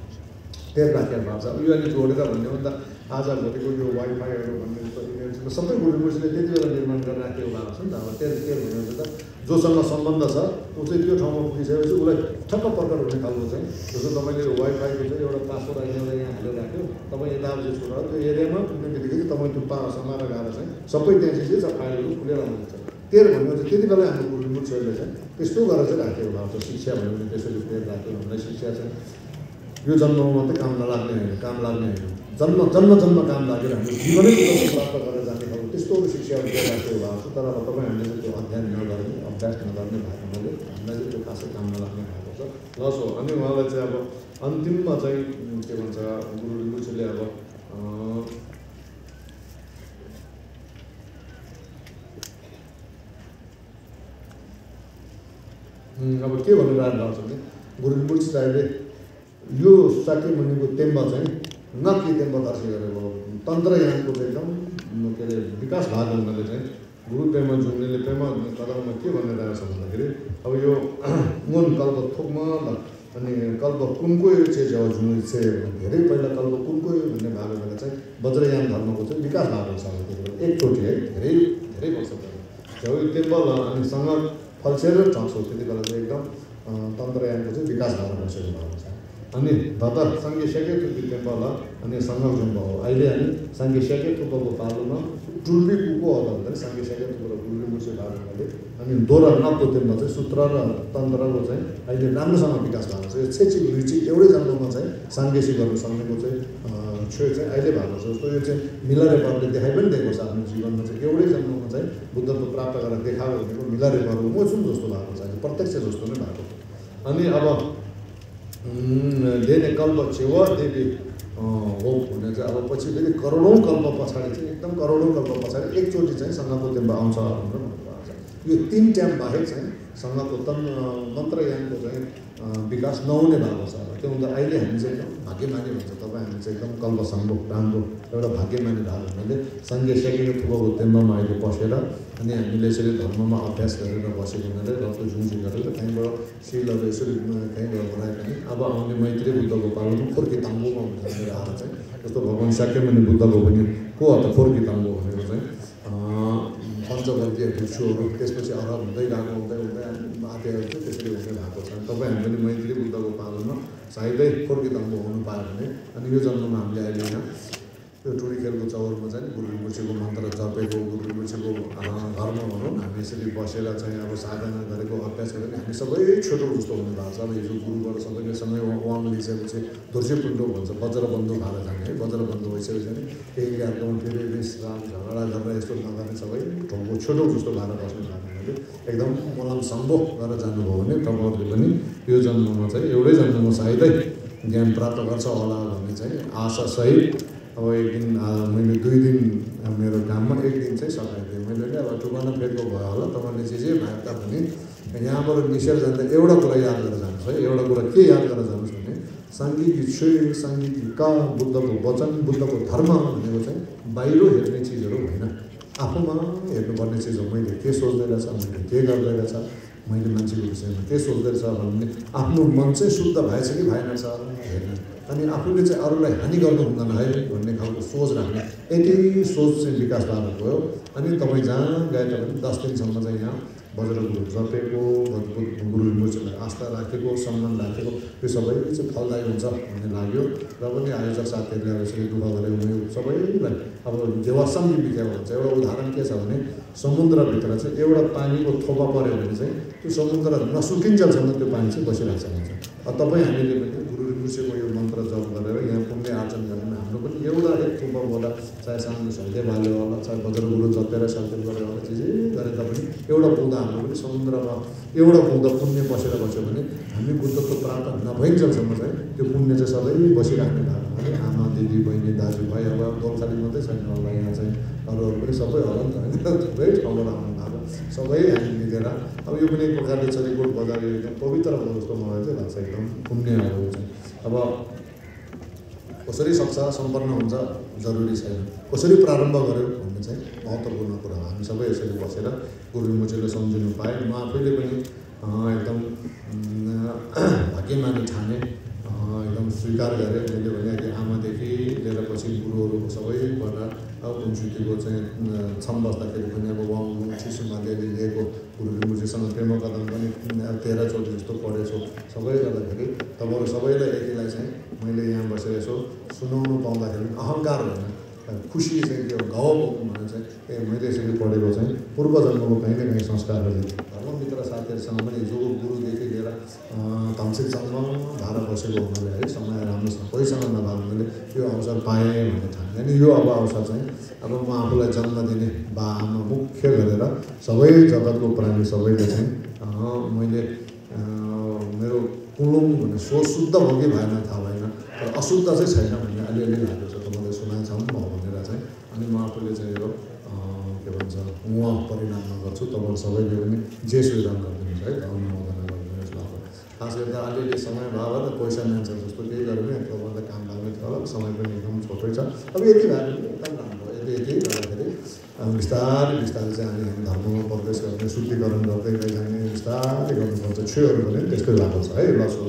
तेल राखेर भएको छ यो अहिले जोडेर भन्ने हो नि त आजभोलिको यो वाइफाईहरू भन्ने सबै गुरु रिम्पोछेले त्यति बेला निर्माण गरेर राखेको भएको छ नि त अब तेल भनेको त जोसँग सम्बन्ध छ ऊ चाहिँ त्यो ठाउँमा पुगिसकेपछि उसलाई ठक्क प्रकट हुने खालको चाहिँ जस्तो तपाईँले वाइफाईको चाहिँ एउटा पासवर्ड अहिले यहाँ हालेर राख्यो तपाईँ यता अब छोडेर त्यो एरियामा पुग्ने बित्तिकै चाहिँ तपाईँ त्यो समाएर गएर चाहिँ सबै त्यहाँ चाहिँ के छ फाइलहरू खुलेर आउँछ तेल भनेको चाहिँ त्यति बेला हाम्रो गुरु रिम्पोछेले चाहिँ त्यस्तो गरेर चाहिँ राखेको भएको छ शिक्षा भन्यो भने त्यसरी तेल राख्यो हामीलाई शिक्षा चाहिँ यो जन्ममा मात्रै काम नलाग्ने होइन काम लाग्ने होइन जन्म काम लागेर हामीले जीवनै प्राप्त गरेर जाने खालको त्यस्तोहरू शिक्षाहरू चाहिँ राखेको भएको छ तर अब तपाईँ हामीले चाहिँ त्यो अध्ययन नगर्ने अभ्यास नगर्ने भएको हुनाले हामीलाई चाहिँ त्यो खासै काम नलाग्ने भएको छ हुन्छ लस हो। अनि उहाँलाई चाहिँ अब अन्तिममा चाहिँ के भन्छ गुरु रिम्पोछेले अब के भनेर आएको भने गुरु रिम्पोछे साहिबले यो शाक्यमुनिको टेम्बा चाहिँ नक्की टेम्बा दर्शन गरेको तन्त्रयानको चाहिँ एकदम के अरे विकास भएको हुनाले चाहिँ गुरु पेमा जुम्लेले पेमा कदममा के भनेर आएको छ भन्दाखेरि अब यो मुन कल्प थोकमा अनि कल्प कुनको चाहिँ जब जुम्ले चाहिँ धेरै पहिला कल्प कुनको भन्ने भएको बेला चाहिँ वज्रयान धर्मको चाहिँ विकास भएको छ एकचोटि है धेरै धेरै वर्ष पहिला जब यो टेम्बल अनि सँग फल्सेर ठक्छ त्यति बेला चाहिँ एकदम तन्त्रयानको चाहिँ विकास भएर बसेको भएको छ। अनि धत सङ्घीय सेके थुकी टेम्पल अनि सङ्घ जुम्बा हो अहिले हामी सङ्घीय सेके थुप्पोको पालोमा टुल्बी कुको होला भन्दाखेरि सङ्घीय सेके थुप्पो र टुल्बी मुसे भएको हुनाले अनि दोरा नक्को टेम्पा चाहिँ सूत्र र तन्त्रको चाहिँ अहिले राम्रोसँग विकास भएको छ। यो छेची रुचि एउटै जन्ममा चाहिँ साङ्गेसी गर्नु सक्नेको चाहिँ छेउ चाहिँ अहिले भएको छ। जस्तो यो चाहिँ मिला रेपारले देखाइ पनि दिएको छ आफ्नो जीवनमा चाहिँ एउटै जन्ममा चाहिँ बुद्धत्व प्राप्त गरेर देखाएको भनेको मिला रेपार हो मोचुम जस्तो भएको छ प्रत्यक्ष जस्तो नै भएको। अनि अब देने कल्प छेव देवी हो भने चाहिँ अब पछि फेरि करोडौँ कल्प पछाडि चाहिँ एकदम करोडौँ कल्प पछाडि एकचोटि चाहिँ सङ्घको टेम्बा आउँछ भनेर भन्नुभएको छ। यो 3 ट्याम बाहेक चाहिँ सङ्घको मन्त्रयानको चाहिँ विकास नहुने भएको छ। त्यो हुँदा अहिले हामी चाहिँ एकदम भाग्यमानी भन्छ तपाईँ हामी चाहिँ एकदम कल्प सङ्घ राम्रो एउटा भाग्यमानी भएको हुनाले सङ्घीय सेकेको थुप्पोको टेम्बामा अहिले बसेर अनि हामीले यसरी धर्ममा अभ्यास गरेर बसेको हुनाले रक्तो झुन्झी गरेर त्यहीँबाट सिलहरू यसरी त्यहीँबाट बनाएका नि अब आउने मैत्री बुद्धको पालोमा खोर्की ताङ्गोमा भनेर आएर चाहिँ जस्तो भगवान् शाक्यमुनि बुद्धको पनि को अथवा खोर्की ताङ्गो भनेर चाहिँ पञ्चवर्गीय भिक्षुहरू त्यसपछि अरब हुँदै गएको हुँदै आदिहरू चाहिँ त्यसरी हुँदै भएको छ। तपाईँ हामी पनि मैत्री बुद्धको पालोमा सायदै खोर्की ताङ्गो हुनु पायो भने अनि यो जन्ममा हामीले अहिले यहाँ यो टुरी खेलको चौरमा चाहिँ गुरु रिम्पोछेको मन्त्र जपेको गुरु रिम्पोछेको घरमा भनौँ हामी यसरी बसेर चाहिँ अब साधना गरेको अभ्यास गरेको हामी सबै छोटो जस्तो हुने भएको छ। अब हिजो गुरुबाट सबैले सँगै वाङ लिइसकेपछि धुर्सेपुण्डो भन्छ वज्रबन्धु भएर जाने है वज्रबन्धु भइसकेपछि नि केही अर्कोमा फेरि रिस राम झगडा गरेर यस्तो नगर्ने सबै ठाउँको छोटो जस्तो भएर बस्नु भएको एकदम मलम सम्भव गरेर जानुभयो भने तपाईँहरूले पनि यो जन्ममा चाहिँ एउटै जन्ममा सायदै ज्ञान प्राप्त गर्छ होला भन्ने चाहिँ आशा सहित अब एक दिन मैले 2 दिन मेरो काममा एक दिन चाहिँ सघाइदिएँ मैले नि अब टुकाना फेदको भयो होला तपाईँले जे भए तापनि यहाँबाट निसेर जाँदा एउटा कुरा याद गरेर जानुहोस् है। एउटा कुरा के याद गरेर जानुहोस् भने साङ्गीतिक श्रेय साङ्गीतिक काल बुद्धको वचन बुद्धको धर्म भनेको चाहिँ बाहिर हेर्ने चिजहरू होइन आफूमा हेर्नुपर्ने चिज हो। मैले के सोच्दै रहेछ मैले के गर्दै रहेछ मैले मान्छेको विषयमा के सोच्दै रहेछ भन्ने आफ्नो मन चाहिँ शुद्ध भएछ कि भएन छ हेर्ने अनि आफूले चाहिँ अरूलाई हानि गर्नु हुँदैन है भन्ने खालको सोच राख्ने यति सोच चाहिँ विकास भएर गयो। अनि तपाईँ जहाँ गए तापनि 10 दिनसम्म चाहिँ यहाँ वज्र गुरु जपेको गुरु रिम्पोछेलाई आस्था राखेको सम्मान राखेको यो सबै चाहिँ फलदायी हुन्छ भन्ने लाग्यो। र पनि आयोजक साथीहरूले अब यसरी दुःख गरेको यो सबैलाई अब जेवासम्म बित्याएको हुन्छ। एउटा उदाहरण के छ भने समुद्रभित्र चाहिँ एउटा पानीको थोपा पऱ्यो भने चाहिँ त्यो समुद्र नसुकिन्जेलसम्म त्यो पानी चाहिँ बसिरहेको हुन्छ। तपाईँ हामीले पनि गुरु रिम्पोछेको यो मन्त्र जप गरेर यहाँ पुण्य आर्जन गरेर हाम्रो पनि एउटा एक थोपा होला चाहे सानो सल्टे भाल्यो होला चाहे वज्र गुरु जपेर सल्टे गरेर होला जे गरे तापनि एउटा बुँदा हाम्रो पनि समुद्रमा एउटा बुँदा पुण्य बसेर बस्यो भने हामी बुद्धत्व प्राप्त नभइन्जेलसम्म चाहिँ त्यो पुण्य चाहिँ सधैँ बसिराख्ने भएको भने आमा दिदी बहिनी दाजुभाइ अब गोर्खाली मात्रै छैन होला यहाँ चाहिँ अरूहरू पनि सबै होला नि त होइन थुप्रै ठाउँबाट आउनु भएको सबै हामी मिलेर अब यो पनि एक प्रकारले चलिकोट बजार एकदम पवित्र हो जस्तो मलाई चाहिँ लाग्छ एकदम पुण्यहरू चाहिँ। अब कसरी सक्छ सम्पन्न हुन्छ जरुरी छैन कसरी प्रारम्भ गर्यो भन्ने चाहिँ महत्त्वपूर्ण कुरा हो। हामी सबै यसरी बसेर गुरु रिम्पोछेले सम्झिनु पाएँ म आफैले पनि एकदम भाग्यमानी ठाने एकदम स्वीकार गरेँ। मैले भने कि आमादेखि लिएर पछि गुरुहरूको सबैबाट अब कुमसुतीको चाहिँ छम बस्दाखेरि पनि अब वाङ शिशुमाले लिएको गुरु रिम्पोछेसँग प्रेम कदम पनि 13-14 जस्तो पढेछु सबै गर्दाखेरि तपाईँहरू सबैलाई यतिलाई चाहिँ मैले यहाँ बसेर यसो सुनाउनु पाउँदाखेरि अहङ्कार होइन खुसी चाहिँ के हो घाउ भने चाहिँ मैले यसरी पढेको चाहिँ पूर्व जन्मको कहीँ न कहीँ संस्कारहरू धर्ममित्र साथीहरूसँग पनि हिजोको गुरुदेखि लिएर धम्सिकसम्म धारा बसेको हुनाले है समय राम्रोसँग कोहीसँग नभएको हुनाले यो अवसर पाएँ भन्ने ठाने अनि यो अब अवसर चाहिँ अब म आफूलाई जन्म दिने बा आमा मुख्य गरेर सबै जगतको प्राणी सबैले चाहिँ मैले मेरो कुलुङ भन्ने स्वर शुद्ध हो कि भएन थाहा भएन तर अशुद्ध चाहिँ छैन भन्ने अलिअलि लागेको छ तपाईँले सुनाएको छ म भनेर चाहिँ अनि म आफूले चाहिँ यो के भन्छ उहाँ परिणाम गर्छु तपाईँ सबैले पनि जे स्वीकार गरिदिनुहोस् है अनुमोदन गरिदिनुहोस् ल खास गर्दा अलिअलि समय भयो भने क्वेसन एन्सर जस्तो केही गऱ्यो भने तपाईँलाई काम लाग्ने थियो होला समय पनि एकदम छोटै छ अब यति भए पनि एकदम राम्रो यति गर्दाखेरि बिस्तारै बिस्तारै चाहिँ हामी धर्ममा प्रवेश गर्ने शुद्धिकरण गर्दै जाने बिस्तारै गर्नुपर्छ छुहरू भने त्यस्तै भएको छ है लसो